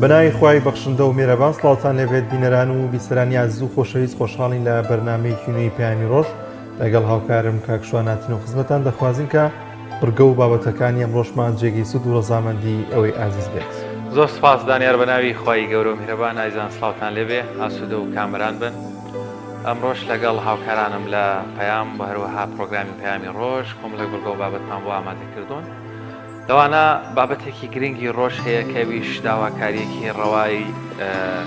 بەناوی خوای بەخشندە و میێرەبان سڵاوتان لەبێت بینەران و بیسەرانی عزیز و خۆشەویست خۆشحاڵین لە بەرنامەیەکی نوێی پەیامی ڕۆژ لەگەڵ هاوکارم کاک شواناتین و خزمەتان دەخوازین کە بڕگە و بابەتەکانی ئەمڕۆژمان جێگەی سود و ڕەزامەندی ئەوەی ئازیز بێت. زۆر سپاس دانیار بەناوی خوای گەورە و میهرەبان ئایزان سڵاوتان لێبێ ئاسوودە و کامران بن. ئەمڕۆژ لەگەڵ هاوکارانم لە پەیام و هەروەها پرۆگرامی پەیامی ڕۆژ کۆمەڵێک بڕگە و بابەتمان بۆ ئامادە کردوون. لەوانە بابەتێکی گرنگی ڕۆژ هەیە کەویش داواکاریەکی ڕەوای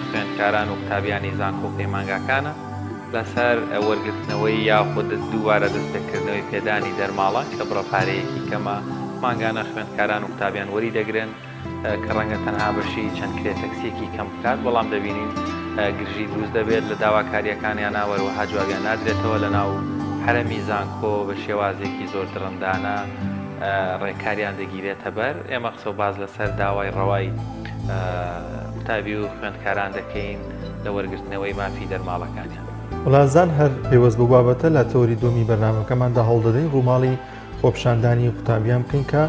خوێندکاران و قوتابیانی زانکۆ و پەیمانگاکانە لەسەر وەرگرتنەوەی یاخود دووبارە دەستپێکردنەوەی پێدانی دەرماڵە کە بڕەپارەیەکی کەمە مانگانە خوێندکاران و قوتابیان وەری دەگرن کە ڕەنگە تەنها بەشی چەند کرێتەکسیەکی کەم بکات، بەڵام دەبینین گرژی دروست دەبێت لە داواکاریەکانیان وەروەها جوابیان نادرێتەوە لە ناو حرەمی زانکۆ بە شێوازێکی زۆر درەندانە ڕێکاریان دەگیرێتە بەر. ئێمە قسە و باز لەسەر داوای ڕەوای قوتابی و خوێندکاران دەکەین لە وەرگرتنەوەی مافی دەرماڵەکانیان. وڵازان هەر پێوەست بوو بابەتە لە تۆری دومی بەرنامەکەماندا هەڵدەدەین ڕووماڵی خۆپشاندانی قوتابیان بکەین کە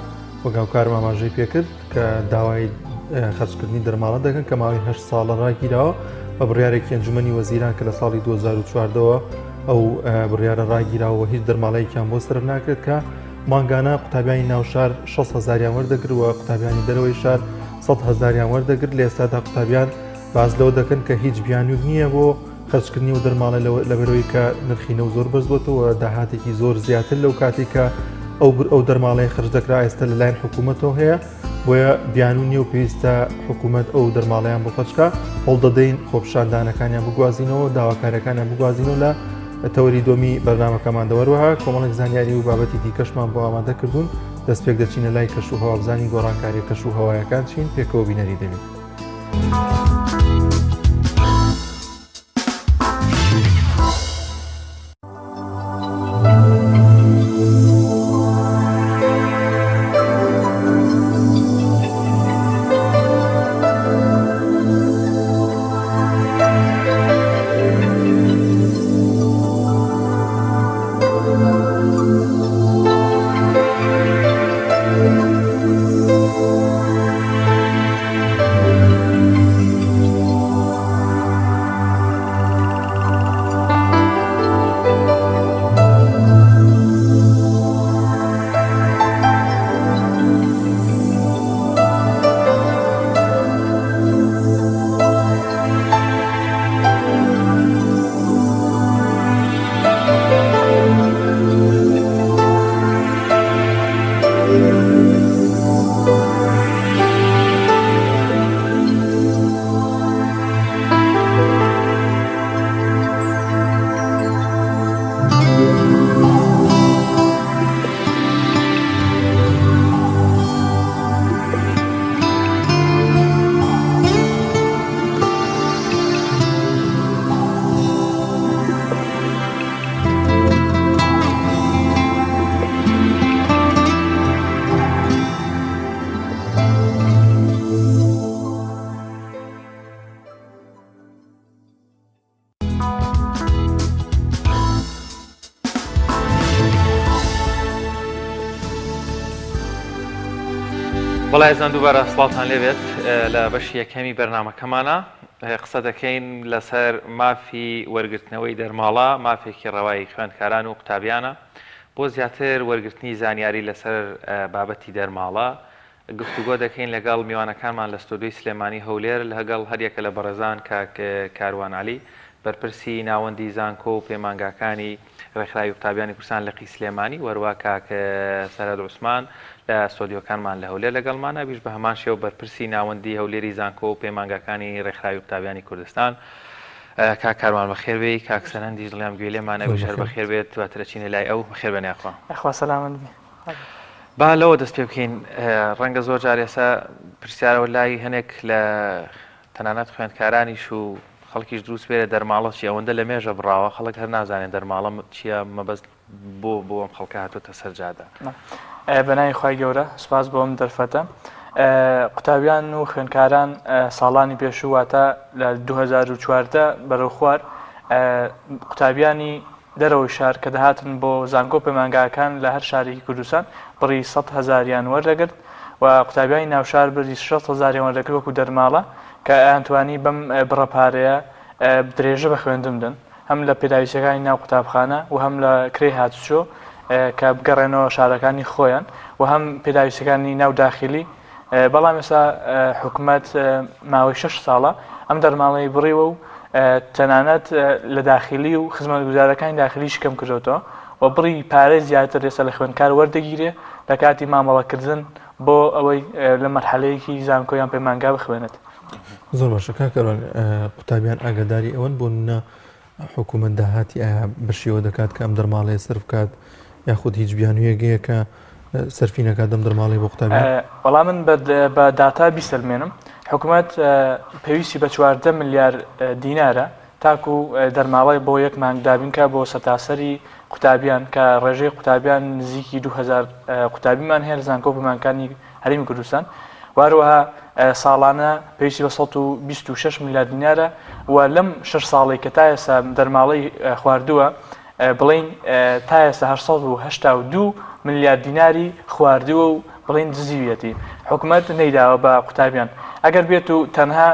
وەگاوکارم ئاماژەی پێکرد کە داوای خەرجکردنی دەرماڵە دەکەن کە ماوەی 8 ساڵە ڕاگیراوە بە بڕیارێکی ئەنجومەنی وەزیران کە لە ساڵی 2014ەوە ئەو بڕیارە ڕاگیراوە هیچ دەرماڵەیەکیان بۆ سرف ناکرێت کە مانگانە قوتابیانی ناوشار 6,000یان وەردەگرت و قوتابیانی دەرەوەی شار 100,000یان وەردەگرت. لە ئێستادا قوتابیان باز لەوە دەکەن کە هیچ بیانوو نییە بۆ خەرجکردنی و دەرماڵە لەبەرەوەی کە نرخینە و زۆر بەرزبووەوە داهاتێکی زۆر زیاتر لەو کاتێک کە ئەو دەرماڵەی خرج دەکرا ئێستا لەلایەن حکوومەتەوە هەیە، بۆیە بیانوو نیە و پێویستە حکوومەت ئەو دەرماڵیان بۆ خەرجکە. هەوڵ دەدەین خۆپشاندانەکانیان بگوازینەوە، داواکاریەکانیان بگوازینەوە لە تەوەری دومی بەرنامەکەماندا وەروەها کۆمەڵێک زانیاری و بابەتی دیکەشمان بۆ ئامادە کردوون. دەست پێک دەچینە لای کەش و هەواڵبزانی گۆڕانکاری کەش و هەوایەکان چین پێکەوە بینەری دەبێت. بەڵایزان دووبارە سڵاوتان لێبێت. لە بەشی یەکەمی بەرنامەکەمانە قسە دەکەین لەسەر مافی وەرگرتنەوەی دەرماڵە، مافێکی ڕەوای خوێندکاران و قوتابیانە بۆ زیاتر وەرگرتنی زانیاری لەسەر بابەتی دەرماڵە. گفتوگۆ دەکەین لەگەڵ میوانەکانمان لە ستۆدیۆی سلێمانی هەولێر لەگەڵ هەریەکە لە بەڕێزان کاک کاروان عەلی بەرپرسی ناوەندی زانکۆ و پەیمانگاکانی ڕێکخراوی قوتابیانی کوردستان لە قی سلێمانی، وەروە کاک سەرەد عوسمان لە ستۆدیۆکانمان لە هەولێر لەگەڵمانە، بیش بە هەمان شێوە بەرپرسی ناوەندی هەولێری زانکۆ و پەیمانگاکانی ڕێکخراوی قوتابیانی کوردستان کاک کاروان بەخێربێی، کاک سەرەندی دڵیام گوێ لێمانە بیش هەر بەخێر بێت دواترە چینە لای ئەو بەخێر بێنێ ئەخوا. ئەخوا سەلامت بێ. با لەوە دەست پێ بکەین. ڕەنگە زۆر جار ئێستا پرسیارەوە لای هەنێک لە تەنانەت خوێندکارانیش و خەڵکیش دروست بێرە دەرماڵە چی ئەوەندە لە مێژە بڕاوە، خەڵک هەر نازانێن دەرماڵە چییە، مەبەست بۆ ئەم خەڵکە هاتوۆتە سەرجادە. بەناوی خوای گەورە سوپاس بۆ ئەم دەرفەتە. قوتابیان و خوێندکاران ساڵانی پێشوواتە لە 2014 بەرەو خوار قوتابیانی دەرەوەی شار کە دەهاتن بۆ زانکۆ پەیمانگاکان لە هەر شارێکی کوردستان بڕی 100,000یان وەردەگرت و قوتابیانی ناوشار بری 6,000یان وەردەگرت وەکو دەرماڵە کە ئەتوانی بەم بڕەپارەیە درێژە بە خوێندن بدەن هەم لە پێداویستەکانی ناو قوتابخانە و هەم لە کرێی هاتوچۆ کە بگەڕێنەوە شارەکانی خۆیان و هەم پێداویستەکانی ناو داخلی بەڵام ئێستا حکوومەت ماوەی 6 ساڵە ئەم دەرماڵەی بڕیوە و تەنانەت لە داخلی و خزمەتگوزارەکانی داخلیش کەم کردوتەوە و بڕی پارەی زیاتر ئێستا لە خوێندکار وەردەگیرێ لە کاتی مامەڵەکردن بۆ ئەوەی لە مەرحەلەیەکی زانکۆیان پەیمانگا بخوێنێت. زۆر باشە کاکەڕۆن قوتابیان ئاگاداری ئەوەن بۆ نە حکوومەت داهاتی ئایا بەشیەوە دەکات کە ئەم دەرماڵەیە سرف بکات یاخود هیچ بیانویەکەیە کە سەرفی نەکات دەم دەرماڵی بۆ قوتابیان؟ وەڵام من بە داتا بیسەلمێنم حکوومەت پێویستی بە 14 ملیار دینارە تاکو دەرماڵی بۆ یەک مانگدابینکە بۆ سەتاسەری قوتابیان کە ڕێژەی قوتابیان نزیکی 2000 قوتابیمان هەیە لە زانکۆ پەیمانگەکانی هەرێمی کوردستان واروها ساڵانە پێویستی بە 126 میلیارد دینارە و لەم 6 ساڵی کە تا ئێستا دەرماڵی خواردووە بڵین تا ئێستا 882 میلیارد دیناری خواردووە و بڵین دزیویەتی حکوومەت نەیداوە بە قوتابیان ئەگەر بێت و تەنها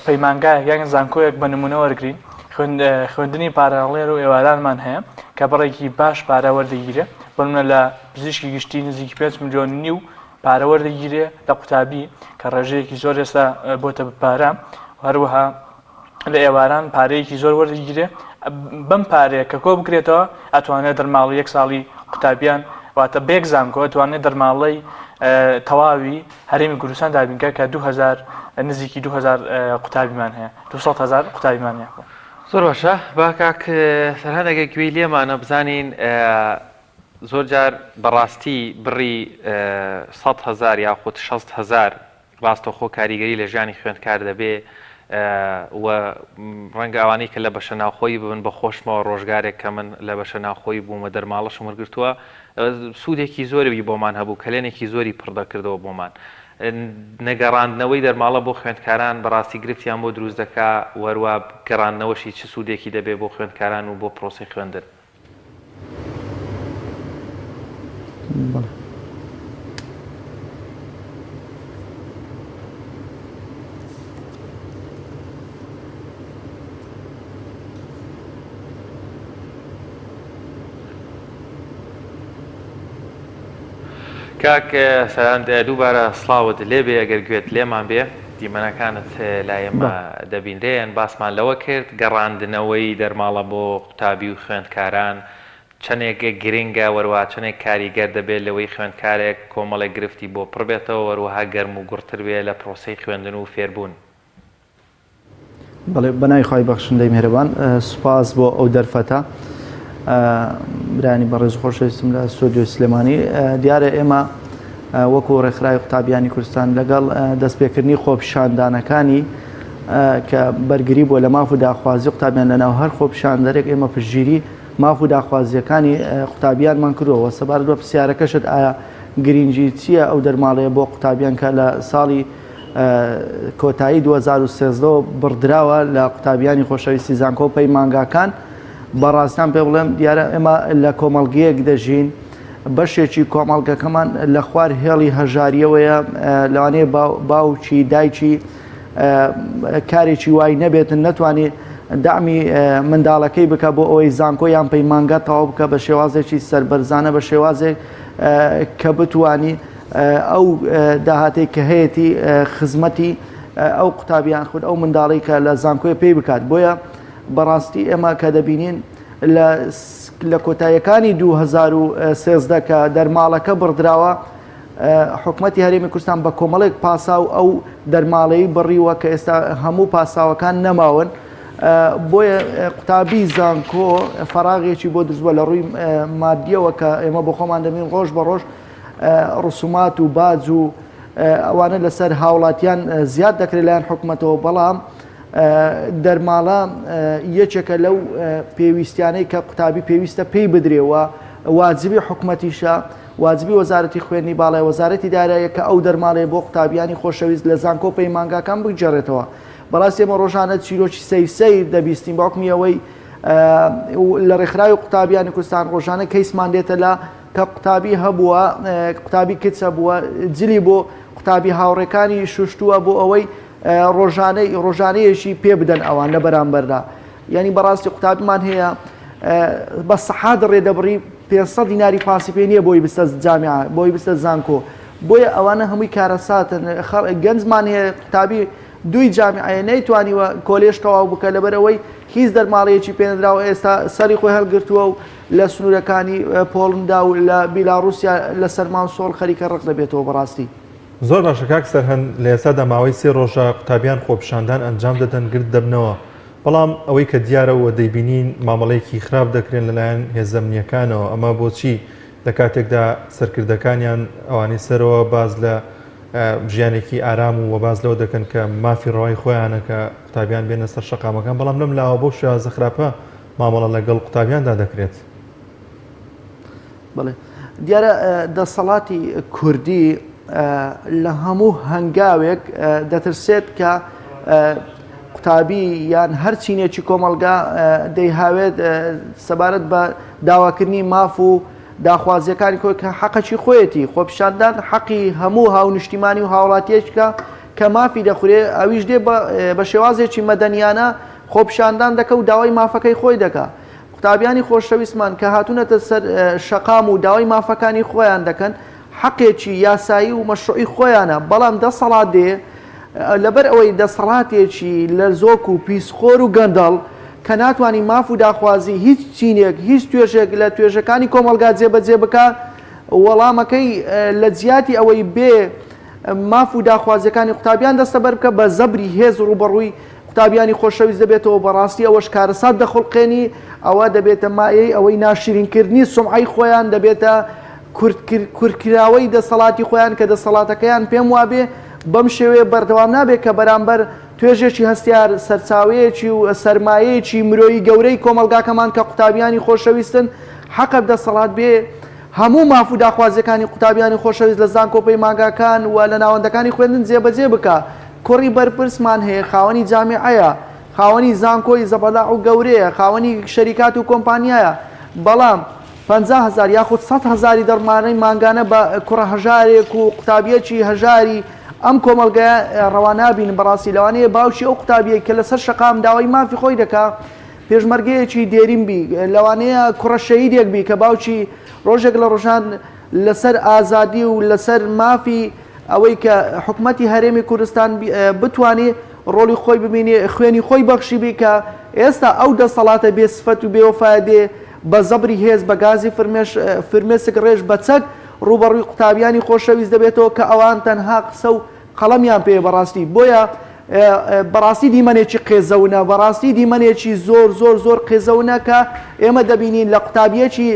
پەیمانگای یان زانکۆیەک بە نمونە وەرگین خوێندنی پارەڵێر و ئێوارانمان هەیە کە بڕێکی باش پارە وەردەگیرێ بڵمە لە پزیشکی گشتی نزیکی 5 میلیۆن نیو پارە وەردەگیرێ لە قوتابی کە ڕێژەیەکی زۆر ئێستا بۆتە پارە هەروەها لە ئێواران پارەیەکی زۆر وەردەگیرێ بەم پارەیە کە کۆ بکرێتەوە ئەتوانێت دەرماڵی 1 ساڵی قوتابیان واتە بێک زانکۆ ئەتوانێت دەرماڵی تەواوی هەرێمی کوردستان دابینکە کە 2000 نزیکی 2000 قوتابیمان هەیە 200,000 قوتابیمان هەیە. زۆر باشە با کاک سەرهەندێکە گوێی لێمانە بزانین زۆر جار بەڕاستی بڕی 100,000 یاخود 60,000 ڕاستەوخۆ کاریگەری لە ژیانی خوێندکار دەبێ و ڕەنگە ئەوانەی کە لە بەشە ناوخۆی ببن بە خۆشمەوە ڕۆژگارێک کە من لە بەشە ناوخۆی بوومە دەرماڵەشم وەرگرتووە سوودێکی زۆری بۆمان هەبوو کلێنێکی زۆری پڕدەکردەوە بۆمان نەگەڕاندنەوەی دەرماڵە بۆ خوێندکاران بەڕاستی گرفتیان بۆ دروست دەکا وەروە گەڕاندنەوەشی چ سوودێکی دەبێ بۆ خوێندکاران و بۆ پرۆسی خوێندن. کاک سەرهەند دووبارە سڵاوت لێبێ ئەگەر گوێت لێمان بێ دیمەنەکانت لای ئێمە دەبینرێن باسمان لەوە کرد گەڕاندنەوەی دەرماڵە بۆ قوتابی و خوێندکاران چەندێک گرنگە وەروە چەندێک کاریگەر دەبێت لەوەی خوێندکارێک کۆمەڵێک گرفتی بۆ پڕ بێتەوە وەروەها گەرم و گورتر بێ لە پرۆسەی خوێندن و فێربوون. بەڵێ بەناوی خۆی بەخشندەی میهرەبان سوپاس بۆ ئەو دەرفەتە برانی بەڕێز خۆشەویستم لە ستۆدیۆ سلێمانی دیارە ئێمە وەکو ڕێکخراوی قوتابیانی کوردستان لەگەڵ دەستپێکردنی خۆپیشاندانەکانی کە بەرگری بۆ لە ماف و داخوازی قوتابیان لەناو هەر خۆپیشاندەرێک ئێمە پشتگیری ماف و داخوازیەکانی قوتابیانمان کردووە سەبارەت بە پرسیارەکەشت ئایا گرنگی چییە ئەو دەرماڵەیە بۆ قوتابیان کە لە ساڵی کۆتایی 2013 بڕدراوە لە قوتابیانی خۆشەویستی زانکۆ و پەیمانگاکان بەڕاستان پێ بڵێم دیارە ئێمە لە کۆمەڵگەیەک دەژین بەشێکی کۆمەڵگەکەمان لە خوار هێڵی هەژاریەوەیە لەوانەیە باوکی دایکی کارێکی وای نەبێتن نەتوانێت دامی منداڵەکەی بکە بۆ ئەوەی زانکۆ یان پەیمانگا تەواو بکە بە شێوازێکی سەربەرزانە بە شێوازێک کە بتوانی ئەو داهاتێک کە هەیەی خزمەتی ئەو قوتابیان خود ئەو منداڵی کە لە زانکۆی پێی بکات بۆیە بەڕاستی ئێمە کە دەبینین لە کۆتاییەکانی 2013 کە دەرماڵەکە بڕدراوە حکوومەتی هەرێمی کوردستان بە کۆمەڵێک پاساو ئەو دەرماڵەی بڕیوە کە ئێستا هەموو پاساوەکان نەماون بۆیە قوتابی زانکۆ فەراغێکی بۆ دروستبووە لە ڕووی مادیەوە کە ئێمە بۆ خۆمان دەبین ڕۆژ بە ڕۆژ ڕسومات و باج و ئەوانە لەسەر هاوڵاتیان زیاد دەکرێت لایەن حکوومەتەوە بەڵام دەرماڵە یەکێکە لەو پێویستیانەی کە قوتابی پێویستە پێی بدرێەوە واجبی حکوومەتیشە واجبی وەزارەتی خوێندنی باڵای وەزارەتی داراییە کە ئەو دەرماڵێ بۆ قوتابیانی خۆشەویست لە زانکۆ پەیمانگاکان بگەڕێتەوە بەڕاستی ئێمە ڕۆژانە چیرۆکی سەیر دەبیستین باوکمی ئەوەی لە ڕێکخراوی قوتابیانی کوردستان ڕۆژانە کەیسمان دێتە لە کە قوتابی هەبووە قوتابی کچە بووە جلی بۆ قوتابی هاوڕێکانی شوشتووە بۆ ئەوەی ڕۆژانەیەشی پێ بدەن ئەوان لە بەرامبەردا یعنی بەڕاستی قوتابیمان هەیە بە سەحاد ڕێدەبڕی 500 دیناری پاسی پێ نییە بۆی بستە جامعە بۆی بستە زانکۆ بۆیە ئەوانە هەمووی کارەساتن گەنجمان هەیە قوتابی دوی جامعەیە نەیتوانیوە کۆلێژ تەواو بکە لەبەرەوەی هیچ دەرماڵەیەکی پێنراوە ئێستا سەری خۆی هەڵگرتووە و لە سنوورەکانی پۆڵندا و لە بیلاڕوسیا لە سەرمان سۆڵ خەریکە ڕق دەبێتەوە بەڕاستی زۆر باشە کاک سەرهەن لە ئێستادا ماوەی 3 ڕۆژە قوتابیان خۆپیشاندان ئەنجام دەدەن گرت دەبنەوە بەڵام ئەوەی کە دیارەوە دەیبینین مامەڵەیەکی خراپ دەکرێن لەلایەن هێزەمنیەکانەوە ئەمە بۆچی لە کاتێکدا سەرکردەکانیان ئەوانەی سەرەوە باز لە ژیانێکی ئارام و وەباز لەوە دەکەن کە مافی ڕەوای خۆیانە کە قوتابیان بێنە سەر شەقامەکان بەڵام لەم لاوە بۆ شێوازە خراپە مامەڵە لەگەڵ قوتابیاندا دەکرێت بڵێ دیارە دەسەڵاتی کوردی لە هەموو هەنگاوێک دەترسێت کە قوتابی یان هەر چینێکی کۆمەلگا دەیهاوێت سەبارەت بە داواکردنی ماف و داخوازیەکانی خۆی کە حەقەکی خۆیەتی خۆپیشاندان حەقی هەموو هاونیشتیمانی و هاوڵاتیەکە کە مافی دەخورێ ئەویش دێ بە شێوازێکی مەدەنیانە خۆپیشاندان دەکە و داوای مافەکەی خۆی دەکا قوتابیانی خۆشەویستمان کە هاتوونەتە سەر شەقام و داوای مافەکانی خۆیان دەکەن حەقێکی یاسایی و مەشروعی خۆیانە بەڵام دەسەڵات دێ لەبەر ئەوەی دەسەڵاتێکی لەرزۆک و پیسخۆر و گەندەڵ کە ناتوانانی ماف و داخوازی هیچ چینێک هیچ توێژێک لە توێژەکانی کۆمەلگا جێبەجێ بکە وەڵامەکەی لە جیاتی ئەوەی بێ ماف و داخوازیەکانی قوتابیان دەستەبەر بکە بە زەبری هێز ڕوبەڕووی قوتابیانی خۆشەویست دەبێتەوە بەڕاستی ئەوەش کارەسات دەخڵقێنی ئەوە دەبێتە مایەی ئەوەی ناشرینکردنی سومعی خۆیان دەبێتە کورتکراوەی دەسەڵاتی خۆیان کە دەسەڵاتەکەیان پێم وابێ بەم شێوەیە بەردەوام نابێت کە بەرامبەر توێژێکی هەستیار سەرچاوەیەکی و سەرمایەیەکی مرۆیی گەورەی کۆمەلگاکەمان کە قوتابیانی خۆشەویستن حەقە دەسەڵات بێ هەموو ماف و داخوازیەکانی قوتابیانی خۆشەویست لە زانکۆپەی ماگاکان و لە ناوەندەکانی خوێندن جێبەجێ بکە کوڕی بەرپرسمان هەیە خاوەنی جامعەیە خاوەنی زانکۆی زەبەلاع و گەورەیە خاوەنی شەریکات و کۆمپانیایە بەڵام 50,000 یاخود 100,000 دەرمانەی ماگانە بە کوڕە هەژارێک و قوتابیەکی هەژاری ئەم کۆمەلگای ڕەوانابین بەڕاستی لەوانەیە باوکی ئەو قوتابیە کە لەسەر شەقام داوای مافی خۆی دەکا پێشمەرگەیەکی دێرین بی لەوانەیە کوڕە شەهیدێک بی کە باوکی ڕۆژێک لە ڕۆژان لەسەر ئازادی و لەسەر مافی ئەوەی کە حکومەتی هەرێمی کوردستان بتوانێت ڕۆڵی خۆی ببینێ خوێنی خۆی بەخشی بی کە ئێستا ئەو دەسەڵاتە بێسفەت و بێوەفایە دێ بە زەبری هێز بە گازی فرمێسک ڕێژ بە چەک ڕوبەڕووی قوتابیانی خۆشەویست دەبێتەوە کە ئەوان تەنها قسە و قەڵەمیان پێ بەڕاستی بۆیە بەڕاستی دیمەنێکی قێزەونە بەڕاستی دیمەنێکی زۆر زۆر زۆر قێزەونە کە ئێمە دەبینین لە قوتابیەکی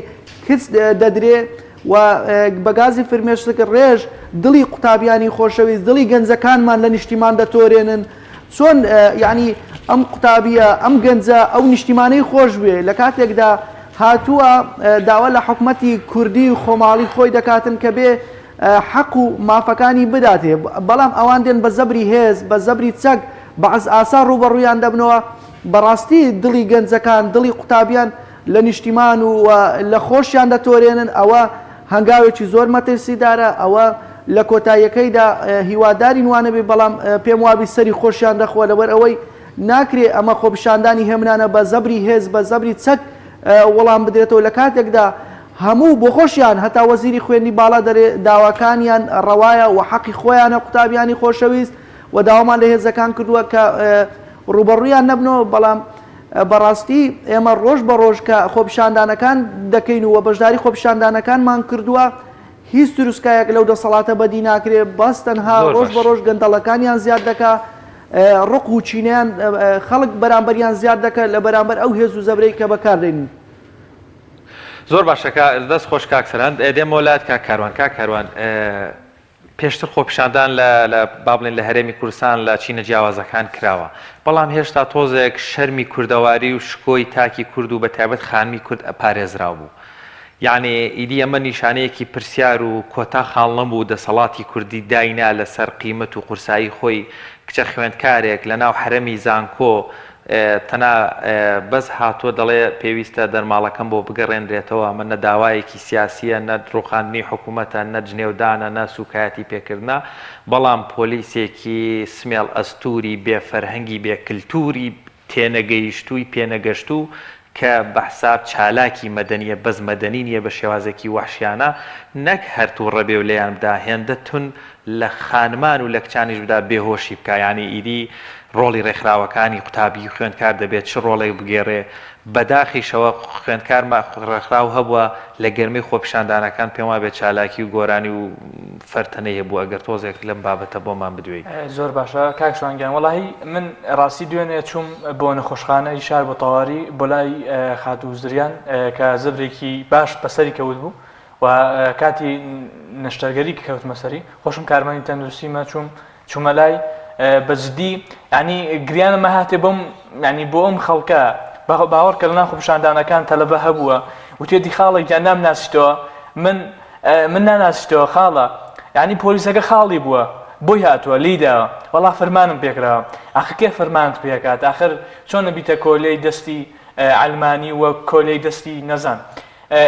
کچ دەدرێ و بە گازی فرمێسک ڕێژ دڵی قوتابیانی خۆشەویست دڵی گەنجەکانمان لە نیشتیمان دەتۆرێنن چۆن یعنی ئەم قوتابیە ئەم گەنجە ئەو نیشتیمانەی خۆش بێ لە کاتێکدا هاتووە داوا لە حکومەتی کوردی و خۆماڵی خۆی دەکاتن کە بێ حەق و مافەکانی بداتێ بەڵام ئەوان دێن بە زەبری هێز بە زەبری چەک بەعز ئاسا ڕوبەڕوویان دەبنەوە بەڕاستی دڵی گەنجەکان دڵی قوتابیان لە نیشتیمان و لە خۆشیان دەتۆرێنن ئەوە هەنگاوێکی زۆر مەترسیدارە ئەوە لە کۆتاییەکەیدا هیواداری وانە بێ بەڵام پێم وابی سەری خۆشیان دەخۆ لەبەر ئەوەی ناکرێ ئەمە خۆپیشاندانی هێمنانە بە زەبری هێز بە زەبری چەک وەڵام بدرێتەوە لە کاتێکدا هەموو بۆ خۆشیان هەتا وەزیری خوێندی باڵا دەرێ داواکانیان ڕەوایە و حەقی خۆیانە قوتابیانی خۆشەویست و داوامان لە هێزەکان کردووە کە ڕوبەڕوویان نەبنەوە بەڵام بەڕاستی ئێمە ڕۆژ بە ڕۆژ کە خۆپیشاندانەکان دەکەین و بەشداری خۆپیشاندانەکانمان کردووە هیچ دروستکایەک لەو دەسەڵاتە بەدی ناکرێت بەس تەنها ڕۆژ بە ڕۆژ گەندەڵەکانیان زیاد دەکا ڕق و چینیان خەڵک بەرامبەریان زیاد دەکات لە بەرامبەر ئەو هێز و زەبرەی کە بەکاردێنین زۆر باشەکە دەست خۆش کاکسەران دێم وڵات کاروان پێشتر خۆپیشاندان لە بابلێن لە هەرێمی کوردستان لە چینە جیاوازەکان کراوە بەڵام هێشتا تۆزێک شەرمی کوردەواری و شکۆی تاکی کورد و بە تایبەت خانمی کورد ئەپارێزراو بوو یعنی ئیدی ئەمە نیشانەیەکی پرسیار و کۆتا خاڵنەم بوو دەسەڵاتی کوردی داینا لەسەر قیمەت و قورسایی خۆی کچە خوێندکارێک لە ناو حرەمی زانکۆ تەنا بەس هاتووە دەڵێ پێویستە دەرماڵەکەم بۆ بگەڕێنرێتەوە ئەمە نە داوایەکی سیاسیە نە ڕوخاندنی حکوومەتە نە جنێودانە نە سوکایەتی پێکردنا بەڵام پۆلیسێکی سمێڵ ئەستوری بێفەرهەنگی بێکلتوری تێنەگەیشتووی پێنەگەشتوو کە بەحساب چالاکی مەدەنیە بەز مەدەنی نیە بە شێوازێکی وحشیانە نەک هەرتوو ڕەبێ و لێیان بدا هێندە تون لە خانمان و لە کچانیش بدا بێهۆشی بکە یانی ئیدی ڕۆڵی ڕێکخراوەکانی قوتابی خوێندکار دەبێت چ ڕۆڵێک بگێڕێ بەداخیشەوە خوێندکار ڕێکخراو هەبووە لە گەرمی خۆپیشاندانەکان پێم وایە بێت چالاکی و گۆرانی و فەرتەنەی هەبوو ئەگەر تۆزێک لەم بابەتە بۆمان بدوێت. زۆر باشە کاک شوانگیان وەڵاهی من ڕاستی دوێنێ چووم بۆ نەخۆشخانەی شار بۆ تەواوی بۆ لای خاتووزریان کە زەبرێکی باش بەسەری کەوت بوو و کاتی نەشتەرگەری کەوت مەسەری خۆشم کارمانی تەندروستیمە چوومە لای بەجددی ینی گریانمە هاتێ بۆم ینی بۆ ئەم خەڵکە باوەڕ کە لە ناو خۆپیشاندانەکان تەلەبە هەبووە و تێدی خاڵێکیان نامناسیتەوە من ناناسیتەوە خاڵە ینی پۆلیسەکە خاڵی بووە بۆی هاتووە لیداوە وەڵا فەرمانم پێکراوە ئاخر کێ فەرمانت پێکات ئاخر چۆن نەبیتە کۆلەی دەستی ئەلمانی وە کۆلەی دەستی نەزان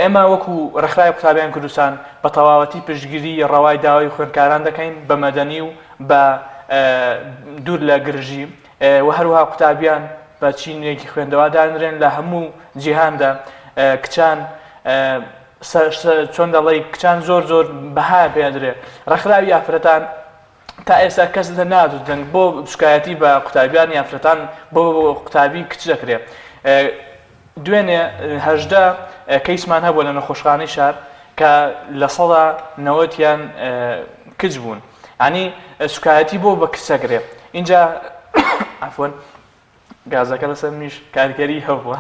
ئێمە وەکو ڕێکخراوی قوتابیان کوردستان بە تەواوەتی پشتگیری ڕەوای داوای خوێندکاران دەکەین بە مەدەنی و بە دوور لە گرژی و هەروەها قوتابیان بە چینێکی خوێندەوە دانرێن لە هەموو جیهاندا کچان چۆن دەڵێ کچان زۆر بەها پێدرێ ڕێکخراوی یافرەتان تا ئێستا کەس لە نادوتن بۆ شکایەتی بە قوتابیان یافرەتان بۆ قوتابی کچ دەکرێت دوێنێ هەژدە کەیسمان هەبووە لە نەخۆشخانەی شار کە لە سەدا نەوەتیان کچ بوون ینی سوکایەتی بۆ بە کچ دەکرێت اینجا عفوان گازەکە لەسەر میش کارگەری هەبووە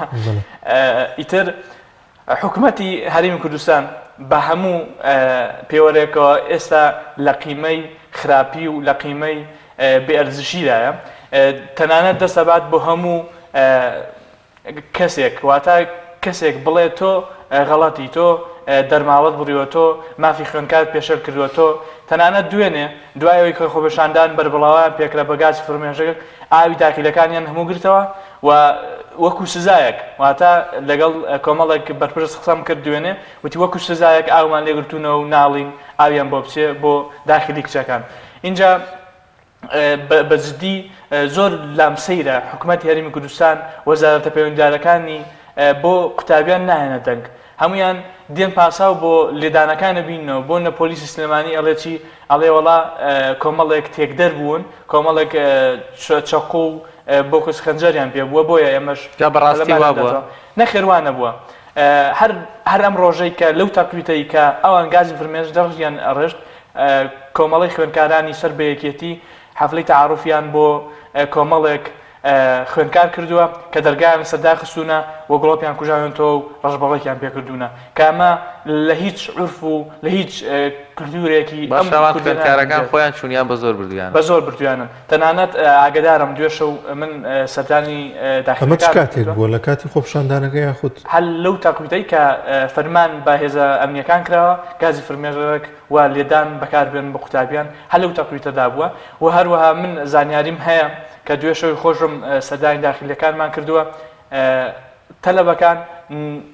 ئیتر حکوومەتی هەرێمی کوردستان بە هەموو پێوەرێکەوە ئێستا لە قیمەی خراپی و لە قیمەی بێئەرزشیدایە تەنانەت دەسەبات بۆ هەموو کەسێک واتە کەسێک بڵێ تۆ غەڵەتی تۆ دەرماوەت بڕیوە تۆ مافی خوێندکار پێشەر کردووە تۆ تەنانەت دوێنێ دوایەوەی کە خۆپیشاندان بەربڵاوان پێکرا بە گازی فرمێژەکە ئاوی داخیلەکانیان هەموو گرتەوە و وەکو سزایەک واتە لەگەڵ کۆمەڵێک بەرپرس قسەم کرد دوێنێ وتی وەکو سزایەک ئاومان لێگرتوونەوە و ناڵین ئاویان بۆ بچێ بۆ داخلی کچەکان اینجا بەجددی زۆر لام سەیرە حکوومەتی هەرێمی کوردستان وەزارەتە پەیوەندیدارەکانی بۆ قوتابیان نایەنە دەنگ هەمویان دێن پاساو بۆ لێدانەکانە بینەوە بۆ نە پۆلیسی سلێمانی ئەڵێ چی ئەڵێ وەڵا کۆمەڵێک تێکدەر بوون کۆمەڵێک چەقۆ و بۆ کەس خەنجەریان پێ بووە بۆیە ئێمەش بەڕاستی وا بووە نەخێوانە بووە هەر ئەم ڕۆژەی کە لەو تاقویتەی کە ئەوان گازی فرمێژ دەڕژیان ئەڕشت کۆمەڵی خوێندکارانی سەر بەیەکێتی حەفلەی تعاروفیان بۆ کۆمەڵێک خوێندکار کردووە کە دەرگایان سەردا خستوونە وە گڵۆپیان کوژاوێنەوە و ڕەشبەڵێکیان پێکردوونە کە ئەمە لە هیچ عورف و لە هیچ کلتورێکی خوێندکارەکان خۆیان چوونیان بە زۆر بردویان بە زۆر بردویانن تەنانەت ئاگدارم دوێشە و من سەردانی ئەمە چ کاتێک بووە لە کاتی خۆپیشاندانەکە یاخود هەل لەو تاقویتەی کە فەرمان بە هێزە ئەمنیەکان کراوە گازی فرمێژەک و لێدان بەکاربێن بە قوتابیان هەل لەو تاقویتەدا بووە و هەروەها من زانیاریم هەیە کە دوێشەوەی خۆشم سەردانی داخلیەکانمان کردووە تەلەبەکان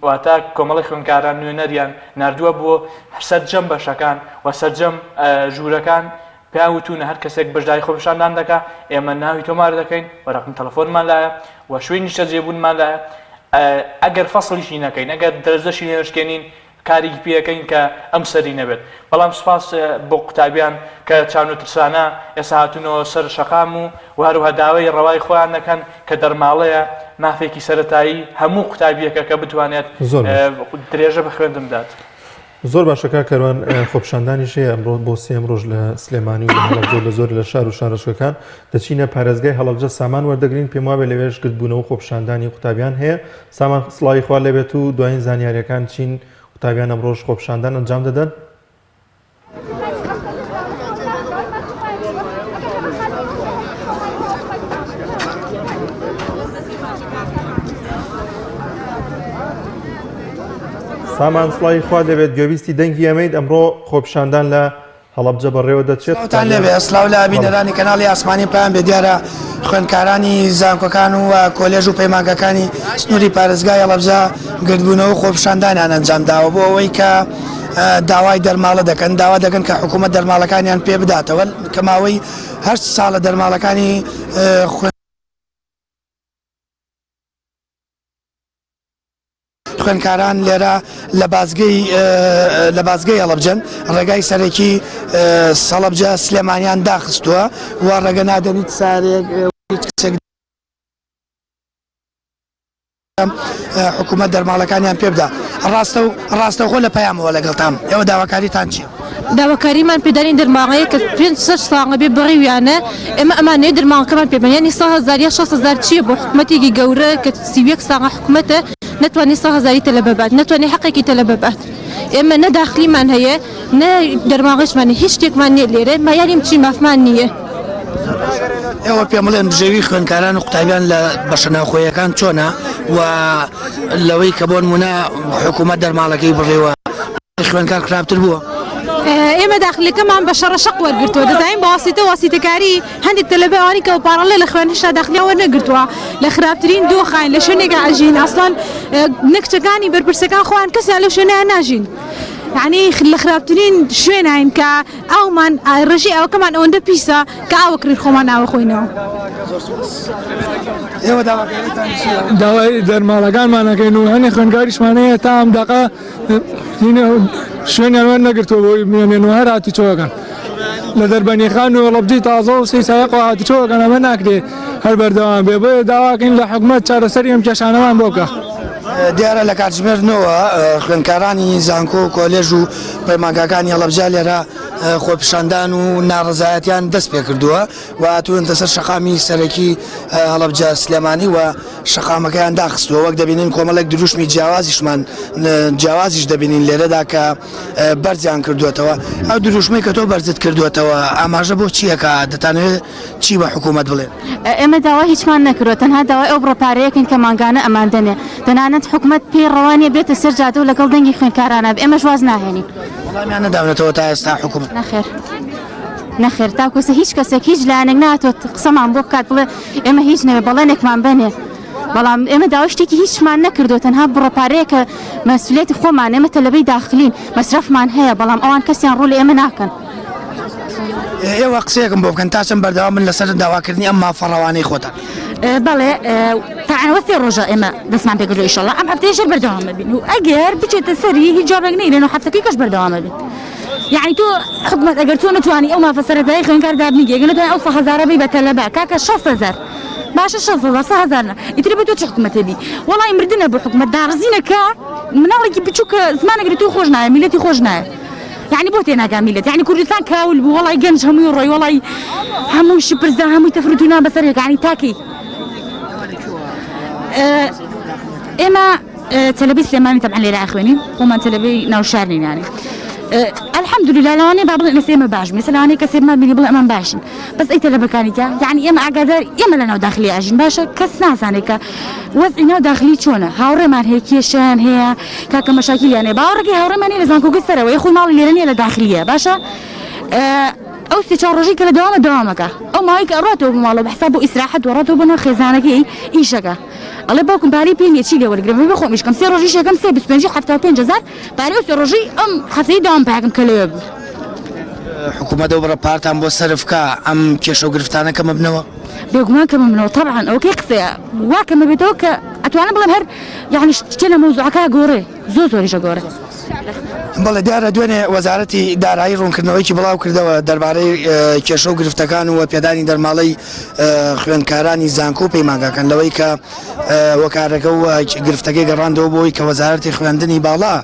واتە کۆمەڵی خوێندکاران نوێنەریان نردووە بۆ سەرجەم بەشەکان و سەرجەم ژوورەکان پیاوتونە هەر کەسێک بەشداری خۆپیشاندان دەکا ئێمە ناوی تۆمار دەکەین و ڕقم تەلەفۆنمان لایە و شوێنی نیشتە جێبوونمان لایە ئەگەر فەسڵیشی نەکەین ئەگەر دەرزەشی نێشکێنین کارێکی پێەکەین کە ئەم سەری نەبێت بەڵام سوپاس بۆ قوتابیان کە چاون و ترسانە ئێستا هاتوونەوە سەر شەقام و هەروها داوای ڕەوای خۆیان دەکەن کە دەرماڵەیە مافێکی سەرەتایی هەموو قوتابیەکە کە بتوانێت درێژە بە خوێندم دات. زۆر باشەکە کەروان خۆپیشاندانیش هەیە ئەمڕۆ بۆ سێم ڕۆژ لە سلێمانی و هەڵەبجە لە زۆر لە شار و شارەشەکان دەچینە پارێزگای هەڵەبجە سامان وەردەگرین پێم وابێ لەوێش گرتبوونەوە خۆپیشاندانی قوتابیان هەیە سامان سڵاوی خوا لێبێت و دوایین زانیاریەکان چین قوتابیان ئەمڕۆژ خۆپیشاندان ئەنجام دەدەن. سامان سڵاوی خوا دەبێت گوێویستی دەنگی ئەمەید ئەمڕۆ خۆپیشاندان لە هەڵەبجە بەڕێوە دەچێت تان لێبێ ئەسلااو لە بینەرانی کەناڵی ئاسمانی پایان بێ دیارە خوێندکارانی زانکۆکان و کۆلێژ و پەیمانگەکانی سنووری پارێزگای هەڵەبجە گردبوونەوە خۆپشاندانیان ئەنجامداوە بۆ ئەوەی کە داوای دەرماڵە دەکەن داوا دەکەن کە حکوومەت دەرماڵەکانیان پێ بداتەوە کە ماوەی 8 ساڵە دەرماڵەکانی خوێندکاران لێرە لە بازگەی هەڵەبجەن ڕێگای سەرەکی سەڵەبجە سلێمانیان داخستووە و ڕێگە نادەنیت سارێک حکوومەت دەرماڵەکانیان پێ بدا ڕاستەوخۆ لە پەیامەوە لەگەڵتان ئێوە داواکاریتان چییە؟ داواکاریمان پێدارین دەرماڵەیە کە 5 ساڵە بێ بڕیویانە ئێمە ئەمانەیە دەرماڵەکەمان پێبنیانی 6,000 چییە بۆ حکوومەتێکی گەورە کە 31 ساڵە حکوومەتە نتوانێت 6,000 تەلە ببات نتوانێت حەقێکی تەلە ببات ئێمە نە داخلیمان هەیە نە دەرماڵەشمانە هیچ شتێکمان نیە لێرە مایاریم چی مافمان نییە. ئێوە پێم بڵێن بژێوی خوێندکاران و قوتابیان لە بەشەناوخۆیەکان چۆنە و لەوەی کە بۆ نمونە حکوومەت دەرماڵەکەی بڕێوە خوێندکار خراپتر بووە؟ ئێمە داخلیەکەمان بە شەڕە شەق وەرگرتووە دەزانین بە واسیتەکاری هەندێک تەلەبەوانی کە پاڕەڵێ لە خوێنشتا داخلیەوە نەگرتووە لە خراپترین دۆخین لە شوێنێکە ئاژین ئاسڵان نەکچەکانی بەرپرسەکان خۆیان کەسیان لەو شوێنیان ناژین. یعنی لە خراپترین شوێنین کە ئەومان ڕژی ئەوەکەمان ئەوەندە پیسە کە ئاوەکرین خۆمان ناوە خۆینەوە. داوای دەرماڵەکانمانەکەین و هەنێ خوێندکاریشمانەیە تا ئەم داقا شوێنیانوە نەگرتووە بۆی مێنێنەوە هەر هاتوچۆوەکان لە دەربەنیخان و لەبجی تازە و سی سایقەوە هاتوچۆوەکان ئەمە ناکرێ هەر بەردەوام بێ بۆیە داواکەین لە حکوومەت چارەسەری ئەم کێشانەمان بۆ بکە. دیارە لە کاتژمێرنەوە خوێندکارانی زانکۆ و کۆلێژ و پەیمانگاکانی هەڵەبجە لێرە خۆپیشاندان و ناڕزایەتیان دەست پێ کردووە و هاتوونتە سەر شەقامی سەرەکی هەڵەبجە سلێمانی و شەقامەکەیان داخستووە وەک دەبینین کۆمەڵێک دروشمی جیاوازیش دەبینین لێرەدا کە بەرزیان کردوێتەوە ئەو دروشمەی کە تۆ بەرزت کردوێتەوە ئاماژە بۆ چییەکە دەتانوێت چی بە حکوومەت بڵێن؟ ئێمە داوا هیچمان نەکردوە تەنها داوای ئەو بڕۆپارەیەکەین کە ماگانە ئەماندنێ تەنانەت حکوومەت پێی ڕەوانیە بێتە سەر جادە و لەگەڵ دەنگی خوێندکارانە ئێمەش واز ناهێنین. وەڵامیان نەداونێتەوە تا ئێستا حکوومەت؟ نەخێر تاکوسە هیچ کەسێک هیچ لایەنێک ناتوت قسەمان بۆ بکات بڵێ ئێمە هیچ نەوێ بەڵێنێکمان بنێ بەڵام ئێمە داوای شتێکی هیچمان نەکردو تەنها بڕۆپارەیە کە مەسئولیەتی خۆمان ئێمە تەلەبەی داخلین مەسرەفمان هەیە بەڵام ئەوان کەسیان ڕوو لە ئێمە ناکەن. ئێوە قسەیەکم بۆ بکەن تا چەند بەردەوام من لەسەر داواکردنی ئەم مافەڕەوانەی خۆتان؟ بەڵێ تاوە سێ ڕۆژە ئێمە دەستمان پێکردو ئینشەڵڵا ئەم هەفتەیەشە بەردەوامە بین و ئەگەر بچێتە سەری هیچ جوابێک نەیرێن و هەفتەکەی کەش بەردەوامە بێت. یعنی تۆ حکوومەت ئەگەر تۆ نتوانی ئەو مافەسەرەتایی خوێندکار دابنیگە نتوانێت ئەو 6,000 بی بە تەلەبە کاکە 6,000 باشە 6,000 ئیتر بێت تۆ چ حکوومەتە بی وەڵی مردنە بۆ حکوومەت داڕزینەکە مناڵێکی بچووکە زمانێک تۆ خۆش نایە میلەتی خۆش نایە. يعني بۆ تێناگا میلەت یعنی کوردستان کاول بوو وەڵی گەنج هەمووی ڕۆی وەڵی هەمووی شپرزە هەمووی تەفروتونا بەسەرێک ینی تاکی ئێمە تەلەبەی سلێمانی تەبعاً لێرە ئاخوێنین خۆمان تەلەبەی ناوشارنین ینی الحمدلله لەوانەیە با بڵێن ئێمە باش مثل لەوانەیە کەسێمان بینی بڵێ ئەمان باشن بەس ئەی تەلەبەکانیکە یعنی ئێمە ئاگادار ئێمە لە ناو داخلی ئاژین باشە کەس نازانێت کە وەزعی ناو داخلی چۆنە هاوڕێمان هەیە کێشیان هەیە کاکە مەشاکیلیان هەیە باوەڕێکی هاوڕێمان هەیە لە زانکۆگەی سەرەوە خۆی ماڵی لێرە نییە لە داخلیە باشە ئەو سێ چوار ڕۆژی کە لە دەوامەکە ئەو ماوەی کە ڕاتەوە بۆ ماڵەوە بەحساب بۆ ئیسراحەت و ڕاتەوە بۆ خێزانەکەی ئیشەکە ئەڵێ باوکم پارەی پێ نییە چی لێ وەرگرم بێ خۆم میشکەم سێ ڕۆژی شەکەم 325,000 پارەی ئەو سێ ڕۆژی ئەم هەفتەی داوام پێکەم کە لەوێ بوو. حکوومەت ئەو بڕەپارتان بۆ سەرفکە ئەم کێشە و گرفتانە کەمە بنەوە؟ بێگومان کەمە بنەوە طبعاً ئەوکەی قسەیە وا کەمە بێتەوە کە ئەتوانم بڵێم هەر یعنی شتێ لە مەوزوعەکە گۆڕێ زۆریشە گۆڕێ. بەڵێ دیارە دوێنێ وەزارەتی دارایی ڕوونکردنەوەیکی بڵاو کردەوە دەربارەی کێشە و گرفتەکان و پێدانی دەرماڵەی خوێندکارانی زانکۆ و پەیمانگاکان لەوەی کە وەکارەکە و گرفتەکەی گەڕاندەوە بۆی کە وەزارەتی خوێندنی باڵا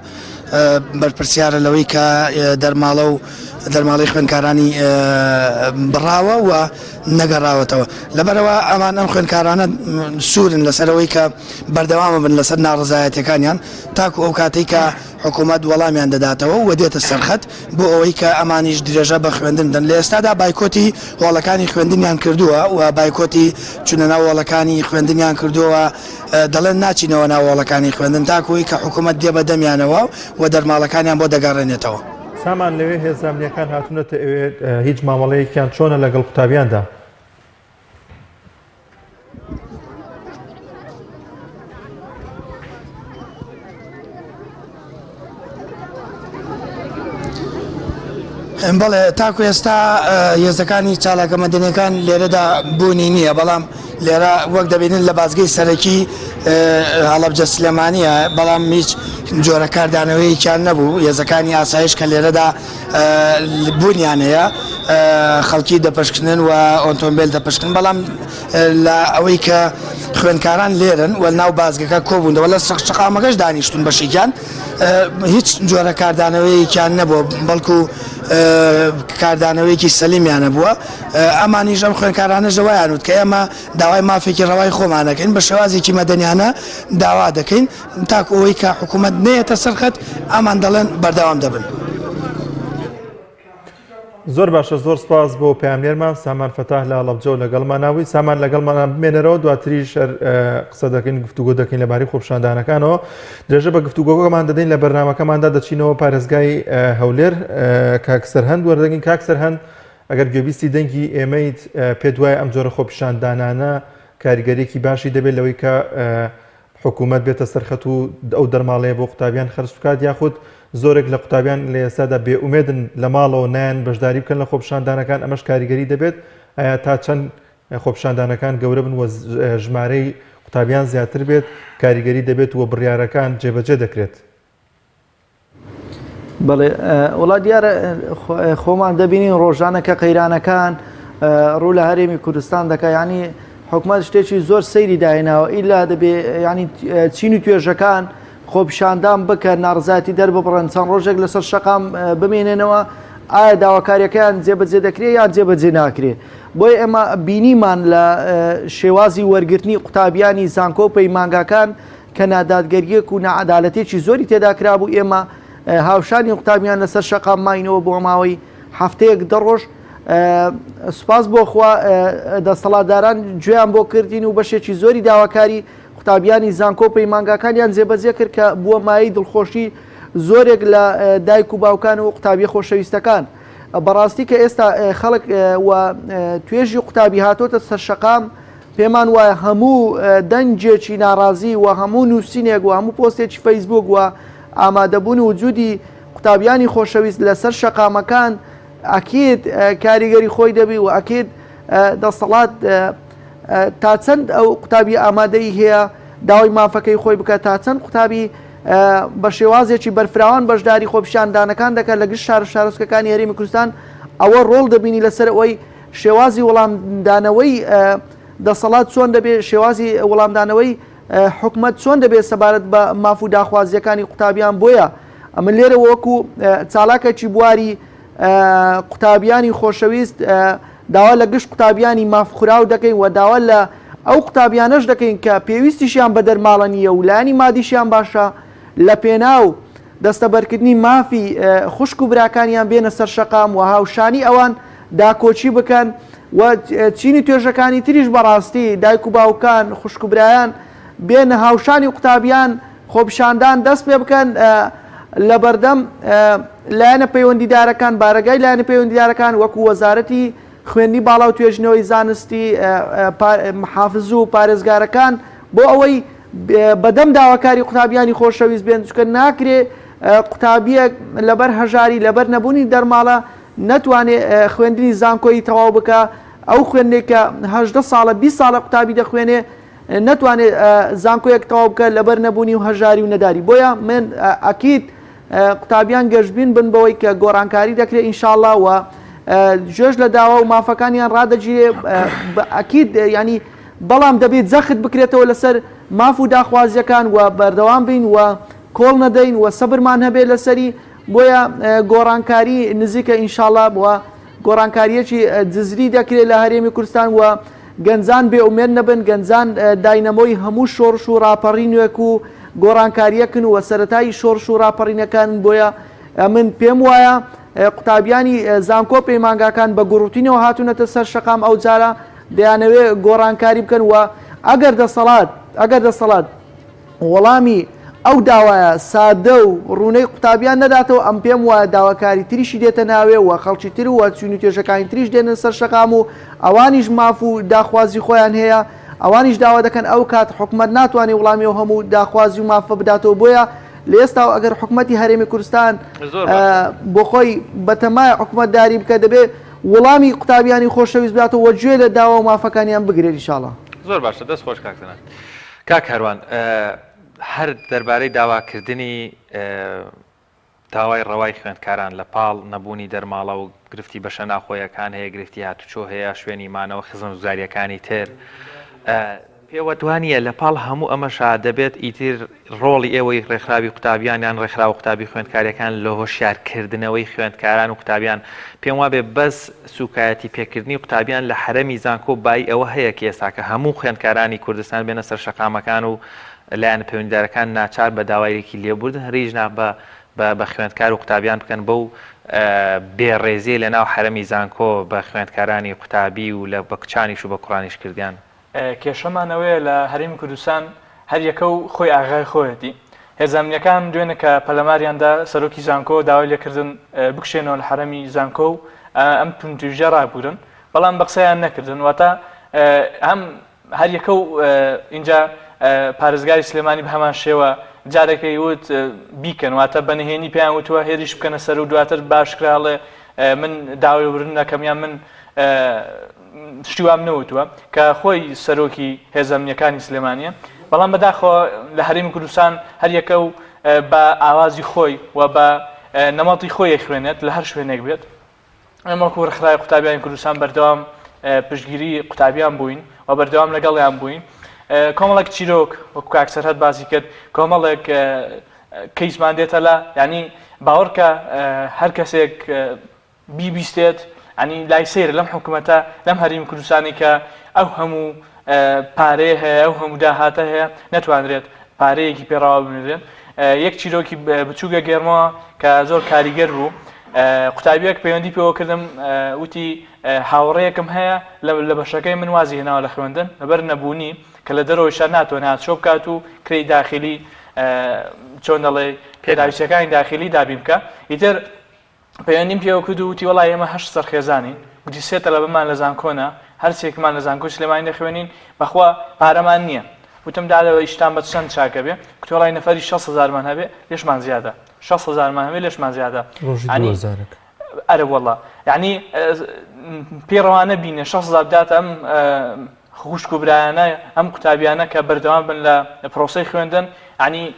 بەرپرسیارە لەوەی کە دەرماڵی خوێندکارانی بڕاوە و نەگەڕاوەتەوە لەبەرەوە ئەمان ئەم خوێندکارانە سوورن لەسەرەوەی کە بەردەوامە بن لەسەر ناڕزایەتەکانیان تاکو ئەو کاتێک کە حکوومەت وەڵامیان دەداتەوە و دێتە سەرخەت بۆ ئەوەی کە ئەمانیش درێژە بە خوێندن دەن لە ئێستادا بایکۆتی وڵەکانی خوێندنیان کردووە و بایکۆتی چونە ناو وڵەکانی خوێندنیان کردووە دەڵێن ناچینەوە ناو وڵەکانی خوێندن تاکوی کە حکوومەت دێ بە دەمیانەوە و دەرماڵەکانیان بۆ دەگەڕێنێتەوە. سامان لەوێ هێزانیەکان هاتوونەتە ئەوێ هیچ مامەڵەیەکیان چۆنە لەگەڵ قوتابیاندا؟ بەڵێ تاکو ئێستا هێزەکانی چالاکە مەدەنیەکان لێرەدا بوونی نییە بەڵام لێرە وەک دەبینن لە بازگەی سەرەکی هەڵەبجە سلێمانیە بەڵام هیچ جۆرە کاردانەوەیکیان نەبوو هێزەکانی ئاسایش کە لێرەدا بوونیانەیە خەڵکی دەپشکنن و ئۆتۆمبیل دەپشکن بەڵام لە ئەوەی کە خوێنکاران لێرن و ناو بازگەکە کۆبوونەوە لە شقامەکەش دانیشتون بەشێکیان هیچ جۆرە کاردانەوەیکیان نەبووە بەڵکو کاردانەوەیکی سەلیمیانە بووە ئەمانیش ئەم خوێنکارانە ژەوایان وت کە ئێمە داوای مافێکی ڕەوای خۆمانەکەین بە شێوازێکی مەدەنیانە داوا دەکەین تاکو ئەوەی کە حکوومەت نێتە سەرخەت ئەمان دەڵێن بەردەوام دەبن. زۆر باشە زۆر سپاس بۆ پاملێرمان سامان فەتاح لە هەڵەبجە و لەگەڵماناوی سامان لەگەڵمانە بمێنەرەوە دواتریش قسە دەکەین گفتوگۆ دەکەین لەبارەی خۆپشاندانەکانەوە درێژە بە گفتوگۆکەمان دەدەین لە بەرنامەکەماندا دەچینەوە پارێزگای هەولێر کاکسەر هەند وەردەگەین کاکسەر هەند ئەگەر گوێبیستی دەنگی ئێمەیت پێت وایە ئەم جۆرە خۆپشاندانانە کاریگەرێکی باشی دەبێت لەوەی کە حکوومەت بێتە سەرخەت و ئەو دەرماڵەیە بۆ قوتابیان خەرج بکات یاخود زۆرێک لە قوتابیان لە ئێستادا بێئومێدن لە ماڵەوە نایان بەشداری بکەن لە خۆپشاندانەکان ئەمەش کاریگەری دەبێت ئایا تا چەند خۆپشاندانەکان گەورە بن و ژمارەی قوتابیان زیاتر بێت کاریگەری دەبێت و بڕیارەکان جێبەجێ دەکرێت. بەڵێ وڵات دیارە خۆمان دەبینین ڕۆژانە کە قەیرانەکان ڕوو لە هەرێمی کوردستان دەکە ینی حکومەت شتێکی زۆر سەیری داهێناوە ئیلا دەبێ ینی چین و توێژەکان خۆپشاندان بکە ناڕزاتی دەرببڕن چەند ڕۆژێک لەسەر شەقام بمێنێنەوە ئایا داواکاریەکەیان جێبەجێ دەکرێت یان جێبەجێ ناکرێت بۆی ئێمە بینیمان لە شێوازی وەرگرتنی قوتابیانی زانکۆپەی مانگاکان کە نادادگەریەک و نەعەدالەتێکی زۆری تێدا کرابوو ئێمە هاوشانی قوتابیان لەسەر شەقام ماینەوە بۆ ماوەی هەفتەیەک دەڕۆژ سوپاس بۆ خوا دەسەڵاتداران گوێیان بۆ کردین و بەشێکی زۆری داواکاری قوتابیانی زانکۆپەی مانگاکانیان جێبەجێ کرد کە بووە مای دڵخۆشی زۆرێک لە دایک و باوکان و قوتابی خۆشەویستەکان بەڕاستی کە ئێستا خەڵک و توێژی قوتابی هاتۆتە سەر شەقام پێمان وایە هەموو دەنجێکی ناڕازی و هەموو نووسینێک و هەموو پۆستێکی فەیسبوک و ئامادەبوون و وجودی قوتابیانی خۆشەویست لەسەر شەقامەکان ئەکید کاریگەری خۆی دەبی و ئەکید دەسەڵات تا چەند ئەو قوتابی ئامادەی هەیە داوای مافەکەی خۆی بکە تا چەند قوتابی بە شێوازێکی بەرفراوان بەشداری خۆپیشاندانەکان دەکات لە گشت شار و شارۆچکەکانی هەرێمی کوردستان ئەوە ڕۆڵ دەبینی لەسەر ئەوەی شێوازی وەڵامدانەوەی دەسەڵات چۆن دەبێت شێوازی وەڵامدانەوەی حکومەت چۆن دەبێت سەبارەت بە ماف و داخوازیەکانی قوتابیان بۆیە ئەمە لێرە وەکو چالاکێکی بواری قوتابیانی خۆشەویست داوا لە گشت قوتابیانی مافخوراو دەکەین و داوا لە ئەو قوتابیانەش دەکەین کە پێویستیشیان بە دەرماڵە نیە و لانی مادیشیان باشە لە پێناو دەستەبەرکردنی مافی خوشک و براکانیان بێنە سەر شەقام و هاوشانی ئەوان داکۆچی بکەن و چینی توێژەکانی تریش بەڕاستی دایک و باوکان خوشک و برایان بێنە هاوشانی قوتابیان خۆپشاندان دەست پێ بکەن لە بەردەم لایەنە پەیوەندیدارەکان بارگای لایەنە پەیوەندیدارەکان وەکو وەزارەتی خوێندنی باڵا و توێژنەوەی زانستی محافز و پارێزگارەکان بۆ ئەوەی بەدەم داواکاری قوتابیانی خۆشەویست بێن چکە ناکرێ قوتابیەک لەبەر هەژاری لەبەر نەبوونی دەرماڵە نەتوانێت خوێندنی زانکۆی تەواو بکە ئەو خوێندێکە 18 ساڵە 20 ساڵە قوتابی دەخوێنێ نەتوانێت زانکۆیەک تەواو بکە لەبەر نەبوونی و هەژاری و نەداری بۆیە من ئەکید قوتابیان گەشتبین بن بەوەی کە گۆڕانکاری دەکرێت ئینشاءالله و جێژ لە داوا و مافەکانیان ڕادەگیرێ ئەکید ینی بەڵام دەبێت زەخت بکرێتەوە لەسەر ماف و داخوازیەکان و بەردەوام بین و کۆڵ نەدەین و سەبرمان هەبێت لەسەری بۆیە گۆڕانکاری نزیکە ئینشاءالله بووە گۆڕانکاریەکی جزری دەکرێت لە هەرێمی کوردستان و گەنجان بێئومێد نەبن گەنجان داینەمۆی هەموو شۆڕش و ڕاپەڕینێک و گۆڕانکاریەکن و سەرەتایی شۆڕش و ڕاپەڕینەکان بۆیە من پێم وایە قوتابیانی زانکۆپەی مانگاکان بە گوڕوتینەوە هاتوونەتە سەر شەقام ئەو جارە دەیانەوێت گۆڕانکاری بکەن و ئەگەر دەسەڵات وەڵامی ئەو داوایە سادە و ڕوونەی قوتابیان نەداتەوە ئەم پێم وایە داواکاری تریشی دێتە ناوێ و خەڵکی تر و چونی توێژەکانی تریش دێنە سەر شەقام و ئەوانیش ماف و داخوازی خۆیان هەیە ئەوانیش داوا دەکەن ئەو کات حکومەت ناتوانێت وەڵامی و هەموو داخوازی و مافە بداتەوە بۆیە لە ئێستا ئەگەر حکوومەتی هەرێمی کوردستان بۆ خۆی بەتەمای حکوومەتداری بکە دەبێت وەڵامی قوتابیانی خۆشەویست باتەوە گوێ لە داوا و مافەکانیان بگرێت ئینشاڵڵا. زۆر باشە دەست خۆش کاکتەنان. کاک هەروان هەر دەربارەی داواکردنی داوای ڕەوای خوێندکاران لە پاڵ نەبوونی دەرماڵە و گرفتی بەشە ناخۆیەکان هەیە گرفتی هاتوچۆ هەیە شوێنی مانەوە خزم وزاریەکانی تر پێوە دوانیە لە پاڵ هەموو ئەمەشا دەبێت ئیتر ڕۆڵی ئێوەی ڕێکخراوی قوتابیانیان ڕێکخراوە قوتابی خوێندکاریەکان لە هۆشیارکردنەوەی خوێندکاران و قوتابیان پێم وابێ بەس سوکایەتی پێکردنی قوتابیان لە حرەمی زانکۆ بای ئەوە هەیە کە ئێستا کە هەموو خوێندکارانی کوردستان بێنە سەر شەقامەکان و لایەن پەیوەندیدارەکان ناچار بە داوایەکی لێبوردن هەریژنا بە خوێندکار و قوتابیان بکەن بەو بێڕێزیە لە ناو حرەمی زانکۆ بە خوێندکارانی قوتابی و لە بە کچانیش و بە کوڕانیش کردیان. کێشەمانەوەیە لە هەرێمی کوردستان هەر یەکە و خۆی ئاغای خۆیەتی هێزانامنیەکان دوێنە کە پەلەماریاندا سەرۆکی زانکۆ داوای لێکردن بکشێنەوە لە حرەمی زانکۆ و ئەم توندوژە ڕابوورن بەڵام بە قسەیان نەکردن واتە ئەم هەر یەکە و اینجا پارێزگاری سلێمانی بە هەمان شێوە جارێکی وت بیکەن واتە بەنهێنی پێیان وتووە هێریش بکەنە سەر و دواتر باشکراڵێ من داوای ورن نەکەمیان من شتیوام نەوتووە کە خۆی سەرۆکی هێزەمنیەکانی سلێمانیە بەڵام بەداخۆ لە هەرێمی کوردستان هەر یەکە و بە ئاوازی خۆی و بە نەمەڵی خۆی خوێنێت لە هەر شوێنێک بێت ئەمەکو ڕێکخراوی قوتابیانی کوردستان بەردەوام پشتگیری قوتابیان بووین و بەردەوام لەگەڵیان بووین کۆمەڵێک چیرۆک وەکو کاک سەرهەد باسی کرد کۆمەڵێک کەیسمان دێتە لە ینی باوەڕکە هەر کەسێک بیبیستێت ینی لای سیر لەم حکوومەتە لەم هەرێمی کوردستانی کە ئەو هەموو پارەیە هەیە ئەو هەموو داهاتە هەیە نەتوانرێت پارەیەکی پێڕاوە بنرێت یەک چیرۆکی بچووکە گێرمەوە کە زۆر کاریگەر بوو قوتابیەک پەیوەندی پێوە کردم وتی هاوڕێیەکم هەیە لە بەشەکەی من وازی هێناوە لە خوێندن لەبەر نەبوونی کە لە دەرەوەیشان ناتوانێت هاتشۆ بکات و کڕی داخلی چۆن دەڵێ پێداویستەکانی داخلی دابین بکە ئیتر پەیوەندیم پێوە کرد و وتی وەڵای ئێمە 8 سەرخێزانین گوتی 3 تەلەبەمان لە زانکۆنە هەر سێکمان لە زانکۆ سلێمانی دەخوێنین بەخوا پارەمان نییە وتم دادەوە ئیشتان بە چەند چاکە بێ کتۆڵای نەفەری 6,000مان هەبێ لێشمان زیادە 6,000مان هەبێ لێشمان زیادە ئەرە وەڵا یعنی پێڕەوانە بینێ 6,000 بدات ئەم خوشک و برایانە ئەم قوتابیانە کە بەردەوام بن لە پرۆسەی خوێندن ینی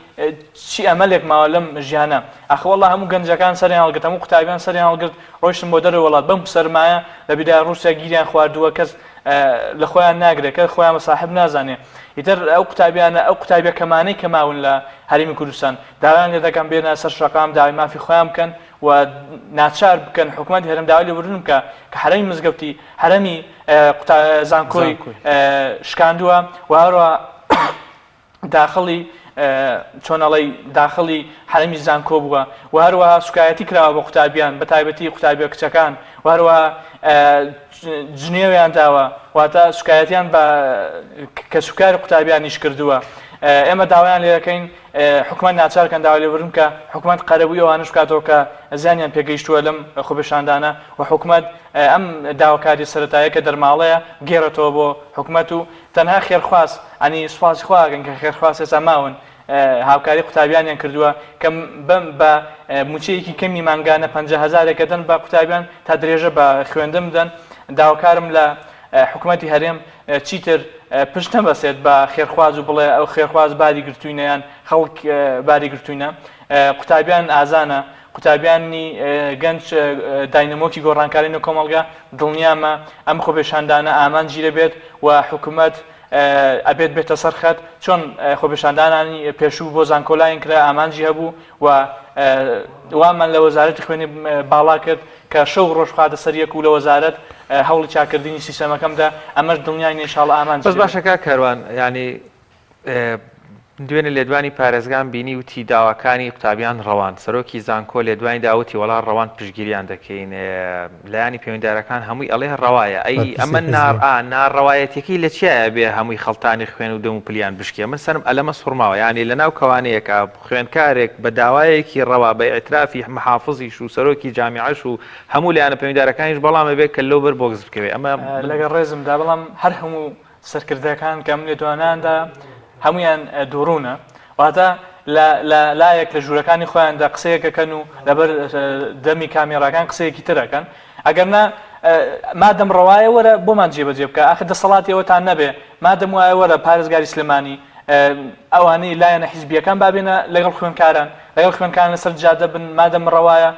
چی ئەمەلێک ماوە لەم ژیانە ئەخوەڵا هەموو گەنجەکان سەریان هەڵگرت هەموو قوتابیان سەریان هەڵگرت ڕۆیشتن بۆ دەرەوە وڵات بەم سەرمایە لە بیدای ڕووسیا گیریان خواردووە کەس لە خۆیان ناگرێت کە خۆیان بە صاحب نازانێ ئیتر ئەو قوتابیانە ئەو قوتابیە کەمانەی کە ماون لە هەرێمی کوردستان داوایان لێ دەکەن بێنە سەر شەقام داوای مافی خۆیان بکەن و ناچار بکەن حکوومەتی هەرێم داوای لێبوردن بکە کە حرەمی مزگەوتی هەرەمی زانکۆی شکاندووە و هەروە داخڵی چۆنەڵی داخڵی حرەمی زانکۆ بووە و هەروەها سوکایەتی کراوە بە قوتابیان بە تایبەتی قوتابیە کچەکان و هەروەها جنێویان داوە واتە سوکایەتیان کە سوکاری قوتابیانیش کردووە ئێمە داوایان لێ دەکەین حکوومەت ناچارکەن داوای لێبوردن کە حکوومەت قەرەبووی ئەوانش بکاتەوە کە زیانیان پێگەیشتووە لەم خۆپێشاندانە و حکوومەت ئەم داواکاری سەرەتایە کە دەرماڵەیە گێڕێتەوە بۆ حکوومەت و تەنها خێرخواست ئەنی سوپاسی خواگەن کە خێرخواست ێستا ماون هاوکاری قوتابیانیان کردووە کە بە موچەیەکی کەمی مانگانە 50,000 دەن بە قوتابیان تا درێژە بە خوێندن بدەن داواکارم لە حکوومەتی هەرێم چیتر پشت نەبەسێت بە خێرخواز و بڵێ ئەو خێرخواز باری گرتوینەیان خەڵک باری گرتوینە قوتابیان ئازانە قوتابیانی گەنج داینەمۆکی گۆڕانکاری و کۆمەڵگا دڵنیامە ئەم خۆپێشاندانە ئامانجیرە بێت و حکوومەت ئەبێت بێتە سەرخەت چۆن خۆپێشاندانانی پێشوو بۆ زانکۆلاین کرا ئامانجی هەبوو و وامان لە وەزارەتی خوێنی باڵا کرد کە شەو ڕۆژ خاتە سەر یەک و لە وەزارەت هەوڵی چاکردنی سیستەمەکەمدا ئەمەش دڵنیای ئینشاڵڵا ئامان بەس باشەکە کاروان ینی دوێنێ لێدوانی پارێزگان بینی وتی داواکانی قوتابیان ڕەوان سەرۆکی زانکۆ لێدوانی داوتی وەڵا ڕەوان پشگیریان دەکەین لایانی پەیوەندیدارەکان هەمووی ئەڵێ ڕەوایە ئەی ئەمە ناڕەوایەتێکی لە چیایە بێ هەمووی خەڵتانی خوێن و دەم و پلیان بشکێ من سەرم ئەلەمە سوڕماوە ینی لەناو کەوانەیەکە خوێندکارێک بە داوایەکی ڕەوا بە ئیترافی محافظیش و سەرۆکی جامیعەش و هەموو لایەنە پەیوەندیدارەکانیش بەڵامە بێت کە لەو بەر بۆگز بکەوێت ئەمە لەگەڵ ڕێزمدا بەڵام هەر هەموو سەرکردەکان کەم لێدواناندا هەمویان دووڕوونە واتە لایەک لە ژوورەکانی خۆیاندا قسەیەکەکەن و لەبەر دەمی کامێڕەکان قسەیەکی ترەکەن ئەگەرنا مادەم ڕەوایە وەرە بۆمان جێبەجێ بکە ئاخر دەسەڵاتیەوەتان نەبێ مادەم وایە وەرە پارێزگاری سلێمانی ئەوانەی لایەنە حیزبیەکان بابێنە لەگەڵ خوێندکاران لەگەڵ خوێندکاران لەسەر جادە بن مادەم ڕەوایە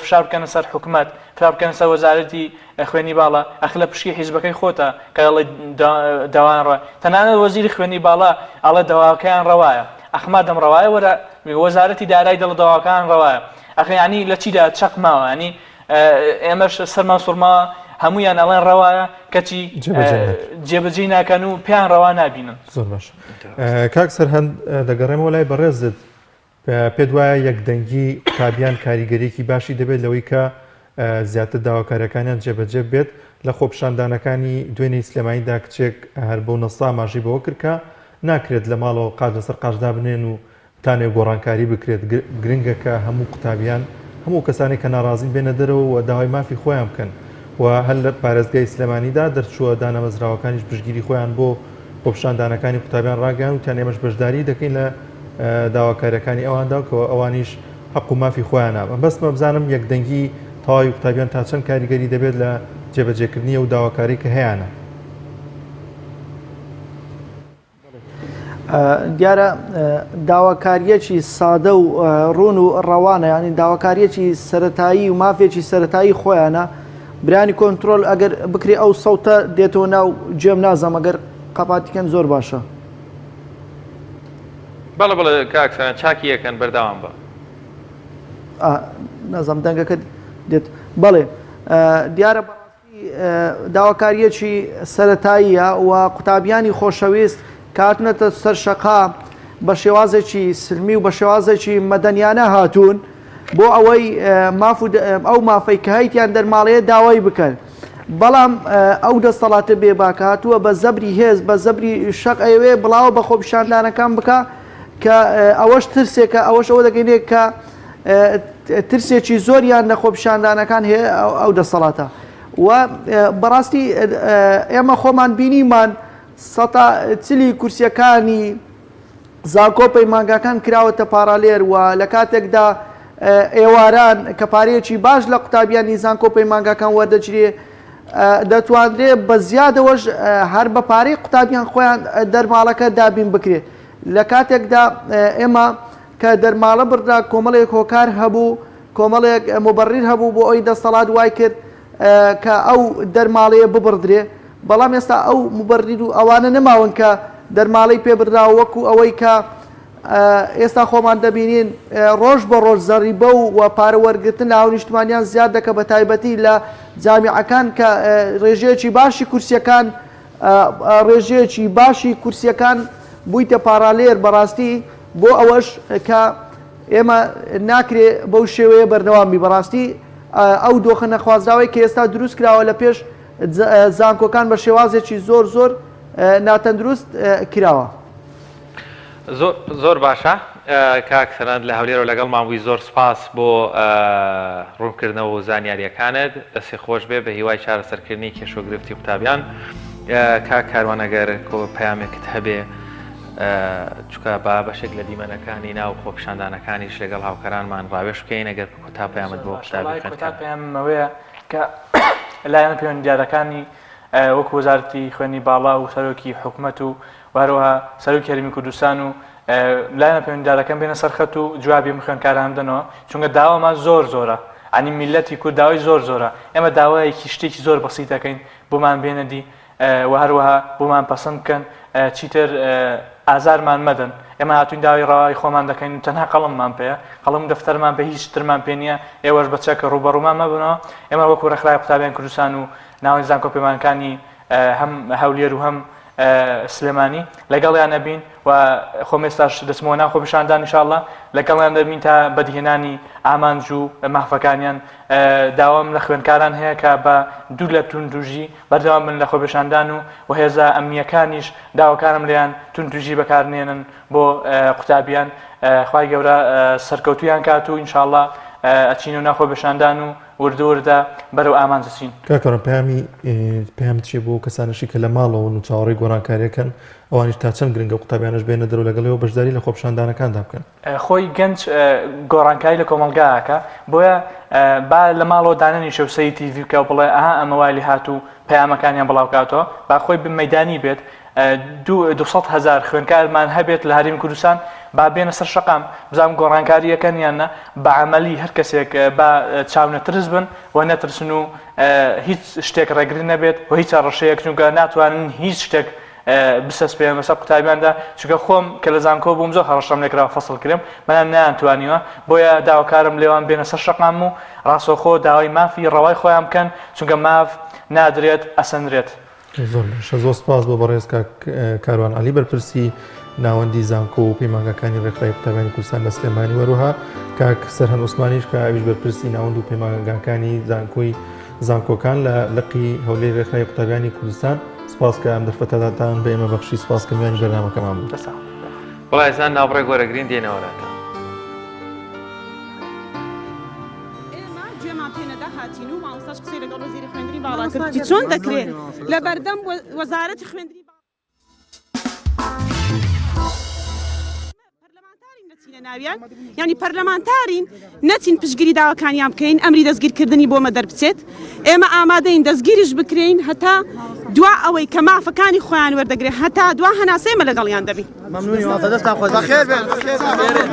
فشار بکەنە سەر حکوومەت فشار بکەنە سەر وەزارەتی خوێنی باڵا ئەخ لە پشتی حیزبەکەی خۆتە کە دەڵێ داوان ڕە تەنانەت وەزیری خوێنی باڵا ئەڵێ دەواکەیان ڕەوایە ئەخ مادەم ڕەوایە وەرە وەزارەتی دارایی دەڵێ دەواکەیان ڕەوایە ئەخ یعنی لە چیدا چەق ماوە ینی ئێمەش سەرمان سوورماوە هەمویان ئەڵێن ڕەوایە کەچی جێبەجێ ناکەن و پێیان ڕەوا نابینن. زۆر باش کاک سەرهەند دەگەڕێمەوە لای بەڕێزت پێت وایە یەکدەنگی قوتابیان کاریگەریەکی باشی دەبێت لەوەی کە زیاتر داواکاریەکانیان جێبەجێ بێت لە خۆپیشاندانەکانی دوێنێی سلێمانیدا کچێک هەر بەو نەسا ماژی بەوە کردکە ناکرێت لە ماڵەوە قاش لەسەر قاشدا بنێن و تانێ گۆڕانکاری بکرێت گرنگە کە هەموو قوتابیان هەموو کەسانی کە ناڕازین بێنە دەرەوە و داوای مافی خۆیان بکەن و هەر لە پارێزگای سلێمانیدا دەرچووە دانەمەزراوەکانیش پشتگیری خۆیان بۆ خۆپیشاندانەکانی قوتابیان ڕاگەیان و تیان ئێمەش بەشداری دەکەین لە داواکاریەکانی ئەواندا کەەوە ئەوانیش حەق و مافی خۆیان نابن بەسمە بزانم یەکدەنگی تەواوی قوتابیان تا چەند کاریگەری دەبێت لە جێبەجێکردنی و داواکاری کە هەیەە. دیارە داواکاریەکی سادە و ڕوون و ڕەوانە ینی داواکاریەکی سەرەتایی و مافێکی سەرەتایی خۆیانە برانی کۆنتترۆل ئەگەر بکری ئەو سەوتە دێتەوە ناو گوێم نازەم ئەگەر قەپاتیکەن زۆر باشە. بەڵە بڵێ کاکسان چاکی یەکەن بەرداوام بە نازام دەنگەکە دێت بەڵێ دیارە داواکاریەکی سەرەتاییە و قوتابیانی خۆشەویست کاتنەتە سەر شەقا بە شێوازێکی سلمی و بە شێوازێکی مەدەنیانە هاتوون بۆ ئەوەی ئەو مافەی کە هەیتیان دەرماڵەیە داوای بکەن بەڵام ئەو دەسەڵاتە بێباکە هاتووە بە زەبری هێز بە زەبری شەق ئەوێ بڵاوە بە خۆپیشاندانەکان بکە کە ئەوەش ترسێکە ئەوەش ئەوە دەگەینێت کە ترسێکی زۆریان لە خۆپیشاندانەکان هەیە ئەو دەسەڵاتە و بەڕاستی ئێمە خۆمان بینیمان سەتا چلی کورسیەکانی زانکۆپەی مانگاکان کراوەتە پارالێر و لە کاتێکدا ئێواران کە پارەیەکی باش لە قوتابیانی زانکۆپەی مانگاکان وەردەگرێ دەتوانرێت بە زیادەوەش هەر بە پارەی قوتابیان خۆیان دەرماڵەکە دابین بکرێت لە کاتێکدا ئێمە کە دەرماڵە بڕدا کۆمەڵێک هۆکار هەبوو کۆمەڵێک مبەڕیر هەبوو بۆ ئەوی دەسەڵات وای کرد کە ئەو دەرماڵەیە ببڕدرێ بەڵام ئێستا ئەو مبەڕیر و ئەوانە نەماون کە دەرماڵەی پێبردراوە وەکو ئەوەی کە ئێستا خۆمان دەبینین ڕۆژ بە ڕۆژ زەریبە و پارەوەرگرتن لە ئاو نیشتمانیان زیاد دەکە بە تایبەتی لە جامیعەکان کە ڕێژەیەکی باشی کورسیەکان ڕێژەیەکی باشی کورسیەکان بوویتە پارالێر بەڕاستی بۆ ئەوەش کە ئێمە ناکرێ بەو شێوەیە بەردەوامی بەڕاستی ئەو دۆخە نەخوازراوی کە ئێستا دروست کراوە لە پێش زانکۆکان بە شێوازێکی زۆر زۆر ناتەندروست کراوە. زۆر باشە کاک سەرەند لە هەولێرەوە لەگەڵ مابووی زۆر سپاس بۆ ڕوونکردنەوە و زانیاریەکانت دەستی خۆش بێ بە هیوای چارەسەرکردنی کێشۆگرفتی قوتابیان کاک کاروانەگەر کۆ پەیامێکت هەبێ چکە با بەشێک لە دیمەنەکانی ناو خۆپیشاندانەکانیش لەگەڵ هاوکەرانمان ڕاوێش بکەین ئەگەر کوتا پەیامت بۆ قوتابی پەیامەوەیە کە لایەنە پەیوەندیارەکانی وەکو وەزارەتی خوێنی باڵا و سەرۆکی حکوومەت و وهروەها سەرۆکی هەرێمی کوردستان و لایەنە پەیوەندیارەکان بێنە سەرخەت و جوابی خوێندکاران بدەنەوە چونکە داوامان زۆر زۆرە ئەنی میلەتی کورد داوای زۆر زۆرە ئێمە داوایەکی شتێکی زۆر بەسیط دەکەین بۆمان بێنەدی و هەروەها بۆمان پەسەند بکەن چیتر ئازارمان مەدەن ئێمە هاتوین داوای ڕەوای خۆمان دەکەین و تەنها قەڵممان پێەیە قەڵم دەفتەرمان پێ هیچ ترمان پێ نییە ئێوەش بەچەکە ڕوبەڕوومان مەبنەوە ئێمە وەکو ڕێکخراوی قوتابیان کوردستان و ناوەی زانکۆپەیمانەکانی هەم هەولێر و هەم سلێمانی لەگەڵیان نەبین و خۆم ئێستاش دەچمەوە ناو خۆپیشاندان ئینشاءڵڵا لەگەڵیان دەبین تا بەدیهێنانی ئامانج و مافەکانیان داوام لە خوێندکاران هەیە کە بە دوو لە توندروژی بەردەوام بن لە خۆپیشاندان و هێزە ئەمنیەکانیش داواکارم لێیان توندروژی بەکارنێنن بۆ قوتابیان خوای گەورە سەرکەوتویان کات و ئینشاءڵڵا ئەچین و ناو خۆپیشاندان و وردە بەرەو ئامان دەچین. کاکەڕم پێیان چی بۆ کەسانشی کە لە ماڵەوە و چاوەڕێی گۆڕانکاریەکەن ئەوانیش تا چەند گرنگە قوتابیانش بێنە دەرەوە لەگەڵەوە بەشداری لە خۆپشاندانەکاندا بکەن. خۆی گەنج گۆڕانکاری لە کۆمەلگاکە بۆیە با لە ماڵەوە دانەنی شەوسەی تیڤ بکە و بڵێ ئەها ئەمە وای لێ هات و پەیامەکانیان بڵاوکاتەوە با خۆی مەدانی بێت 200,000 خوێنکارمان هەبێت لە هەرێمی کوردستان با بێنە سەر شەقام بزانام گۆڕانکاریەکەنیانە بە عملی هەر کەسێک با چاونەترس بن و نەترسن و هیچ شتێک ڕێگری نەبێت و هیچ ڕەشەیەک چونکە ناتوانن هیچ شتێک بسەس پێ مەسەر قوتابیاندا چونکە خۆم کە لە زانکۆ بووم زۆر هەڕەشەم لێکراوە فەسڵ کردم منان نەیانتوانیوە بۆیە داواکارم لێوان بێنە سەر شەقام و ڕاستەوخۆ داوای مافی ڕەوای خۆیان بکەن چونکە ماف نادرێت ئەسەندرێت. زۆر سپاس بۆ بەڕێز کاروان عەلی بەرپرسی ناوەندی زانکۆ و پەیمانگەکانی ڕێکخراوی قوتابیانی کوردستان لە سلێمانی وەروها کاک سەرهەن عوسمانیش کە ئەویش بەرپرسی ناوەند و پەیمانگەکانی زانکۆی زانکۆکان لە لقی هەولێری ڕێکخراوی قوتابیانی کوردستان سپاس کە ئەم دەرفەتەداتان بە ئێمە بەخشی سپاس کە میانی بەرنامەکەمان بوو. وڵای زان ناوڕێک وەرەگرین دێنەوەراتە هاتین و مامۆستاش قسەی لەگەڵ وەزیری خوێندنی باڵا کردی چۆن دەکرێت لە بەردەم وەزارەتی خوێندنی پەرلەمانتارین نەچینە ناویان یعنی پەرلەمانتارین نەچین پشتگیری داواکانیان بکەین ئەمری دەستگیرکردنی بۆمە دەربچێت ئێمە ئامادەین دەستگیریش بکرین هەتا دوا ئەوەی کە مافەکانی خۆیان وەردەگرێت هەتا دوا هەناسەیمە لەگەڵیان دەبین. ممنونی واتەدەستان خۆش بەخێر بێن.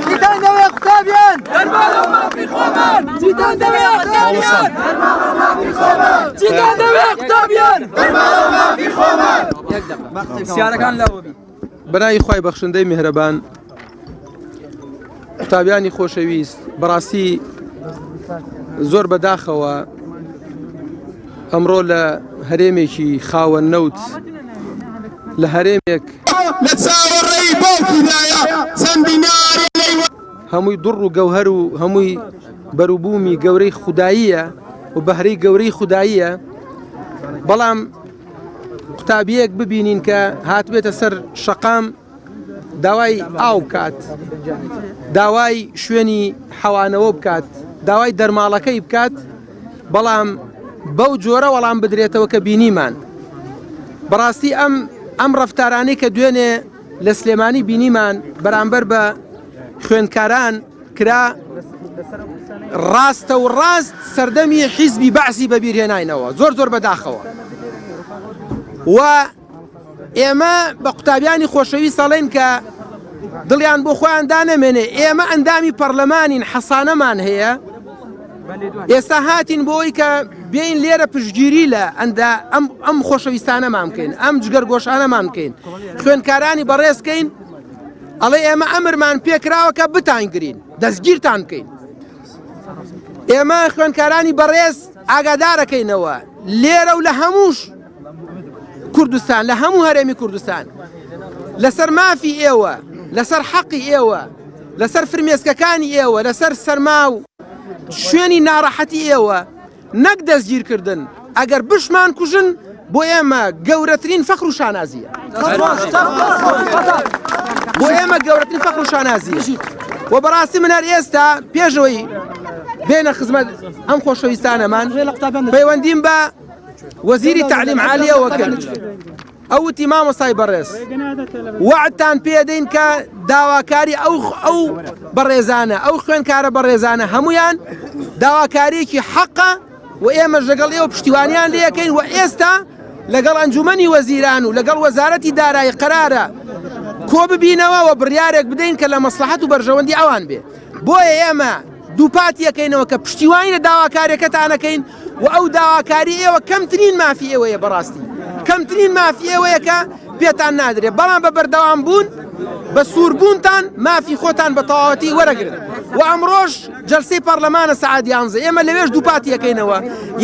جیتان دەوێ قوتابیان دەرمانە مافی خۆمان جیتان دەوێ قوتابیان دەرمانە مافی خۆمان جیتان دەوێ قوتابیان دەرمانە مافی خۆمان. سیارەکان لاوەبی بەناوی خوای بەخشندەی میهرەبان قوتابیانی خۆشەویست بەڕاستی زۆر بەداخەوە ئەمڕۆ لە هەرێمێکی خاوە نەوت لە هەرێمێک لە چاوەڕێی باوکیدایە چەندیناری هەمووی دوڕ و گەوهەر و هەمووی بەروبوومی گەورەی خودداییە و بەهرەی گەورەی خودداییە بەڵام قوتابیەک ببینین کە هاتبێتە سەر شەقام داوای ئاو بکات داوای شوێنی حەوانەوە بکات داوای دەرماڵەکەی بکات بەڵام بەو جۆرە وەڵام بدرێتەوە کە بینیمان بەڕاستی ئەم ڕەفتارانەی کە دوێنێ لە سلێمانی بینیمان بەرامبەر بە خوێندکاران کرا ڕاستە و ڕاست سەردەمی حیزبی بەعسی بەبیرهێناینەوە زۆر بەداخەوە و ئێمە بە قوتابیانی خۆشەوی سەڵێن کە دڵیان بۆ خۆیان دانەمێنێ ئێمە ئەندامی پەرلەمانین حەسانەمان هەیە ئێستا هاتین بۆی کە بێین لێرە پشتگیری لە ئەم خۆشەویستانەمان بکەین ئەم جگەرگۆشانەمان بکەین خوێندکارانی بەڕێزکەین ئەڵێ ئێمە ئەمرمان پێکراوە کە بتانگرین دەستگیرتان بکەین ئێمە خوێندکارانی بەڕێز ئاگادارەکەینەوە لێرە و لە هەمووش کوردستان لە هەموو هەرێمی کوردستان لەسەر مافی ئێوە لەسەر حەقی ئێوە لەسەر فرمێسکەکانی ئێوە لەسەر سەرما و شوێنی ناڕەحەتی ئێوە نەک دەستگیرکردن ئەگەر بشمان کوژن بۆ ئێمە گەورەترین فەخر و شانازیە بۆ ئێمە گەورەترین فەخر و شانازیە و بەڕاستی من هەر ئێستا پێشەوەی بێنە خزمەت ئەم خۆشەویستانەمان پەیوەندیم بە وەزیری تعلیم عالیەوە کرد ئەوتی مامۆستای بەڕێز وعدتان پێدەین کە داواکاری ئەو بەڕێزانە ئەو خوێنکارە بەڕێزانە هەمویان داواکاریەکی حەقە و ئێمەش لەگەڵ ئێوە پشتیوانیان لێەکەین و ئێستا لەگەڵ ئەنجومەنی وەزیران و لەگەڵ وەزارەتی دارایی قەرارە کۆ ببینەوە و بڕیارێک بدەین کە لە مەسلحەت و بەرژەوەندی ئەوان بێ بۆیە ئێمە دووپاتیەکەینەوە کە پشتیوانی لە داواکاریەکەتانەکەین و ئەو داواکاری ئێوە کەمترین مافی ئێوەیە بەڕاستی کەمترین مافی ئێوەیە کە پێتان نادرێت بەڵام بە بەردەوام بوون بە سووربوونتان مافی خۆتان بە تەواوەتی وەرەگرن و ئەمڕۆژ جەلسەی پەرلەمانە سەعات 11 ئێمە لەوێش دووپاتیەکەینەوە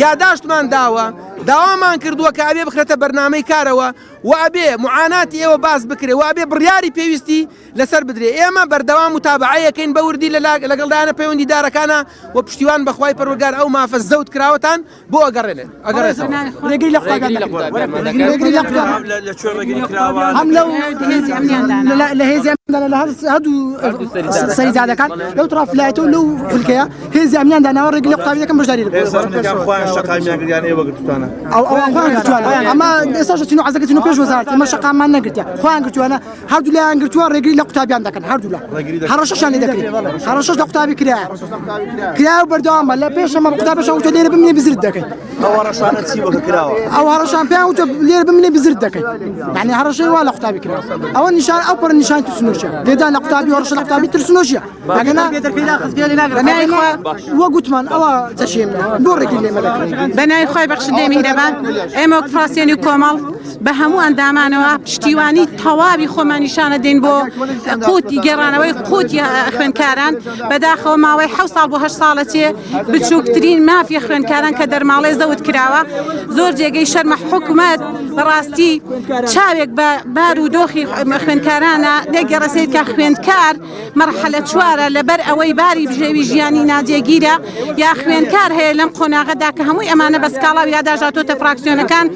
یاداشتمان داوە داوامان کردووە کە ئەبێ بخرێتە بەرنامەی کارەوە وابێ معاناتی ئێوە باز بکرێ و ئابێ بڕیاری پێویستی لەسەر بدرێ ئێمە بەردەوام متابعەیەکەین بە وردی لەگەڵدانە پەیوەندی دارەکانە و پشتیوان بەخوای پەروەردگار ئەو مافە زەوت کراوەتان بۆ ئەگەڕێنێ ڕێگری لە هەم لە هێزی هەردوو سەریزادەکان لەو ترافلایەتەوە لەو فلکەیە هێزی ئەمیاندا ناوە ڕێگری لە قوتابیەکەم بەشداری ئەمە ئێستا چین و عەزەکەتین و پێش وەزارەتی ئەمە شەقامان نەگرتیە خۆیان گرتووانە هەردوو لایان گرتووە ڕێگری لە قوتابیان دەکەن هەردوو لە هەڕەشەشان لێ دەکرێت هەڕەشەش لە قوتابی کرایە و بەردەوامە لە پێش ئەمە قوتابەشە وتە لێرە بمێنێ بزرت دەکەین ئەو هەڕەشان پێیان وتە لێرە بمێنێ بزرت دەکەین یعنی هەڕەشەی وا لە قوتابی کراوە ئەوە نیشان ئەو پەر نیشان ترسنۆشیە لێدا لە قوتابی هەڕەشە لە قوتابی ترسنۆشیە وە گوتمان ئەوە تەشێم بۆ ڕێگری لێمە دەکەین بەناوی خۆی بەخشندەی میهرەبان ئێمە وەک فڕاستێنی و کۆمەڵ بە هەموو ئەندامانەوە پشتیوانی تەواوی خۆمان نیشانە دێن بۆ قوتی گەڕانەوەی قوتی خوێندکاران بەداخەوە ماوەی 7 ساڵ بۆ 8 ساڵەتێ بچووکترین مافی خوێندکاران کە دەرماڵێ زەوت کراوە زۆر جێگەی شەرمە حکوومەت بەڕاستی چاوێک بە بار و دۆخی خوێندکارانە دەگەڕێسێت کە خوێندکار مەرحەلە چوارە لەبەر ئەوەی باری بژێوی ژیانی ناجێگیرە یا خوێندکار هەیە لەم قۆناغەدا کە هەمووی ئەمانە بە سکاڵاو یاداژاتۆتە فراکسیۆنەکان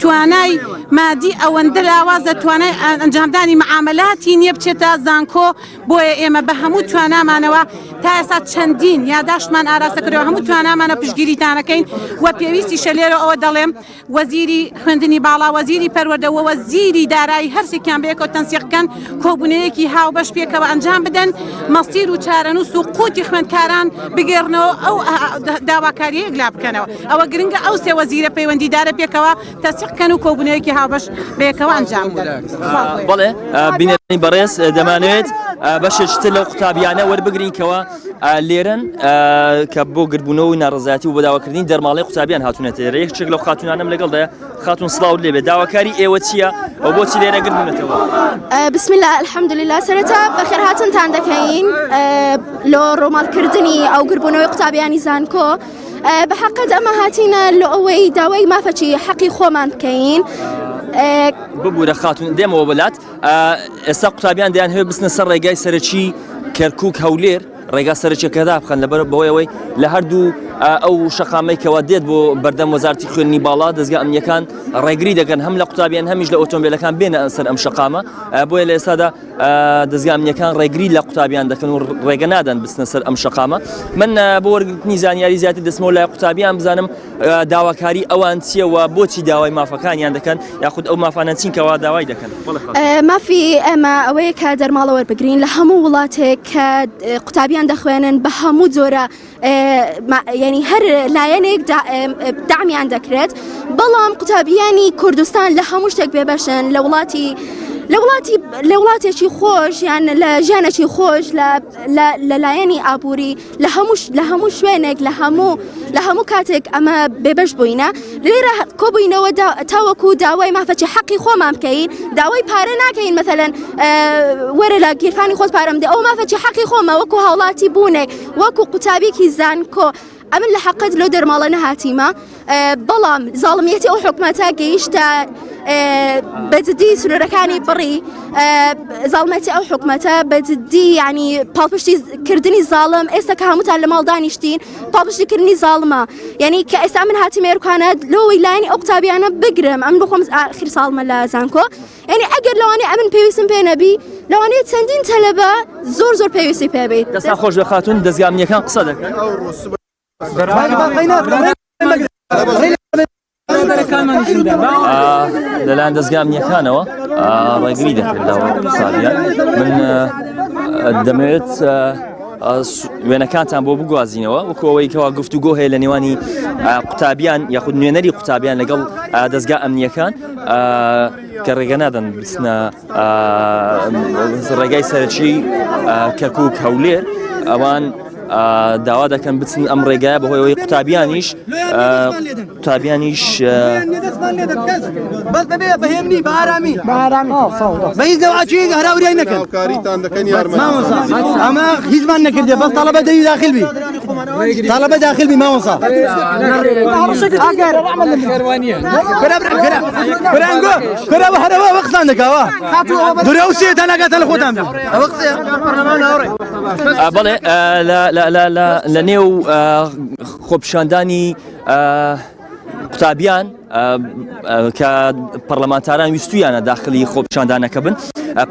توانای مادی ئەوەندە لاوازە توانای ئەنجامدانی معاملاتی نییە بچێتە زانکۆ بۆیە ئێمە بە هەموو توانامانەوە تا ئێستا چەندین یاداشتمان ئاراستە کردەوە هەموو توانامانە پشتگیریتانەکەین و پێویستی شەلێرە ئەوە دەڵێم وەزیری خوێندنی باڵا وەزیری پەروەردەوە وەزیری دارایی هەرسێکیان بەیەکەوە تەنسیقکەن کۆبوونەیەکی هاوبەش پێکەوە ئەنجام بدەن مەسیر و چارەنووس و قوتی خوێندکاران بگێڕنەوە ئەو داواکاریە ئەگلا بکەنەوە ئەوە گرنگە ئەو سێ وەزیرە پەیوەندیدارە پێکەوە تەنسیقکەن و کۆبوونەیەکی هاوبەش بەیەکەوە ئەنجام بدەن. بەڵێ بینەرانی بەڕێز دەمانوێت بەشێکتر لەو قوتابیانە وەربگرینکەوە لێرن کە بۆ گربوونەوە و ناڕزایەتی و بەداواکردنی دەرماڵی قوتابیان هاتوونەتە یەکێک لەو خاتونانم لەگەڵدایە خاتون سڵاو لێبێ داواکاری ئێوە چییە و بۆچی لێرە گربوونەتەوە؟ بسم الله الحەمدولله سەرەتا بەخێر هاتنتان دەکەین لۆ ڕۆماڵکردنی ئەو گربوونەوەی قوتابیانی زانکۆ بەحەقەت ئەمە هاتینە لە ئەوەی داوای مافەچی حەقی خۆمان بکەین ببوورە خاتون دێمەوە بەلات ئێستا قوتابیان دەیان هەیە بستنە سەر ڕێگای سەرەکی کەرکووک هەولێر ڕێگا سەرچەکەدا بخەن لەبەر بەوەی لە هەردوو ئەو شەقامەیەکەوە دێت بۆ بەردەم وەزارەتی خوێندنی باڵا دەستگا ئەمنیەکان ڕێگری دەکەن هەم لە قوتابیان هەمیش لە ئۆتۆمبیلەکان بێنە سەر ئەم شەقامە بۆیە لە ئێستادا دەستگا ئەمنیەکان ڕێگری لە قوتابیان دەکەن و ڕێگە نادەن بستنە سەر ئەم شەقامە من بۆ وەرگرتنی زانیاری زیاتر دەستمەوە لای قوتابیان بزانم داواکاری ئەوان چییە و بۆچی داوای مافەکانیان دەکەن یاخود ئەو مافانە چینکەوا داوای دەکەن مافی ئەمە ئەوەیە کە دەرماڵە وەربگرین لە هەموو وڵاتێک کە قوتابیان دەخوێنن بە هەموو جۆرە ینی هەر لایەنێک دامیان دەکرێت بەڵام قوتابیانی کوردستان لە هەموو شتێک بێبەشن لە وڵاتێکی خۆش یان لە ژیانێکی خۆش لە لایەنی ئابووری لە هەموو شوێنێک لە هەموو کاتێک ئەمە بێبەش بووینە لێرە کۆبووینەوە تاوەکو داوای مافەچی حەقی خۆمان بکەین داوای پارە ناکەین مەثەلەن وەرە لە گیرفانی خۆت پارەم دێ ئەو مافەچی حەقی خۆمە وەکو هاوڵاتی بوونێک وەکو قوتابێکی زانکۆ ئەمن لە حەقت لەو دەرماڵە نەهاتیمە بەڵام زاڵمیەتی ئەو حکومەتە گەیشتە بەجددی سنوورەکانی بڕی زاڵمەتی ئەو حکومەتە بەجددی ینی پاڵپشتی کردنی زاڵم ئێستا کە هەمووتان لە ماڵ دانیشتین پاڵپشتیکردنی زاڵمە یعنی کە ئێستا من هاتی مێرکانە لەوەی لایەنی ئەو قوتابیانە بگرم ئەم بخۆم ئاخر ساڵمە لە زانکۆ یعنی ئەگەر لەوانەیە ئەمن پێویستم پێ نەبی لەوانەیە چەندین تەلەبە زۆر پێویستی پێبێت دەستا خۆش بە خاتون دەستگا ئەمنیەکان قسە دەکەن لەلایەن دەستگا ئەمنیەکانەوە ڕێگری دەکرێت لەوە قوتابیان من دەمەوێت وێنەکانتان بۆ بگوازینەوە وەکو ئەوەی کەوا گفتوگۆ هەیە لە نێوانی قوتابیان یاخود نوێنەری قوتابیان لەگەڵ دەستگا ئەمنیەکان کە ڕێگە نادەن بستنە ڕێگای سەرەکی کەرکووک هەولێر ئەوان داوا دەکەن بچن ئەم ڕێگایە بەهۆی ئەوەی قوتابیانیش قوتابیانیش بەس بەبێ بەهێمنی بە ئارامی بە هیچ دەواچی هەراوریای نەکەن ئەمە هیچمان نەکردێ بەس تەڵەبە دەوی داخل بی تەڵەبە داخل بی مامۆستا کورە هەرەوە وەقتان دەکاوە دوورە و سێ تەناگاتە لە خۆتان ئەوە قسەیە بەڵێ لە نێو خۆپیشاندانی قوتابیان کە پەرلەمانتاران ویستویانە داخلی خۆپیشاندانەکە بن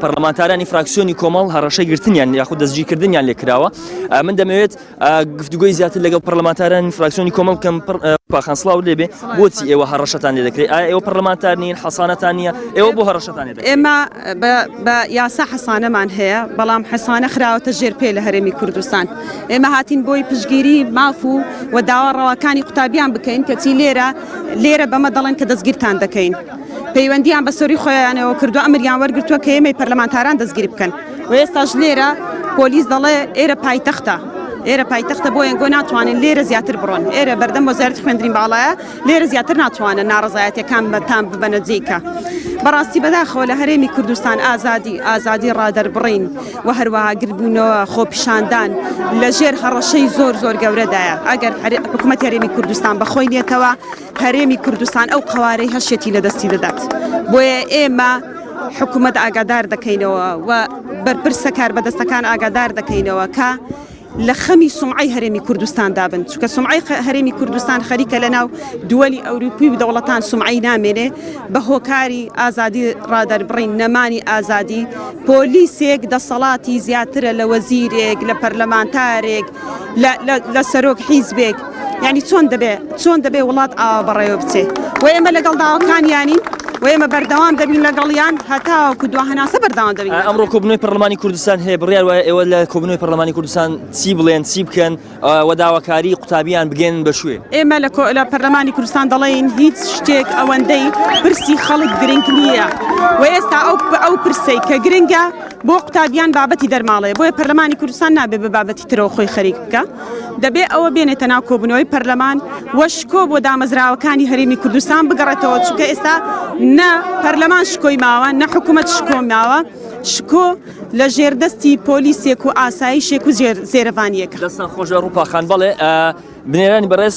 پەرلەمانتارانی فراکسیۆنی کۆمەڵ هەڕەشەی گرتنیان یاخود دەستگیرکردنیان لێکراوە من دەمەوێت گفتوگۆی زیاتر لەگەڵ پەرلەمانتارانی فراکسیۆنی کۆمەڵ بکەم پاخانسڵاو لێبێ بۆچی ئێوە هەڕەشەتان لێ دەکرێت ئایا ئێوە پەرلەمانتار نین حەسانەتان نییە ئێوە بۆ هەڕەشەتان لێ دەکرێت ئێمە بە یاسا حەسانەمان هەیە بەڵام حەسانە خراوەتە ژێر پێ لە هەرێمی کوردستان ئێمە هاتین بۆی پشگیری ماف و داوا ڕەواکانی قوتابیان بکەین کەچی لێرە بەمە دەڵێن کە دەستگیرتان دەکەین پەیوەندیان بە سۆری خۆیانەوە کردو ئەمریان وەرگرتووە کە ئێمەی پەرلەمانتاران دەستگیر بکەن و ئێستاش لێرە پۆلیس دەڵێ ئێرە پایتەختە بۆ یەنگۆ ناتوانین لێرە زیاتر بڕۆن ئێرە بەردەم وەزارەتی خوێندرین باڵایە لێرە زیاتر ناتوانن ناڕزایەتیەکان بەتان ببەنە جێیکە بەڕاستی بەداخەوە لە هەرێمی کوردستان ئازادی ڕادەربڕین و هەروەها گربوونەوە خۆپیشاندان لە ژێر هەڕەشەی زۆر گەورەدایە ئەگەر حکوومەت هەرێمی کوردستان بەخۆی نێتەوە هەرێمی کوردستان ئەو قوارەی هەشێتی لە دەستی دەدات بۆیە ئێمە حکوومەت ئاگادار دەکەینەوە و بەرپرسە کار بەدەستەکان ئاگادار دەکەینەوە کە لە خەمی سومعی هەرێمی کوردستان دابن چونکە سومعی هەرێمی کوردستان خەریکە لەناو دووەلی ئەوروپی و دەوڵەتان سومعی نامێنێ بە هۆکاری ئازادی ڕادەربڕین نەمانی ئازادی پۆلیسێک دەسەڵاتی زیاترە لە وەزیرێک لە پەرلەمانتارێک لە سەرۆک حیزبێک یعنی چۆن دەبێ وڵات ئاوا بەڕێوە بچێ و ئێمە لەگەڵ داواکانیانین و ئێمە بەردەوام دەبین لەگەڵیان هەتاوەکو دوهەناسە بەردەوام دەبین ئەمڕۆ کۆبنەوەی پەرلەمانی کوردستان هەیە بڕیار وایە ئێوە لە کۆبنەوەی پەرلەمانی کوردستان چی بڵێن چی بکەن و داواکاری قوتابیان بگەن بە شوێ ئێمە لە پەرلەمانی کوردستان دەڵێن هیچ شتێک ئەوەندەی پرسی خەڵک گرنگ نییە و ئێستا ئەو پرسەی کە گرنگە بۆ قوتابیان بابەتی دەرماڵەیە بۆیە پەرلەمانی کوردستان نابێت بە بابەتی ترەوە خۆی خەریک بکە دەبێ ئەوە بێنێتە ناو کۆبنەوەی پەرلەمان وەشکۆ بۆ دامەزراوەکانی هەرێمی کوردستان بگەڕێتەوە چونکە ئێستا نە پەرلەمان شکۆی ماوە نە حکوومەت شکۆ ماوە شکۆ لە ژێردەستی پۆلیسێک و ئاسایشێک و زێرەوانیەکە دەستان خۆش ڕووپاخان بەڵێ بنێرانی بەڕێز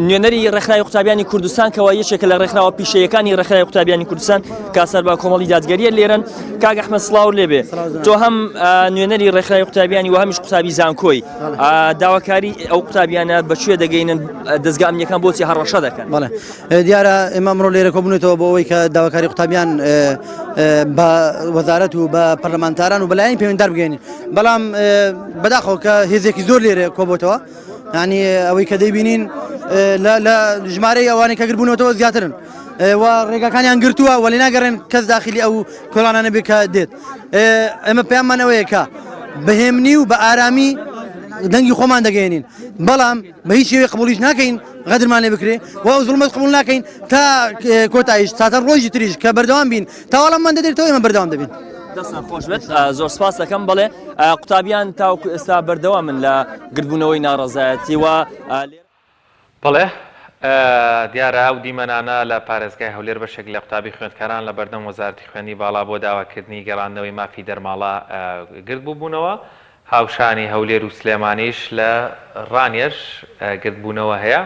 نوێنەری ڕێکخراوی قوتابیانی کوردستان کەەوە یەکێکە لە ڕێکخراوە پیشەیەکانی ڕێکخراوی قوتابیانی کوردستان کاسەر بە کۆمەڵی دادگەریە لێرن کاک ئەحمەد سڵاو لێبێ تۆ هەم نوێنەری ڕێکخراوی قوتابیانی و هەمیش قوتابی زانکۆی داواکاری ئەو قوتابیانە بەکوێ دەگەینن دەستگا ئەمنیەکان بۆچی هەڕەشە دەکەن بەڵێ دیارە ئێمە ئەمڕۆ لێرە کۆبوونێتەوە بۆ ئەوەی کە داواکاری قوتابیان بە وەزارەت و بە پەرلەمانتاران و بەلایەن پەیوەنددار بگەین بەڵام بەداخەوە کە هێزێکی زۆر لێرە کۆبووتەوە ینی ئەوەی کە دەیبینین لە ژمارەی ئەوانەی کە گربوونەوەتەوە زیاترن و ڕێگاکانیان گرتووە وەلی ناگەڕێن کەس داخلی ئەو کۆڵانانە بێ کە دێت ئێمە پێیانمان ئەوەیە کە بەهێمنی و بە ئارامی دەنگی خۆمان دەگەێنین بەڵام بە هیچ شێوەیە قبولیش ناکەین غەدرمان لێ بکرێ و ئەو زوڵمەت قبول ناکەین تا کۆتاییش تاتە ڕۆژی تریش کە بەردەوام بین تاوەڵاممان دەدرێتەوە ئێمە بەردەوام دەبین دەستان خۆش بێت زۆر سپاس دەکەم بڵێ قوتابیان تاوەکو ئێستا بەردەوام من لە گربوونەوەی ناڕەزایەتی و بڵێ دیارە ئەو دیمەنانە لە پارێزگای هەولێر بەشێک لە قوتابی خوێندکاران لە بەردەم وەزارەتی خوێندی باڵا بۆ داواکردنی گەڕاندنەوەی مافی دەرماڵە گرتبووبوونەوە هاوشانی هەولێر و سلێمانیش لە ڕانێش گرتبوونەوە هەیە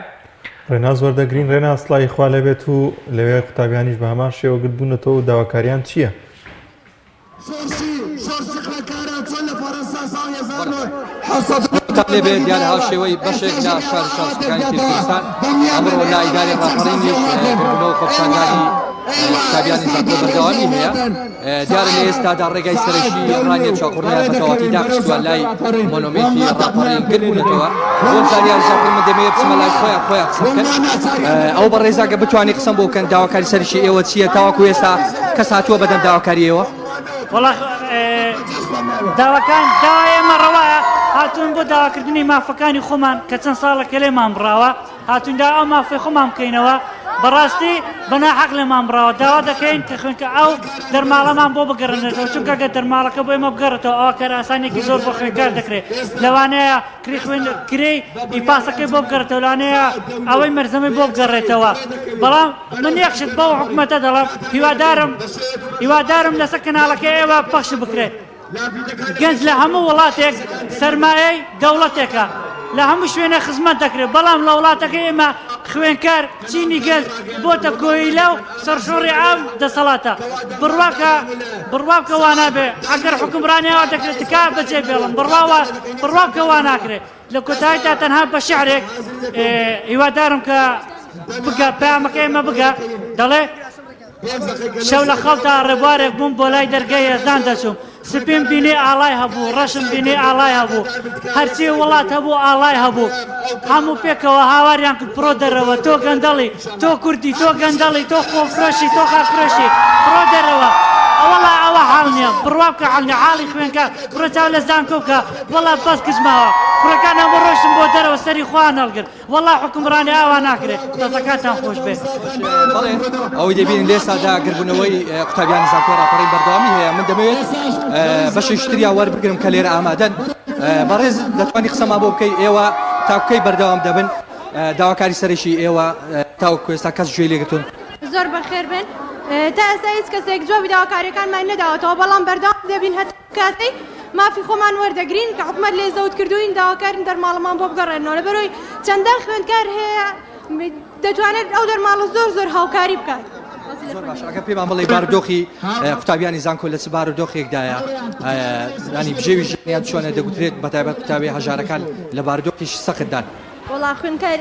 ڕێناز وەردەگرین ڕێنا سڵای خوا لەبێت و لەوێ قوتابیانیش بە هەمان شێوە گرتبوونەتەوە و داواکاریان چییە؟ لێ بێت دیارە هاوشێوەی بەشێک لە شار شارستەکانی کوردستان ئەمڕۆ لا ئیداری ڕاپەڕینیش گربوونەوە خۆپیشاندانی قوتابیانی زانکۆ بەردەوامی هەیە دیارە لە ئێستادا ڕێگای سەرەکی ڕانیە چاقڕنیان بەتەواتی داخستووە لای مۆنۆمێنتی ڕاپەڕین گربوونەتەوە بۆ زانیاری زانکۆ من دەمەوێت بچمە لای خۆیان قسە بکەن ئەو بە ڕێزاکە بتوانێت قسەم بۆ بکەن داواکاری سەرشی ئێوە چییە تاوەکو ئێستا کەس هاتووە بەدەم داواکاری ئێوە وڵا داواکان داوای ئێمە ڕەوایە هاتوون بۆ داواکردنی مافەکانی خۆمان کە چەند ساڵە کە لێمان بڕاوە هاتووندا ئەو مافەی خۆمان بکەینەوە بەڕاستی بەناحەق لێمان بڕاوە داوا دەکەین کە خوێنکە ئەو دەرماڵەمان بۆ بگەڕێنێتەوە چونکە ئەگەر دەرماڵەکە بۆ ئێمە بگەڕێتەوە ئەوە کاراسانێکی زۆر بۆ خوێنکار دەکرێت لەوانەیە کرێی ئیپاسەکەی بۆ بگەڕێتەوە لەوانەیە ئەوەی مەرزەمەی بۆ بگەڕێتەوە بەڵام من یەکشت بەو حکوومەتە دەڵام هیوادارم لەسەر کەناڵەکەی ئێوە پەخش بکرێت گەنج لە هەموو وڵاتێک سەرمایەی دەوڵەتێکە لە هەموو شوێنە خزمەت دەکرێت بەڵام لە وڵاتەکە ئێمە خوێنکار چینی گەنج بۆتە کۆیلە و سەرشۆڕی ئام دەسەڵاتە بڕواکە وانابێ ئەگەر حکومڕانیەوە دەکرێت تکا بەجێ بێڵم بڕواکە وا ناکرێت لە کۆتاییدا تەنها بە شعرێک هیوادارم کە بگە پامەکە ئێمە بگە دەڵێ شەو لە خەڵتا ڕێبوارێک بووم بۆ لای دەرگای یەزدان دەچووم سپیم بینێ ئاڵای هەبوو ڕەشم بینێ ئاڵای هەبوو هەرچی وڵات هەبوو ئاڵای هەبوو هەموو پێکەوە هاواریان کرد پڕۆ دەرەوە تۆ گەندەڵی تۆ کوردی تۆ گەندەڵی تۆ خۆفرۆشی تۆ خارفرۆشی پڕۆ دەرەوە ئەوەڵا ئەوە حاڵ نییە بڕوا بکە حاڵنیە حاڵی خوێنکە بڕۆ چاو لە زانکۆ بکە وەڵا بەس کزماوە کوڕەکان ئەمە ڕۆشتم بۆ دەرەوە سەری خوان هەڵگرت وەڵا حکومڕانی ئاوا ناکرێت دەزەکاتان خۆش بێت ئەوەی دەبین لێسادا گربوونەوەی قوتابیانی زانکۆ ڕاپەڕی بەردەوامی هەیە من دەمەوێت بەشی شتریا وەربگرم کە لێرە ئامادەن بەڕێز دەتوانی قسەما بۆ بکەی ئێوە تاکوکەی بەردەوام دەبن داواکاری سەرشی ئێوە تاوەکو ئێستا کەس گوێ لێگرتون زۆر بەخێر بن تا ئێستا هیچ کەسێک جوابی داواکاریەکانمان نەداوەتەوە بەڵام بەردەوام دەبین هەتا کاتەی مافی خۆمان وەردەگرین کە حکومەت لێ زەوت کردوین داواکارین دەرماڵەمان بۆ بگەڕێنەوە لەبەرەوەی چەندان خوێندکار هەیە دەتوانێت ئەو دەرماڵە زۆر هاوکاری بکات ئەگە پێمان بڵێ بارودۆخی قوتابیانی زانکۆ لە چ بارودۆخێکدایە ینی بژێوی ژیانیان چۆنە دەگوترێت بەتایبەت قوتابی هەژارەکان لە بارودۆخیش سەختدان وڵا خوێنکار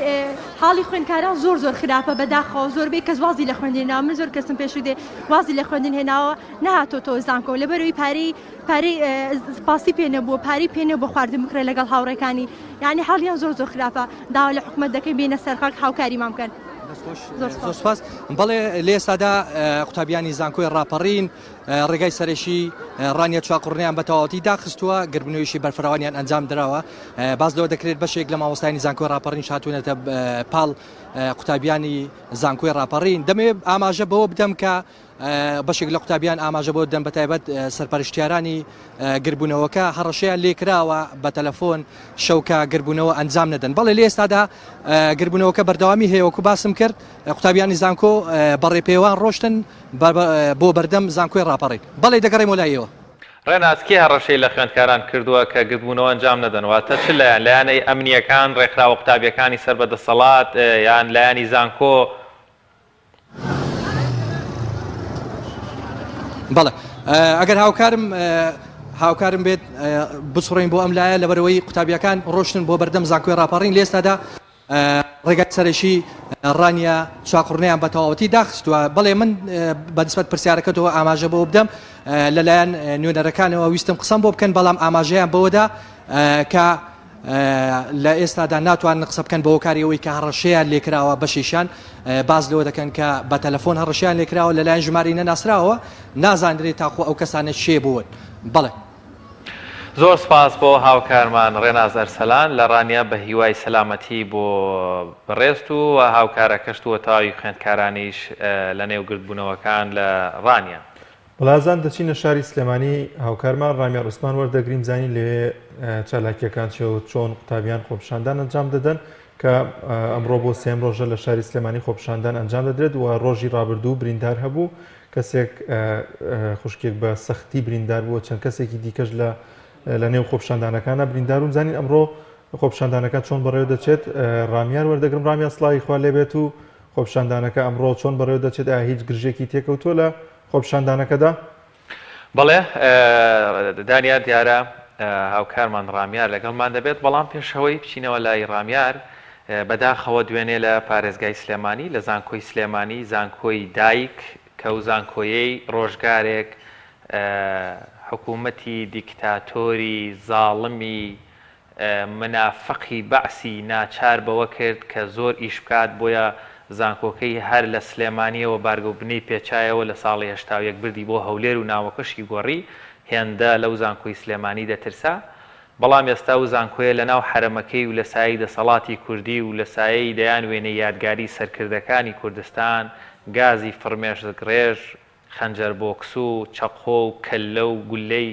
حاڵی خوێنکاران زۆر خراپە بەداخەوە زۆربەی کەس وازی لە خوێندناوە من زۆر کەسم پێشوو دێ وازی لە خوێندن هێناوە نهاتۆ زانکۆ لەبەرەوەی پارەی پاسی پێ نەبووە پارەی پێ نەبووە خواردن بکرێ لەگەڵ هاوڕێکانی یعنی حاڵیان زۆر خراپە داوا لە حکومەت دەکەین بینە سەر خەڵک هاوکاریمان بکەن زۆر سپاس بەڵێ لێستادا قوتابیانی زانکۆی ڕاپەڕین ڕێگای سەرشی ڕانیە چاقڕنیان بە تەواوەتی داخستووە گربنەوەیشی بەرفراوانیان ئەنجام درراوە باز لەوە دەکرێت بەشێک لە مامۆستانی زانکۆی ڕاپەڕین هاتوونەتە پاڵ قوتابیانی زانکۆی ڕاپەڕین دەمێ ئاماژە بەوە بدەم کە بەشێک لە قوتابیان ئاماژە بۆ دەم بەتایبەت سەرپەرشتیارانی گربوونەوەکە هەڕەشەیان لێکراوە بە تەلەفۆن شەوکە گربوونەوە ئەنجام نەدەن بەڵێ لە ئێستادا گربوونەوەکە بەردەوامی هەیەوەکو باسم کرد قوتابیانی زانکۆ بەڕێپێوان ڕۆشتن بۆ بەردەم زانکۆی ڕاپەڕین بەڵێ دەگەڕێ مۆلایەوە ڕێناسکی هەڕەشەی لە خوێندکاران کردووە کە گربوونەوە ئەنجام نەدەنەوەتە چ لایەن لایەنەی ئەمنیەکان ڕێکخراوە قوتابیەکانی سەر بەدەسەڵات یان لایەنی زانکۆ بەڵێ ئەگەر هاوکارم بێت بسڕین بۆ ئەم لایە لەبەرەوەی قوتابیەکان ڕۆشتن بۆ بەردەم زانکۆی ڕاپەڕین لێستادا ڕێگای سەرشی ڕانیە چاقڕنیان بە تەواوەتی داخستووە بەڵێ من بەنسبەت پرسیارەکەتەوە ئاماژە بۆ بدەم لەلایەن نوێنەرەکانەوە ویستم قسەم بۆ بکەن بەڵام ئاماژەیان بەوەدا کە لە ئێستادا ناتوان قسە بکەن بە هۆکاریەوەی کە هەڕەشەیان لێکراوە بەشیشان باز لەوە دەکەن کە بە تەلەفۆن هەڕەشیان لێکراوە لەلایەن ژماری نەناسراوە نازانرێت تاخۆ ئەو کەسانە شێ بوون بڵێ زۆر سپاس بۆ هاوکارمان ڕێناز ئەرسەلان لە ڕانیە بە هیوای سەلامەتی بۆ بەڕێست و هاوکارەکەشتووە تاوی خوێندکارانیش لە نێو گرتبوونەوەکان لە ڕانیە بەڵازان دەچینە شاری سلێمانی هاوکارمان ڕامیا ڕوسمان وەردەگرین زانی لێ چالاکیەکان چۆن قوتابیان خۆپشاندان ئەنجام دەدەن کە ئەمڕۆ بۆ سێم ڕۆژە لە شاری سلێمانی خۆپشاندان ئەنجام دەدرێت و ڕۆژی ڕابردوو بریندار هەبوو کەسێک خوشکێک بە سەختی بریندار بووە چەند کەسێکی دیکەش لە نێو خۆپشاندانەکانە بریندارون زانین ئەمڕۆ خۆپشاندانەکە چۆن بەڕێوە دەچێت ڕامیار وەردەگرم ڕامیا سڵاوی خوا لێبێت و خۆپشاندانەکە ئەمڕۆ چۆن بەڕێوە دەچێت هیچ گرژێکی تێکەوتووە لە خۆپشاندانەکەدا بەڵێ دانیار دیارە هاوکارمان ڕامیار لەگەڵمان دەبێت بەڵام پێشەوەی بچینەوە لای ڕامیار بەداخەوە دوێنێ لە پارێزگای سلێمانی لە زانکۆی سلێمانی زانکۆی دایک کە و زانکۆیەی ڕۆژگارێک حکوومەتی دیکتاتۆری زاڵمی منافقی بەعسی ناچار بەوە کرد کە زۆر ئیش بکات بۆیە زانکۆکەی هەر لە سلێمانیەوە بارگەوبنەی پێچایەوە لە ساڵی 1970 بردی بۆ هەولێر و ناوەکەشی گۆڕی هێندە لەو زانکۆی سلێمانی دەترسا بەڵام ئێستا و زانکۆیە لە ناو حرەمەکەی و لە سایی دەسەڵاتی کوردی و لە سایەی دەیان وێنەی یادگاری سەرکردەکانی کوردستان گازی فرمێش گڕێژ خەنجەر بۆکس و چەقۆ و کەللە و گولەی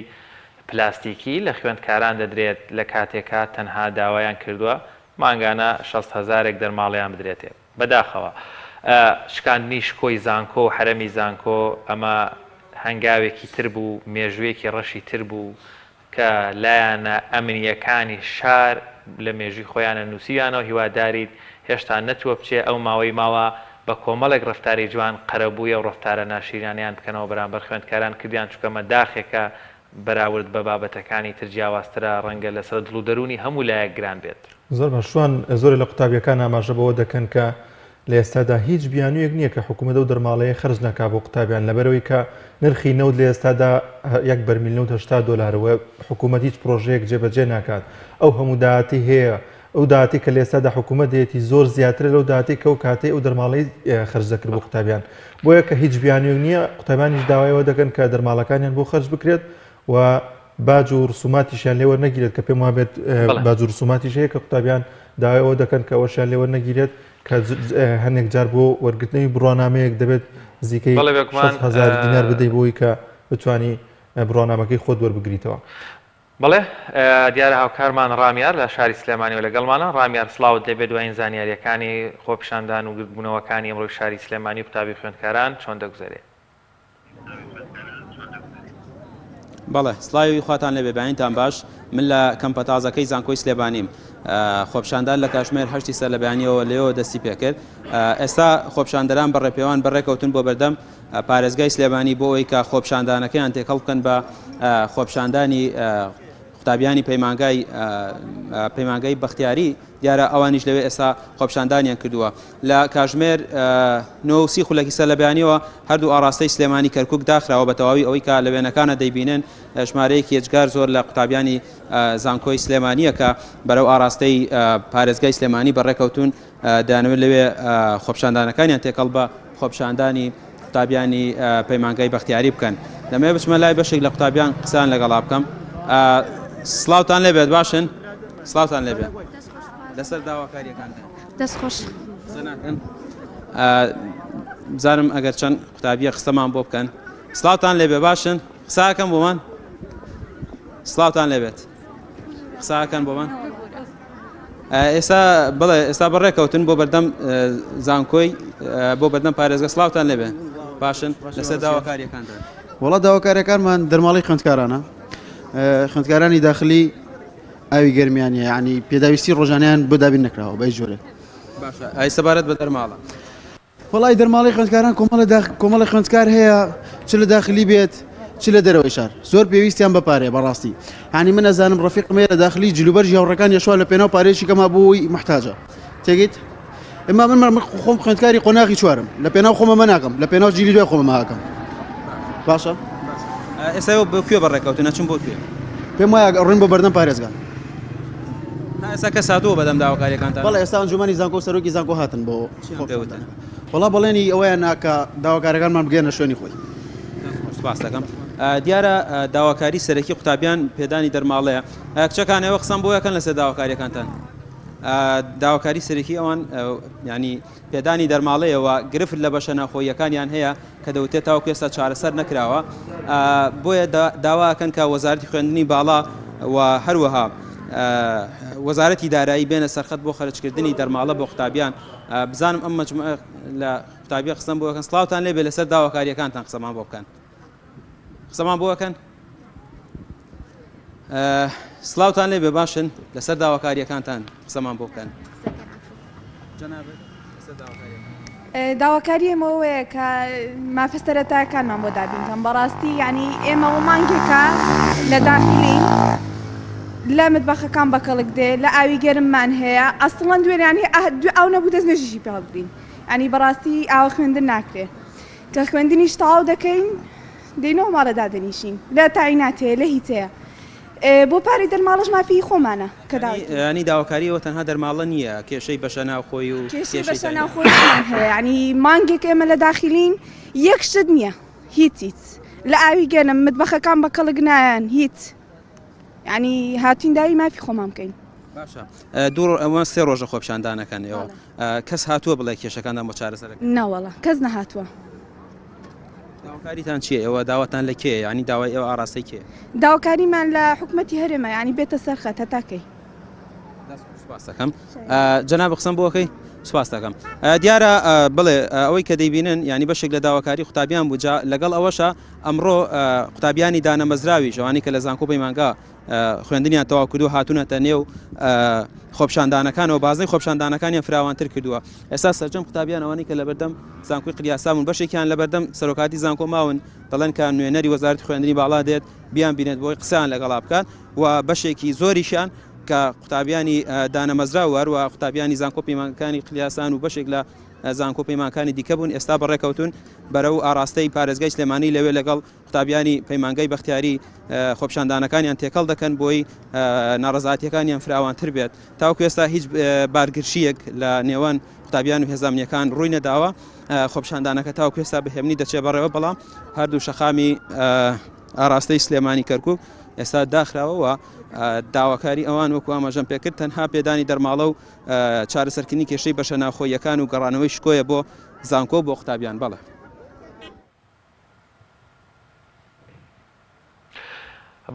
پلاستیکی لە خوێندکاران دەدرێت لە کاتێکا تەنها داوایان کردووە مانگانە 6,000 دەرماڵیان بدرێتێ بەداخەوە شکاندنی شکۆی زانکۆ و حرەمی زانکۆ ئەمە هەنگاوێکی تر بوو مێژوویەکی ڕەشی تر بوو کە لایەنە ئەمنیەکانی شار لە مێژوی خۆیانە نووسیانەوە هیواداریت هێشتا نەتوە بچێ ئەو ماوەی ماوە بە کۆمەڵێک ڕفتاری جوان قەرەبوویە و ڕفتارە ناشیرانیان بکەنەوە بەرامبەر خوێندکاران کردیان چکەمە داخێکە بەراورد بە بابەتەکانی تر جیاوازترە ڕەنگە لەسەر دڵ و دەرونی هەموو لایەک گران بێت زۆر بەشوان زۆر لە قوتابیەکان ئاماژە بەوە دەکەن کە لە ئێستادا هیچ بیانوویەک نییە کە حکوومەت و دەرماڵەیە خرج نەکا بۆ قوتابیان لەبەرەوەی کە نرخی نەوت لە ئێستادا $1,080,000 حکوومەت هیچ پرۆژەیەک جێبەجێ ناکات ئەو هەموو داهاتی هەیە ئەو داهاتی کە لە ئێستادا حکوومەت دێتی زۆر زیاتر لەو داهاتی کە و کاتێ ئەو دەرماڵەی خرج دەکرد بۆ قوتابیان بۆیە کە هیچ بیانوویەک نییە قوتابیانیش داوایەوە دەکەن کە دەرماڵەکانیان بۆ خرج بکرێت و باج و ڕسوماتیشیان لێوە نەگیرێت کە پێم وابێت باج و ڕسوماتیش هەیە کە قوتابیان داوایەوە دەکەن کە ئەوەشیان لێوە نەگیرێت کە هەندێک جار بۆ وەرگرتنەوەی بڕوانامەیەک دەبێت نزیکەی 6,000 دینار بدەی بۆی کە بتوانی بڕوانامەکەی خۆت وەربگریتەوە. بەڵێ دیارە هاوکارمان ڕامیار لە شاری سلێمانی و لەگەڵمانە ڕامیار سڵاوت دەبێت دوایین زانیاریەکانی خۆپیشاندان و گرتبوونەوەکانی ئەمڕۆی شاری سلێمانی و قوتابی خوێندکاران چۆن دەگوزارێت؟ بەڵێ سڵاوی خواتان لێبێ بەیانتان باش من لە کەمپە تازەکەی زانکۆی سلێمانیم خۆپیشاندان لە کاتژمێر 8 سەر لە بەیانیەوە لێەوە دەستی پێکرد ئێستا خۆپیشاندەران بەڕێپێوان بەڕێکەوتن بۆ بەردەم پارێزگای سلێمانی بۆ ئەوەی کە خۆپیشاندانەکەیان تێکەڵ بکەن بە خۆپیشاندانی قوتابیانی پەیمانگای بەختیاری دیارە ئەوانیش لەوێ ئێستا خۆپیشاندانیان کردووە لە کاتژمێر 9 خولەکی سەر لە بەیانیەوە هەردوو ئاڕاستەی سلێمانی کەرکووک داخراوە بە تەواوی ئەوەی کە لە وێنەکانە دەیبینن ژمارەیەکی هێچگار زۆر لە قوتابیانی زانکۆی سلێمانیە کە بەرەو ئاڕاستەی پارێزگای سلێمانی بەڕێکەوتون دانەوێت لەوێ خۆپیشاندانەکانیان تێکەڵ بە خۆپیشاندانی قوتابیانی پەیمانگای بەختیاری بکەن دەمێ بچمە لای بەشێک لە قوتابیان قسان لەگەڵا بکەم سڵاوتان لێبێت باشن سڵاوتان لێبێت لەسەر داواکاریەکانتان دەستخۆش بزانم ئەگەر چەند قوتابیە قسەمان بۆ بکەن سڵاوتان لێبێ باشن قساکەم بۆمان سڵاوتان لێبێت قساکەن بۆمان ئێستا بڵێ ئێستا بەڕێکەوتن بۆ بەردەم زانکۆی بۆ بەردەم پارێزگە سڵاوتان لێبێ باشن لەسەر داواکاریەکانتان وڵا داواکاریەکانمان دەرماڵی خوێندکارانە خوێندکارانی داخلی ئاوی گەرمیانە یعنی پێداویستی ڕۆژانیان بۆ دابین نەکراوە بە هیچ جۆرێک باشە ئەی سەبارەت بە دەرماڵە وڵای دەرماڵی خوێندکاران کۆمەڵی خوێندکار هەیە چ لە داخلی بێت چ لە دەرەوەی شار زۆر پێویستیان بەپارێ بەڕاستی هانی من ئەزانم ڕەفیقم لە داخلی جلوبەرژی هاوڕەکان یەشوا لە پێناو پارێشی کەما بووی محتاجە تێگەیت ئێمە من خۆم خوێندکاری قۆناغی چوارم لە پێناو خۆمە ناکەم لە پێناو جیلی دوای خۆمە ماکەم باشە ئێستا بۆ کوێ بەڕێکەوتن نەچم بۆ کوێ پێم وایە ڕوین بۆ بەردەم پارێزگان ئێستا کە ساتووە بەدەم داواکاریەکانتان بەڵێ ئێستا ئەنجومەنی زانکۆ سەرۆکی زانکۆ هاتن بۆ وڵا بەڵێنی ئەوەیە ناکە داواکارەکانمان بگەێنە شوێنی خۆی سپاس دەکەم دیارە داواکاری سەرەکی قوتابیان پێدانی دەرماڵەیە کچەکانەوە قسەم بۆ یەکەن لەسەر داواکاریەکانتان داواکاری سەرەکی ئەوان ینی پێدانی دەرماڵەیەوە گرفت لە بەشە ناخۆیەکانیان هەیە کە دەوتێت تاوەکو ئێستا چارەسەر نەکراوە بۆیە داواکەن کە وەزارەتی خوێندنی باڵا و هەروەها وەزارەتی دارایی بێنە سەرخەت بۆ خەرجکردنی دەرماڵە بۆ قوتابیان بزانم ئەم مەجموعە لە قوتابیە قسەم بۆ یەکەن سڵاوتان لێبێ لەسەر داواکاریەکانتان قسەمان بۆ بکەن قسەمان بۆ یەکەن سڵاوتان لێبێ باشن لەسەر داواکاریەکانتان قسەمان بۆ بکەن داواکاری ئێمەوەیە کە مافەستەرەتاکانمان بۆ دابینکەم بەڕاستی ینی ئێمە مانگێکە لە داخلین لە متبەخەکان بەکەڵک دێ لە ئاوی گەرممان هەیە ئەسڵەن دوێنانی ئەو نەبوو دەست نەژیشی پێ بگرین ینی بەڕاستی ئاوە خوێندن ناکرێت کە خوێندنیش تەواو دەکەین دێنەوە ماڵەدا دەنیشین لە تاینات هەیە لە هیچ هەیە بۆ پارەی دەرماڵەش مافی خۆمانە کە ینی داواکاریەوە تەنها دەرماڵە نییە کێشەی بەشە ناوخۆی و کێشەی بەشە ناوخۆیمان هەیە ینی مانگێک ئێمە لە داخلین یەک شت نییە هیچ لە ئاوی گەرم متبەخەکان بەکەڵک نایەن هیچ ینی هاتوین داوی مافی خۆمان بکەین. باشە دوو ئەوە سێ ڕۆژە خۆپشاندانەکەنەوە کەس هاتووە بڵێ کێشەکاندا بۆ چارەسەر نەوەڵە کەس نەهاتووە. داواکاریتان چییە؟ ئەوە داواتان لە کێ ینی داوای ئێوە ئاراستەی کێ؟ داواکاریمان لە حکوومەتی هەرێمە ینی بێتە سەرخەت هەتاکەی. سپاس دەکەم جەناب قسەم بۆکەی سپاس دەکەم دیارە بڵێ ئەوەی کە دەیبینن ینی بەشێک لە داواکاری قوتابیان بووجا لەگەڵ ئەوەشە ئەمڕۆ قوتابیانی دانەمەزراوی ژەوانی کە لە زانکۆ پەیمانگا خوێندنیان تەواو کردو هاتوونەتە نێو خۆپشاندانەکانەوە بازنەی خۆپشاندانەکانیان فراوانتر کردووە ئێستا سەرجەم قوتابیان ئەوانەی کە لە بەردەم زانکۆی قلیاسابوون بەشێکیان لە بەردەم سەرۆکاتی زانکۆ ماون دەڵێن کە نوێنەری وەزارەتی خوێندنی باڵا دێت بیان بینێت بۆی قسەیان لەگەڵا بکات و بەشێکی زۆریشان کە قوتابیانی دانەمەزرا و هەروە قوتابیانی زانکۆ پەیمانگەکانی قلیاسان و بەشێک لە زانکۆ پەیمانەکانی دیکە بوون ئێستا بەڕێکەوتون بەرەو ئاراستەی پارێزگای سلێمانی لەوێ لەگەڵ قوتابیانی پەیمانگای بەختیاری خۆپشاندانەکانیان تێکەڵ دەکەن بۆی ناڕەزاتیەکانیان فراوانتر بێت تاوکو ئێستا هیچ بارگرشیەک لە نێوان قوتابیان و هێزانامنیەکان ڕووی نەداوە خۆپشاندانەکە تاوکو ئێستا بەهێمنی دەچێت بەڕێوە بەڵام هەردوو شەخامی ئاراستەی سلێمانی کەرکووک ئێستا داخراوەوە داواکاری ئەوان وەکو ئاماژەم پێکرد تەنها پێدانی دەرماڵە و چارەسەرکردنی کێشەی بەشە ناوخۆیەکان و گەڕانەوەی شکۆیە بۆ زانکۆ بۆ قوتابیان بەڵێ.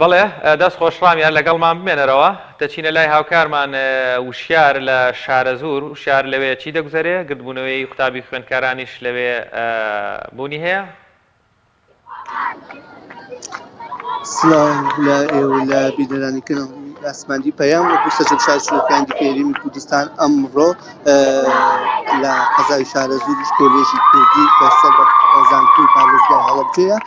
بەڵێ دەست خۆشڕامیان لەگەڵمان بمێنەرەوە دەچینە لای هاوکارمان وشیار لە شارە زوور وشیار لەوێ چی دەگوزارێ گردبوونەوەی قوتابی خوێندکارانیش لەوێ بوونی هەیە؟ سلام لە ئێوە لە بیدەرانیکردن ئاسمانی پەیام وەکو سەرجەم شارچوونەکانی دیکە هەرێمی کوردستان ئەمڕۆ لە قەزای شارە زووریش کۆلێژی کوردی کە سەر بە زانکۆی پارێزگای هەڵەبجەیە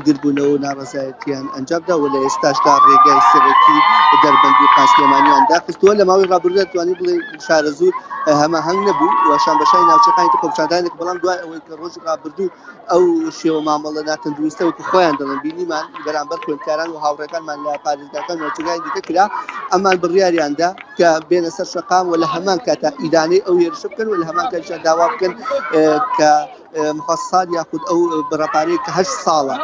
گردبوونەوە و ناڕەزایەتیان ئەنجامدا و لە ئێستاشدا ڕێگای سەرەکی دەربەندی و قاسلێمانیان داخستووە لە ماوەی ڕابردوودا توانی بڵێ شارە زوور هەماهەنگ نەبوو و شانبەشای ناوچەکانی خۆپشاندانێک بەڵام دوای ئەوەی کە ڕۆژی ڕابردوو ئەو شێوە مامەڵە ناتەندروستە وەکو خۆیان دەڵێن بینیمان بەرامبەر خوێندکاران و هاوڕێکانمان لە پارێزگاکان ناوچەکانی دیکە کرا ئەمان بڕیاریاندا کە بێنە سەر شەقام و لە هەمان کاتا ئیدانەی ئەو هێرشە بکەن و لە هەمان کاتیشان داوا بکەن کە مخصصات یاخود ئەو بەڕەپارەی کە 8 ساڵە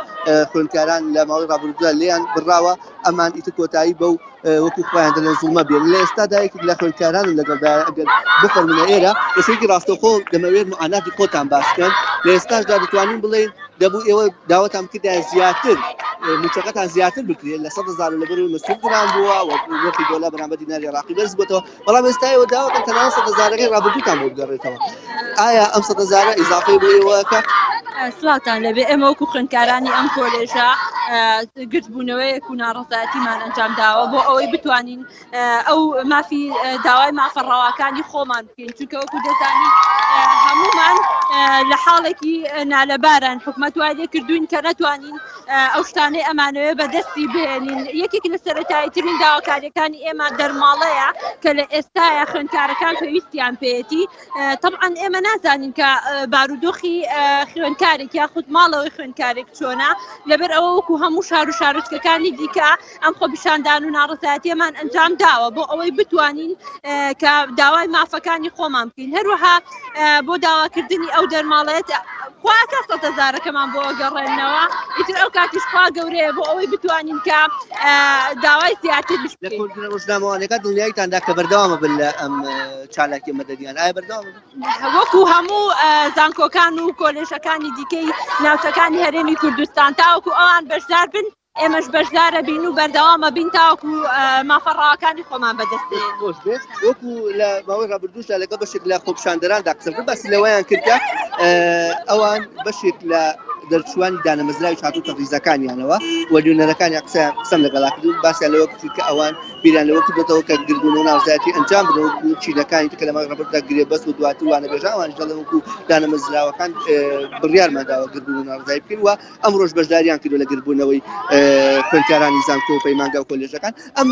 خوێندکاران لە ماوەی ڕابردوودا لێیان بڕاوە ئەمان ئیتر کۆتایی بەو وەکو خۆیان دەڵێن زوڵمە بێن لە ئێستادا یەکێک لە خوێندکاران لەگەڵدا ئەگەر بفەرمونە ئێرە کەسێکی ڕاستەوخۆ دەمەوێت معاناتی خۆتان باسکەن لە ئێستاشدا دەتوانین بڵێن دەبوو ئێوە داوەتان کردیان زیاتر موچەکەتان زیاتر بکرێت لە 100,000 لەبەر مەسئول گران بووە و وەخی دۆلار بەرامبەر دیناری عێراقی بەرز بووەوە بەڵام ئێستا ئێوە داوەتان تەنانەت 100,000ەکەی ڕابردووتان بۆ بگەڕێتەوە ئایا ئەم 100,000 ئیزافەی بۆ ئێوەکە؟ سڵاتان لەبێ ئێمە وەکو خوێندکارانی ئەم کۆلێژە گرتبوونەوەیەک و ناڕەزایەتیمان ئەنجام داوە بۆ ئەوەی بتوانین ئەو مافی داوای مافەڕەواکانی خۆمان بکەین چونکە وەکو دەزانین هەمومان لە حاڵێکی نالەباران حکومەت وای لێ کردوین کە نەتوانین ئەو شتانەی ئەمانەوە بەدەستی بهێنین یەکێک لە سەرەتاییترین داواکاریەکانی ئێمە دەرماڵەیە کە لە ئێستاە خوێندکارەکان پێویستیان پێێتی طبعاً ئێمە نازانین کە بارودۆخی خوێندکارێک یاخود ماڵەوەی خوێندکارێک چۆنا لەبەر ئەوە وەکو هەموو شار و شارچکەکانی دیکە ئەم خۆپیشاندان و ناڕەزایەتیەمان ئەنجام داوە بۆ ئەوەی بتوانین کە داوای مافەکانی خۆمان بکەین هەروەها بۆ داواکردنی ئەو دەرماڵێت خواکە 100,000ەکەمان بۆ گەڕێنەوە ئیتر ئەو کاتیش خوا گەورەیە بۆ ئەوەی بتوانین کە داوای زیاتر لە کۆنگرە ڕۆژنامەوانەکە دڵنیایتاندا کە بەردەوامە بن لە ئەم چالاکی مەدەدیان ئایا بەردەوامە وەکو هەموو زانکۆکان و کۆلێژەکانی دیکەی ناوچەکانی هەرێمی کوردستان تاوەکو ئەوان بەشدار بن ئێمەش بەشدارە بین و بەردەوامە بین تاوەکو مافەڕەواکانی خۆمان بەدەستێن خۆش بێت وەکو لە ماوەی ڕابردووشدا لەگەڵ بەشێک لە خۆپشاندەراندا قسە کرد باسی لەوەیان کردکە ئەوان بەشێک لە دەرچوانی دانەمەزراوی هاتووتە ڕیزەکانیانەوە و لیونەرەکانی قسەم لەگەڵا کردوون باسییان لەوە کرد کە ئەوان بیریان لەوە کردێتەوە کە گردبوون و ناڕەزایەتی ئەنجام بدەن وەکو چینەکانی تکە لە ماوەی ڕابردوودا گرێبەست و دواتر وانە بێژان ئەوانش دەڵێن وەکو دانەمەزراوەکان بڕیارمانداوە گردبوون و ناڕەزایی بکەین و ئەمڕۆژ بەشداریان کردو لە گردبوونەوەی خوێندکارانی زانکۆ و پەیمانگا و کۆلێژەکان ئەم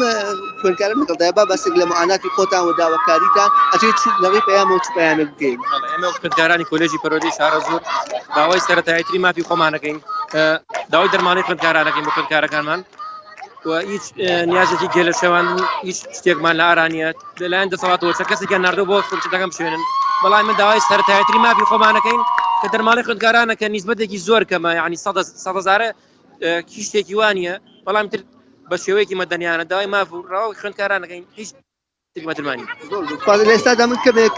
خوێندکاران لەگەڵدایە با باسێک لە معاناتی خۆتان و داواکاریتان ئەچێت لەڕێی پەیامەوە چ پەیامێک بکەین ئێمە خوێندکارانی کۆلێژی پەرۆدی شارە زوور داوای سەرەتاییتری مافی خۆمانەکەین داوای دەرمانی خوێندکارانەکەین بۆ خوێندکارەکانمان و هیچ نیازێکی گێ لە شێواندن هیچ شتێکمان لە ئارانیەت لەلایەن دەسەڵاتەوە چ کەسێکیان ناردووە بۆ فرچەکەم بشوێنن بەڵام من داوای سەرەتاییتری مافی خۆمانەکەین کە دەرماڵی خوێندکارانەکە نیسبەتێکی زۆر کەمە یعنی 100,000 شتێکی وانە بەڵام تر بە شێوەیەکی مەدەنیانە داوای مافڕاو خوێندکارانەکەین هیچ ترمانی لە ئێستادا من کەمێک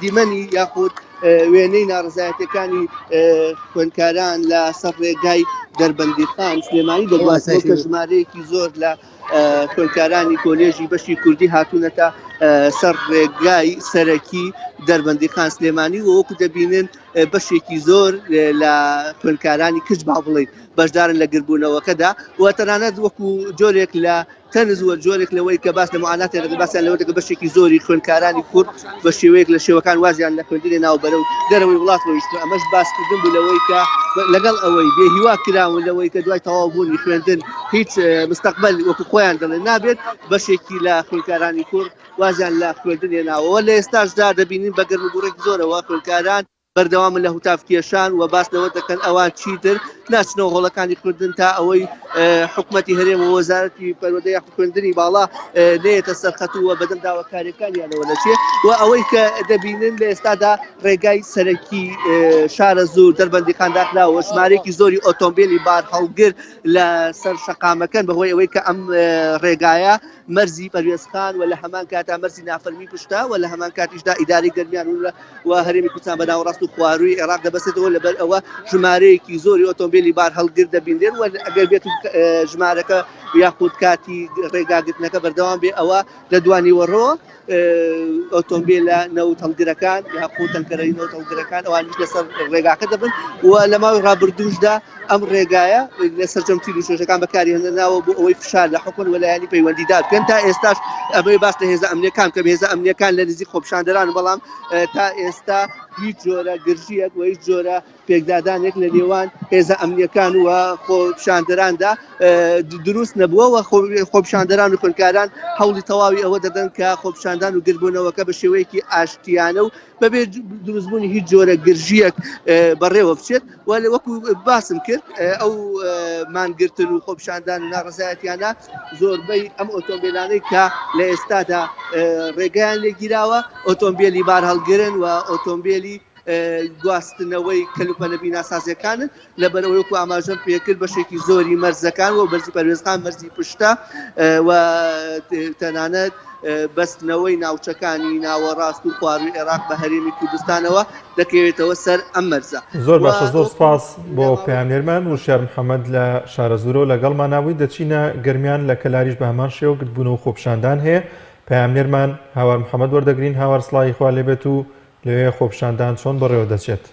دیمەنی یاخود وێنەی ناڕزایەتەکانی خوێندکاران لە سەر ڕێگای دەربەندیخان سلێمانی دەگوازەوە کە ژمارەیەکی زۆر لە خوێندکارانی کۆلێژی بەشی کوردی هاتوونەتە سەر ڕێگای سەرەکی دەربەندیخان سلێمانی و وەکو دەبینن بەشێکی زۆر لە خوێندکارانی کچ با بڵێ بەشدارن لە گربوونەوەکەدا و تەنانەت وەکو جۆرێک لە تەنز وە جۆرێک لەوەی کە باس لە معاناتێک باسییان لەوە دەکە بەشێکی زۆری خوێندکارانی کورد بە شێوەیەک لە شێوەکان وازیان لە خوێندنی ناوبەرە و دەرەوەی وڵاتەوەیشت ئەمەش باسکردن بوو لەوەی کە لەگەڵ ئەوەی بێهیوا کراون لەوەی کە دوای تەواوبوونی خوێندن هیچ مستەقبەل وەکو خۆیان دەڵێن نابێت بەشێکی لە خوێندکارانی کورد وازیان لە خوێندنی ناوەوە لە ئێستاشدا دەبینین بە گەرمبوڕێکی زۆرەوە خوێندکاران بەردەوامن لە هوتافکێشان و باس لەوە دەکەن ئەوان چیتر ناچنەوە هۆڵەکانی خوێندن تا ئەوەی حکوومەتی هەرێم و وەزارەتی پەروەردەی خوێندنی باڵا نێتە سەرخەتووە بەدەم داواکاریەکانیانەوە لەچێ و ئەوەی کە دەبینن لە ئێستادا ڕێگای سەرەکی شارە زوور دەربەندیخان داخراوە ژمارەیەکی زۆری ئۆتۆمبیلی بار هەڵگر لە سەر شەقامەکەن بەهۆی ئەوەی کە ئەم ڕێگایە مەرزی پەروێزخان و لە هەمان کاتا مەرزی نافەرمی پشتا و لە هەمان کاتیشدا ئیداری گەرمیان و هەرێمی کوردستان بەناوەڕاست و خوارووی عێراق دەبەستێتەوە لەبەر ئەوە ژمارەیەکی زۆری ئۆتۆمبیلی بار هەڵگر دەبیندێن و ئەگەر بێت ژمارەکە یاخود کاتی ڕێگاگرتنەکە بەردەوام بێ ئەوە لە دوانی وەڕۆ ئۆتۆمبیلە نەوت هەڵگرەکان یاخود تەنکەرەی نەوت هەڵگرەکان ئەوانیش لەسەر ڕێگاکە دەبن و لە ماوەی ڕابردووشدا ئەم ڕێگایە لە سەرجەمتی لوشەکان بەکاری هێناوە بۆ ئەوەی فشار لە حکومت وەلایەنی پەیوەندیدار بکەن تا ئێستاش ئەمەی باس لە هێزە ئەمنیەکان کە هێزە ئەمنیەکان لە نزیک خۆپیشاندەران بەڵام تا ئێستا هیچ جۆرە گرژیەک و هیچ جۆرە پێکدادانێک لە نێوان هێزە ئەمنیەکان و خۆپیشاندەراندا دروست نەبووە و خۆپیشاندەران و خوێندکاران هەوڵی تەواوی ئەوە دەدەن کە خۆپیشاندان و گربوونەوەکە بە شێوەیەکی ئاشتیانە و بەبێ دروستبوونی هیچ جۆرە گرژیەک بەڕێوە بچێت و وەکو باسم کرد ئەو مانگرتن و خۆپیشاندان و ناڕزایەتیانە زۆربەی ئەم ئۆتۆمبیلانەی کە لە ئێستادا ڕێگەیان لێگیراوە ئۆتۆمبیلی بار هەڵگرن و ئۆتۆمبیلی گواستنەوەی کەلوپەلەبی ناسازیەکانن لەبەرەوەی وەکو ئاماژەم پێکرد بەشێکی زۆری مەرزەکان و بەرزی پەروێزخان مەرزی پشتە و تەنانەت بەستنەوەی ناوچەکانی ناوەڕاست و خوارووی عێراق بە هەرێمی کوردستانەوە دەکەوێتەوە سەر ئەم مەرزە. زۆر باشە، زۆر سپاس بۆ پەیامێرمان وشار محەممەد لە شارە زورۆ لەگەڵمان ناوی دەچینە گەرمیان لە کەلاریش بە هەمان شێوە گرتبوون و خۆپیشاندان هەیە. پەیامێرمان هاوار محەممەد وەردەگرین، هاوار سڵاوی خوا لێبێت و لەوێ خۆپیشاندان چۆن بەڕێوە دەچێت.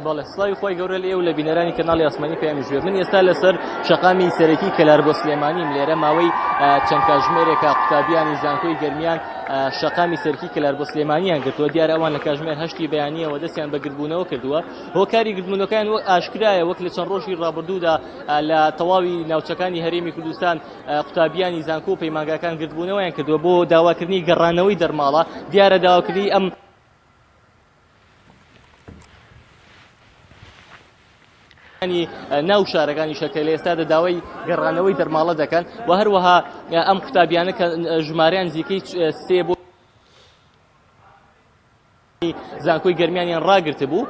بەڵێ سڵاوی خۆی گەورە لێ و لە بینەرانی کەناڵی ئاسمانی پێیان ژوێ من ئێستا لەسەر شەقامی سەرەکی کەلار بۆ سلێمانیم لێرە ماوەی چەند کاتژمێرێکە قوتابیانی زانکۆی گەرمیان شەقامی سەرکی کەلار بۆ سلێمانیان گرتووە دیارە ئەوان لە کاتژمێر هەشتی بەیانیەوە دەستیان بە گرتبوونەوە کردووە هۆکاری گرتبوونەکان وەک ئاشکرایە وەک لە چەند ڕۆژی ڕابردوودا لە تەواوی ناوچەکانی هەرێمی کوردستان قوتابیانی زانکۆ و پەیمانگاکان گرتبوونەوەیان کردووە بۆ داواکردنی گەڕانەوەی دەرماڵە دیارە داواکردنی ئەم ناو شارەکانی شەکە لە ئێستادا داوای گەڕانەوەی دەرماڵە دەکەن و هەروەها ئەم قوتابیانە کە ژمارەیان نزیکەی سێ بۆ زانکۆی گەرمیانیان ڕاگرتە بوو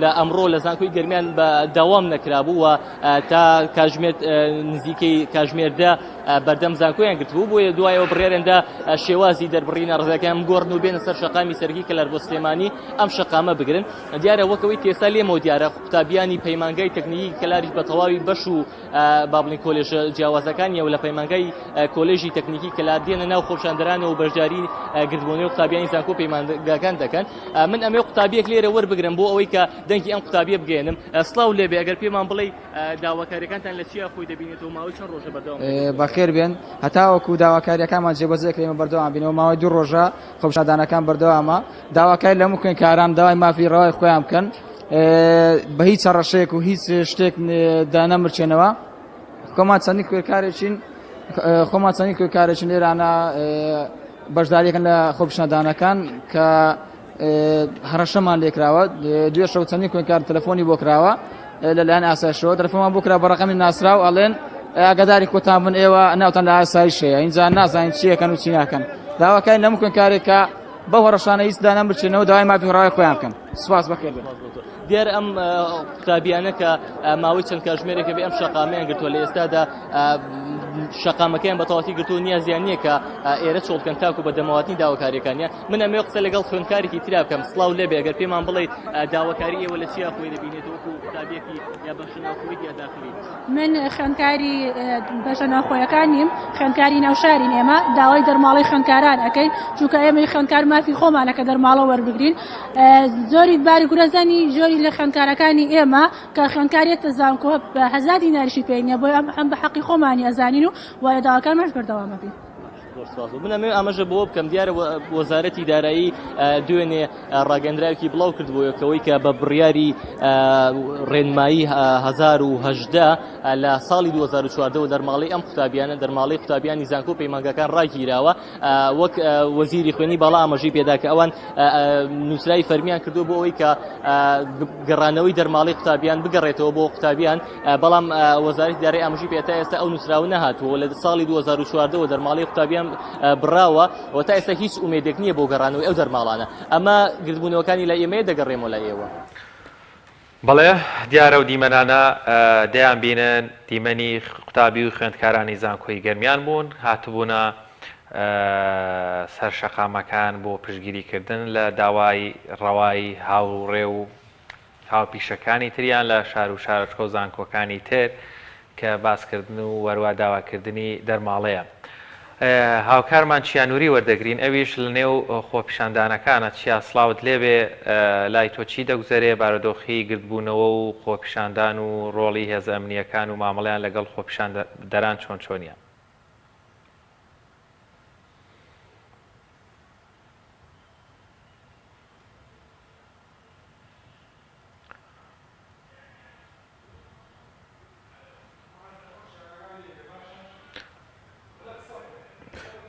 لە ئەمڕۆ لە زانکۆی گەرمیان بە داوام نەکرابوو و تا کاتژمێر نزیکەی کاتژمێردا بەردەم زانکۆیان گرتبوو بۆیە دوایەوە بڕێرێندا شێوازی دەربڕینە ڕزەکان گۆڕن و بێنە سەر شەقامی سەرکی کەلار بۆ سلێمانی ئەم شەقامە بگرن دیارە وەکەوەی تێسا لێمەوە دیارە قوتابیانی پەیمانگای تەکنیکی کەلاریش بە تەواوی بەش و بابڵین کۆلێژە جیاوازەکانی و لە پەیمانگای کۆلێژی تەکنیکی کەلار دێنە ناو خۆپیشاندەرانەوە و بەشداری گرتبوونەوەی قوتابیانی زانکۆ پەیمانگاکان دەکەن من ئەمێ قوتابیەک لێرە وەربگرم بۆ ئەوەی کە دەنگی ئەم قوتابیە بگەێنم سڵاو لێبێ ئەگەر پێمان بڵێ داواکاریەکانتان لە چیا خۆی دەبینێتەوە ماوەی چەند ڕۆژە بەردەوام بەخێر بێن هەتاوەکو داواکاریەکانمان جێبەجێ کرێمە بەردەوام بینەوە ماوەی 2 ڕۆژە خۆپیشاندانەکان بەردەوامە داواکاری لە هەموو خوێندکاران داوای مافی ڕەوای خۆیان بکەن بە هیچ هەڕەشەیەک و هیچ شتێک دانەمرچێنەوە خۆمان چەندی خوێندکارێکین لێرانە بەشداریەکەن لە خۆپیشاندانەکان کە هەڕەشەمان لێکراوە دوێ شەو چەندی خوێندکار تەلەفۆنی بۆ کراوە لەلایەن ئاسایشەوە تەلەفۆنمان بۆ کرا بە ڕەقەمی ناسراو ئەڵێن ئاگاداری کۆتان بن ئێوە ناوتان لە ئاسایشەیە اینجا نازانین چیەکەن و چی ناکەن داواکاری لەموو خوێندکارێک کە بەو هەڕەشانە هیچ دانام بچێنەوە داوای مافی ڕای خۆیان بکەن سوپاس بەخێر بێت دیار ئەم قوتابیانە کە ماوەی چەند کاتژمێرێکە بێ ئەم شەقامیان گرتووە لە ئێستادا شەقامەکەیان بە تەواوەتی گرتووە نیازیان نییە کە ئێرە چۆڵکەن تاکو بە دەمەواتنی داواکاریەکانیان من ئەمێ قسە لەگەڵ خوێندکارێکی ترا بکەم سڵاو لێبێ ئەگەر پێمان بڵێ داواکاری ئێوە لە چیا خۆی دەبینێت وەکو قوتابیەکی یا بەشە ناوخۆیی یا داخلی من خوێندکاری بەشە ناوخۆیەکانیم خوێندکاری ناوشارین ئێمە داوای دەرماڵی خوێندکاران ئەەکەین چونکە ئێمە خوێندکار مافی خۆمانە کە دەرماڵە وەربگرین زۆری باری گورەزانی زۆری لە خوێندکارەکانی ئێمە کە خوێندکارێتە زانکۆ بە هەزار دیناریشی پێ نییە بۆ ئەم بە حەقی خۆمانی ئەزانین و وایە داواکارمەش بەردەوامە بین من ئەمێ ئاماژە بۆ بکەم دیارە وەزارەتی دارایی دوێنێ ڕاگەندراوی بڵاو کردبووەکەوەی کە بە بڕیاری ڕێنمایی 2010 لە ساڵی 2014 دەرماڵی ئەم قوتابیانە دەرماڵی قوتابیانی زانکۆ پەیمانگەکان ڕاگیراوە وەک وەزیری خوێنی باڵا ئاماژەی پێدا کە ئەوان نووسرای فەرمیان کردو بۆ ئەوەی کە گەڕانەوەی دەرماڵی قوتابیان بگەڕێتەوە بۆ قوتابیان بەڵام وەزارەتی دارایی ئاماژەی پێتا ئێستا ئەو نووسراوە نەهاتووە لە ساڵی 2014 دەرماڵی قوتابیان بڕاوە و تا ئێستا هیچ ئومێدێک نییە بۆ گەڕانەوەی ئەو دەرماڵانە ئەمە گرتبوونەوەکانی لە ئێمەیە دەگەڕێمەوە لە ئێوە بەڵێ دیارە و دیمەنانە دەیان بینن دیمەنی قوتابی و خوێندکارانی زانکۆی گەرمیان بوون هاتبوونە سەر شەقامەکان بۆ پشگیریکردن لە داوای ڕەوای هاوڕێ و هاوپیشەکانی تریان لە شار و شارچکۆ و زانکۆکانی تر کە باسکردن و وەروە داواکردنی دەرماڵەیە هاوکارمان چیانوری وەردەگرین ئەویش لە نێو خۆپیشاندانەکانە چیا سڵاوت لێبێ لای تۆ چی دەگوزارێ بارودۆخی گرتبوونەوە و خۆپیشاندان و ڕۆڵی هێزە ئەمنیەکان و مامەڵیان لەگەڵ خۆپیشاندەران چۆن چۆنیە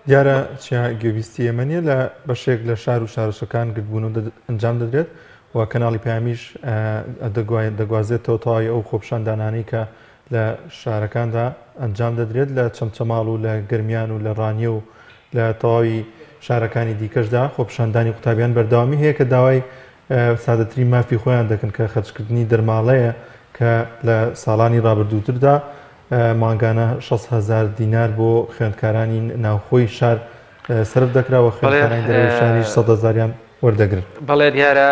دیارە گوێویستی ئێمە نیە لە بەشێک لە شار و شارچەکان گرتبوون و ئەنجام دەدرێت و کەناڵی پامیش دەگوازێتەوە تەواوی ئەو خۆپیشاندانانی کە لە شارەکاندا ئەنجام دەدرێت لە چەمچەماڵ و لە گرمیان و لە ڕانیە و لە تەواوی شارەکانی دیکەشدا خۆپیشاندانی قوتابیان بەردەوامی هەیە کە داوای سادەتری مافی خۆیان دەکەن کە خەرجکردنی دەرماڵەیە کە لە ساڵانی ڕابردووتردا مانگانە 6,000 دینار بۆ خوێندکارانی ناوخۆی شار سرف دەکراوە خوێندکارانی دەرەوەی شاریش 100,000یان وەردەگرن بەڵێ دیارە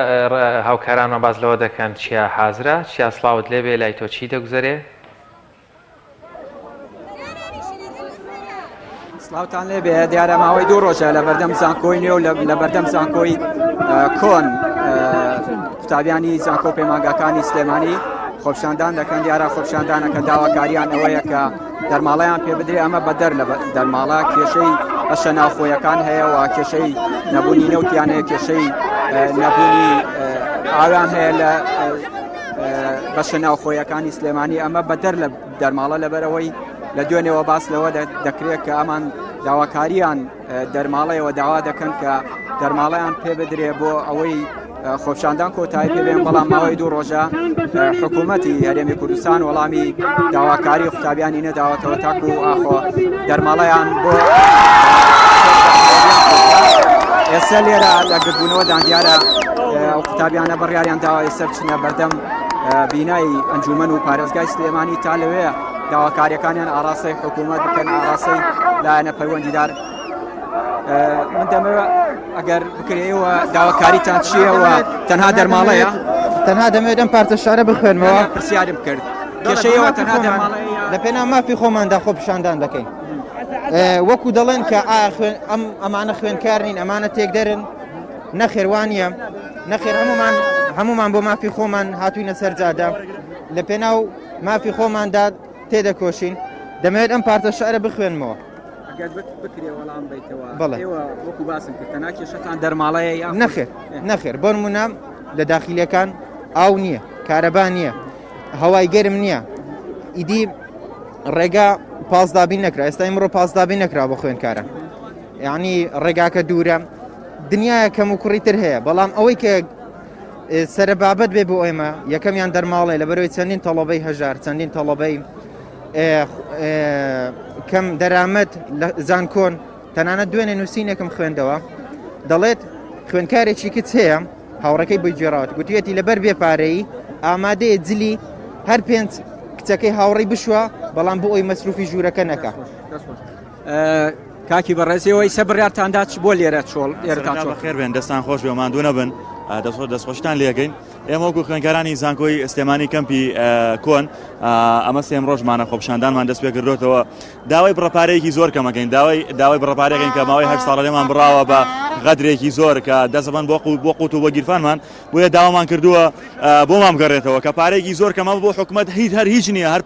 هاوکارانمان باز لەوە دەکەن چیا حازرە چیا سڵاوت لێبێ لای تۆ چی دەگوزارێ سڵاوتان لێبێ دیارە ماوەی 2 ڕۆژە لە بەردەم زانکۆی نوێ و لە بەردەم زانکۆی کۆن قوتابیانی زانکۆ پەیمانگەکانی سلێمانی خۆپیشاندان دەکەن دیارە خۆپیشاندانەکە داواکاریان ئەوەیە کە دەرماڵەیان پێ بدرێ ئەمە بەدەر لە دەرماڵە کێشەی بەشە ناوخۆیەکان هەیە و کێشەی نەبوونی نەوتیان هەیە کێشەی نەبوونی ئاویان هەیە لە بەشە ناوخۆیەکانی سلێمانی ئەمە بەدەر لە دەرماڵە لەبەرەوەی لە دوێنێەوە باس لەوە دەکرێت کە ئەمان داواکاریان دەرماڵەیەوە داوا دەکەن کە دەرماڵەیان پێ بدرێ بۆ ئەوەی خۆپیشاندان کۆتایی پێبێن بەڵام ماوەی 2 ڕۆژە حکوومەتی هەرێمی کوردستان وەڵامی داواکاری قوتابیانی نەداوەتەوە تاکو و ئاخۆ دەرماڵەیان بۆ ئێستا لێرە لە گرتبوونەوەدان دیارە قوتابیانە بڕیاریان داوا ئێستا بچنە بەردەم بینایی ئەنجومەن و پارێزگای سلێمانی تا لەوەیە داواکاریەکانیان ئاراستەی حکوومەت بکەن ئاراستەی لایەنە پەیوەندیدار من دەمەوێت ئەگەر بکرێەوە داواکاریتان چییەوە تەنها دەرماڵەیە تەنها دەمێت ئەم پارتە شارە بخوێنمەوە پرسیارم کرد کێشەیەوە تەنها دەرماڵەیە لە پێناو مافی خۆماندا خۆپیشاندان دەکەین وەکو دەڵێن کە ئەمانە خوێندکارنین ئەمانە تێکدەرن نەخێوانە نەخێر هەمومان بۆ مافی خۆمان هاتووینە سەرجادا لە پێناو مافی خۆماندا تێدەکۆشین دەمەوێت ئەم پارتە شارە بخوێنمەوە بکرێ وەڵام بیتەوە بەڵێ وەکو باسم کرد تەنها کێشەتان دەرماڵەیە نەخێر بۆ نمونە لە داخیلەکان ئاو نییە کارەبا نییە هەوای گەرم نییە ئیدی ڕێگا پاسدابین نەکرا ئێستا ئمڕۆ پاسدابین نەکرا بۆ خوێندکارە یعنی ڕێگاکە دوورە دنیاە کەم و کوڕیتر هەیە بەڵام ئەوەی کە سەربابەت بێ بۆ ئێمە یەکەمیان دەرماڵێ لە بەرەوەی چەندین تەڵەبەی هەژار چەندین تەڵەبەی کەم دەرامەت لە زانکۆن تەنانەت دوێنێ نووسینێکم خوێندەوە دەڵێت خوێنکارێکی کچ هەیە هاوڕەکەی بۆی گێڕاوەت گوتوێتی لەبەر بێ پارەی ئامادەیە جلی هەر پێنج کچەکەی هاوڕێی بشوە بەڵام بۆ ئەوی مەسروفی ژوورەکە نەکە. کاکی بەڕێزیەوەی سە بڕیارتاندا چ بۆ لێرە چۆڵ ئێرەتان خێر بێن دەستان خۆش بێ ماندوو نەبن دەستخۆشتان لێگەین ئێمە وەکو خوێنکارانی زانکۆی ئەستێمانی کەمپی کۆن ئەمە سێم ڕۆژمانە خۆپشاندانمان دەست پێ کردوتەوە داوای بڕەپارەیەکی زۆر کەمەکەین داوای بڕەپارێکین کە ماوەی 8 ساڵ لێمان بڕاوە بە غەدرێکی زۆر کە دەستەبان بۆ قوت و بۆ گیرفانمان بۆیە داوامان کردووە بۆمان بگەڕێتەوە کە پارێکی زۆر کەمە بۆ حکومەت هیچ نییە هەر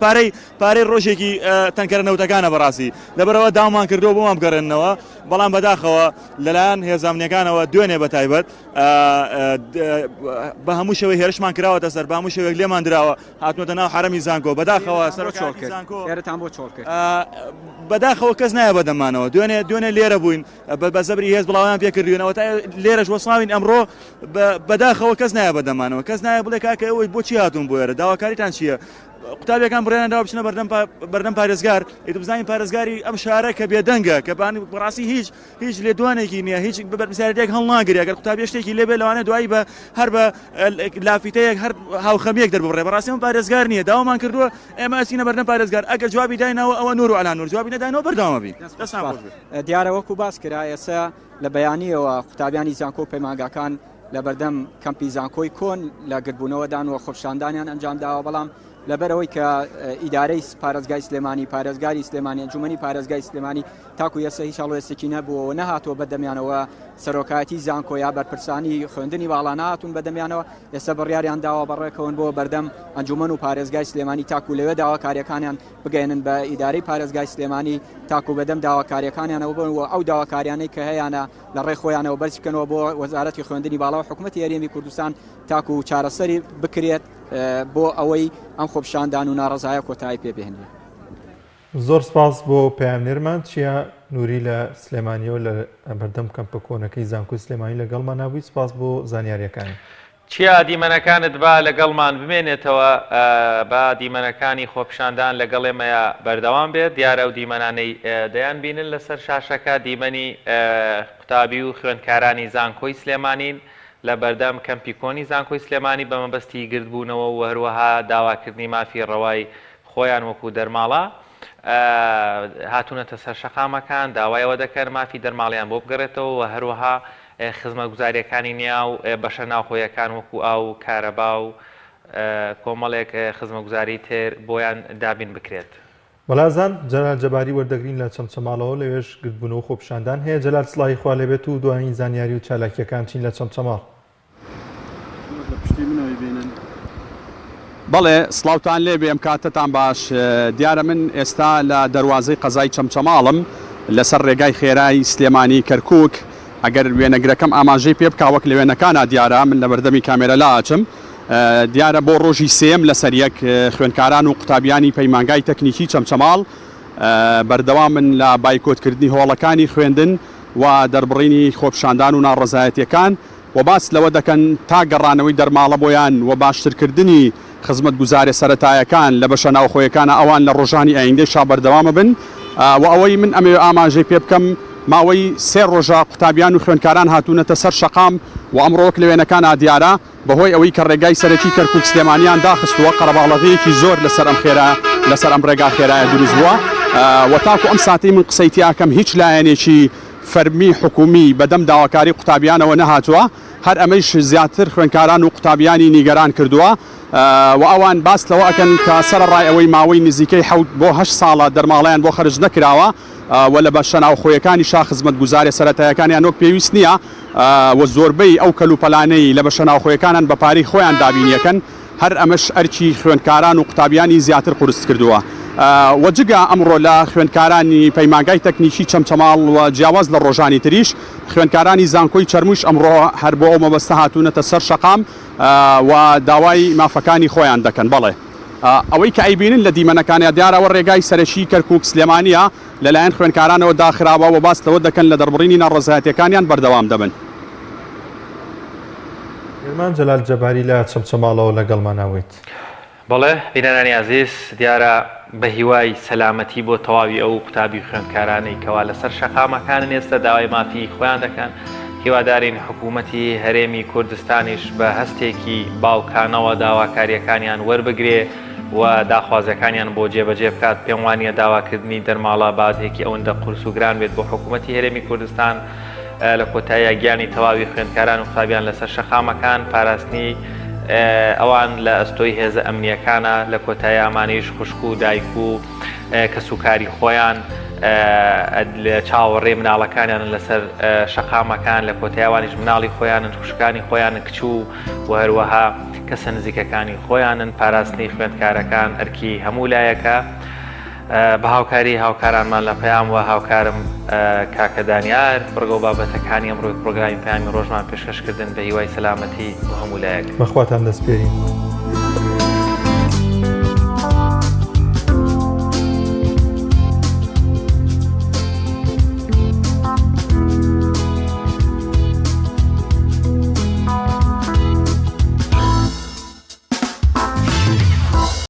پارەی ڕۆژێکی تەنکەرە نەوتەکانە بەڕاستی لەبەرەوە داوامان کردووە بۆمان بگەڕێنەوە بەڵام بەداخەوە لەلایەن هێزانامنیەکانەوە دوێنێ بەتایبەت بە هەموو شێوەی هێرشمان کراوەتە سەر بە هەموو شێوەیەک لێمان درراوە هاتووەتە ناو حرەمی زانکۆ بەداخەوە ئێرەتان بۆ چۆڵ کرد بەداخەوە کەس نایە بەدەمانەوە دوێنێ لێرە بووین بە زەبری هێز بڵاویان پێکردوینەوە تا لێرەش وەسڵاوین ئەمڕۆ بەداخەوە کەس نایە بەدەمانەوە کەس نایە بڵێ کاکە ئەوەی بۆچی هاتوون بۆ ئێرە داواکاریتان چییە؟ قوتابیەکان بڕێنەداوە بچنە بەردەم پارێزگار ئیتر بزانین پارێزگاری ئەم شارە کە بێدەنگە کە بەڕاستی هیچ لێدوانێکی نییە هیچ بەرپرسیارەتێک هەڵناگرێت ئەگەر قوتابی شتێکی لێبێ لەوانە دوایی بە هەر بە لافیتەیەک هەر هاوخەمیەک دەربڕێ بەڕاستی ئەم پارێزگار نییە داوامان کردووە ئێمە ئەچینە بەردەم پارێزگار ئەگەر جوابی داینەوە ئەوە نور و ئەلانور جوابی نەداینەوە بەردەوامە بین دیارە وەکو باس کرا ئێستا لە بەیانیەوە قوتابیانی زانکۆ و پەیمانگاکان لە بەردەم کەمپی زانکۆی کۆن لە گربوونەوەدان و خۆپشاندانیان ئەنجام داوە بەڵام لەبەرەوەی کە ئیدارەی پارێزگای سلێمانی پارێزگاری سلێمانی ئەنجومەنی پارێزگای سلێمانی تاکو ئێستا هیچ هەڵوێستێکی نەبووەوە نەهاتوە بەدەمیانەوە سەرۆکایەتی زانکۆ یا بەرپرسانی خوێندنی باڵانە هاتوون بەدەمیانەوە ئێستا بڕیاریان داوە بەڕێکەون بۆ بەردەم ئەنجومەن و پارێزگای سلێمانی تاکو لەوێ داواکاریەکانیان بگەێنن بە ئیدارەی پارێزگای سلێمانی تاکو بەدەم داواکاریەکانیانەوە بنەوە ئەو داواکاریانەی کە هەیەە لە ڕێ خۆیانەوە بەرز بکەنەوە بۆ وەزارەتی خوێندنی باڵا و حکوومەتی هەرێمی کوردستان تاکو چارەسەری بکرێت بۆ ئەوەی ئەم خۆپشاندان و ناڕزایە کۆتایی پێبێنێ. زۆر سپاس بۆ پەیامنێرمان چیە نووری لە سلێمانیەوە لە بەردەم کەمپە کۆنەکەی زانکۆی سلێمانی لەگەڵمان نابووی سپاس بۆ زانیاریەکانی چیا دیمەنەکانت با لەگەڵمان بمێنێتەوە با دیمەنەکانی خۆپشاندان لەگەڵێمەیە بەردەوام بێت دیارە و دیمەنانەی دەیان بینن لەسەر شاشەکە دیمەنی قوتابی و خوێندکارانی زانکۆی سلێمانین لە بەردەم کەمپی کۆنی زانکۆی سلێمانی بە مەبەستی گردبوونەوە و هەروەها داواکردنی مافی ڕەوای خۆیان وەکو دەرماڵە هاتوونەتە سەر شەقامەکان داوایەوە دەکەن مافی دەرماڵیان بۆ بگەڕێتەوە و هەروەها خزمەتگوزاریەکانی نیا و بەشە ناوخۆیەکان وەکو ئاو کارەبا و کۆمەڵێک خزمەتگوزاری تر بۆیان دابین بکرێت. وەلازان جەلال جەباری وەردەگرین لە چەمچەماڵەوە لەوێش گرتبوونەوە خۆپشاندان هەیە جەلال سڵاوی خوا لێبێت و دوایین زانیاری و چالاکیەکان چین لە چەمچەماڵ. بەڵێ سڵاوتان لێبێ ئەم کاتتان باش دیارە من ئێستا لە دەواازەی قەزای چەمچەماڵم لەسەر ڕێگای خێرایی سلێمانی کەرکک ئەگەر وێنەگرەکەم ئاماژەی پێ بکاوەک لە وێنەکانە دیارە من لە بەردەمی کامێرە لاچم دیارە بۆ ڕۆژی سێم لەسەر یەک خوێندکاران و قوتابیانی پەیمانگای تەکنیکی چەمچەماڵ بەردەوام من لە بایکۆتکردنی هۆڵەکانی خوێندن و دەربڕینی خۆپشاندان و ناڕزایەتیەکان و باس لەوە دەکەن تا گەڕانەوەی دەرماڵە بۆیان و باشترکردنی خزمەت گوزارە سەرەتایەکان لە بەشە ناوخۆیەکانە ئەوان لە ڕۆژانی ئایندەی شا بەردەوامە بن و ئەوەی من ئەمێ ئاماژەی پێ بکەم ماوەی سێ ڕۆژە قوتابیان و خوێندکاران هاتوونەتە سەر شەقام و ئەمڕۆک لە وێنەکانە دیارە بەهۆی ئەوەی کە ڕێگای سەرەکی کەرکک سلێمانیان داخستووە قەرەباڵغەیەکی زۆر لەسەر ئەم خێرا لەسەر ئەم ڕێگا خێرایە دروست بووە و تاکو ئەم ساتەی من قسەیتی ئاکەم هیچ لایەنێکی فەرمی حکومی بەدەم داواکاری قوتابیانەوە نەهاتووە هەر ئەمەش زیاتر خوێندکاران و قوتابیانی نیگەران کردووە و ئەوان باس لەوە ئەکەن کە سەرڕای ئەوەی ماوەی نزیکەی 7 بۆ 8 ساڵە دەرماڵیان بۆ خەرج نەکراوە و لە بەشە ناوخۆیەکانی شا خزمەت گوزارە سەرەتایەکانیان وەک پێویست نییە و زۆربەی ئەو کەلوپەلانەی لە بەشە ناوخۆیەکانان بە پارەی خۆیان دابینیەکەن هەر ئەمەش ئەرکی خوێندکاران و قوتابیانی زیاتر قورس کردووە وەجگە ئەمڕۆ لە خوێندکارانی پەیمانگای تەکنیکی چەمچەماڵ و جیاواز لە ڕۆژانی تریش خوێندکارانی زانکۆی چەرموش ئەمڕۆ هەر بۆ ئەو مەبەستە هاتوونەتە سەر شەقام و داوای مافەکانی خۆیان دەکەن بەڵێ ئەوەی کە ئەیبینن لە دیمەنەکانیا دیارەوە ڕێگای سەرەکی کەرکک سلێمانیە لەلایەن خوێندکارانەوە داخراوە و باس لەوە دەکەن لە دەربڕینی ناڕزایەتیەکانیان بەردەوام دەبن. گرمان جەلال جەباری لە چەمچەماڵەوە لەگەڵمان ناوێت. بەڵێ بینەرانی عزیز دیارە بە هیوای سەلامەتی بۆ تەواوی ئەو قوتابی خوێندکارانەی کەوا لەسەر شەقامەکانن ئێستا داوای مافی خۆیان دەکەن هیوادارین حکوومەتی هەرێمی کوردستانیش بە هەستێکی باوکانەوە داواکاریەکانیان وەربگرێ و داخوازەکانیان بۆ جێبەجێ بکات. پێم وانییە داواکردنی دەرماڵە بازێکی ئەوەندە قورس و گران بێت بۆ حکوومەتی هەرێمی کوردستان لە کۆتاییە گیانی تەواوی خوێندکاران و قوتابیان لەسەر شەقامەکان پاراستنی ئەوان لە ئەستۆی هێزە ئەمنیەکانە لە کۆتایی ئامانەیش خوشک و دایک و کەسوکاری خۆیان لە چاوەڕێ مناڵەکانیان لەسەر شەقامەکان لە کۆتاییوانیش مناڵی خۆیانن خوشکانی خۆیانن کچوو و هەروەها کەسە نزیکەکانی خۆیانن پاراستنی خوێندکارەکان ئەرکی هەموو لایەکە بە هاوکاری هاوکارانمان لە پەیام و هاوکارم کاکە دانیار بڕگە و بابەتەکانی ئەمڕۆی پرۆگرامی پەیامی ڕۆژمان پێشکەشکردن بە هیوای سەلامەتی بۆ هەموو لایەک بەخواتان دەستپێرین.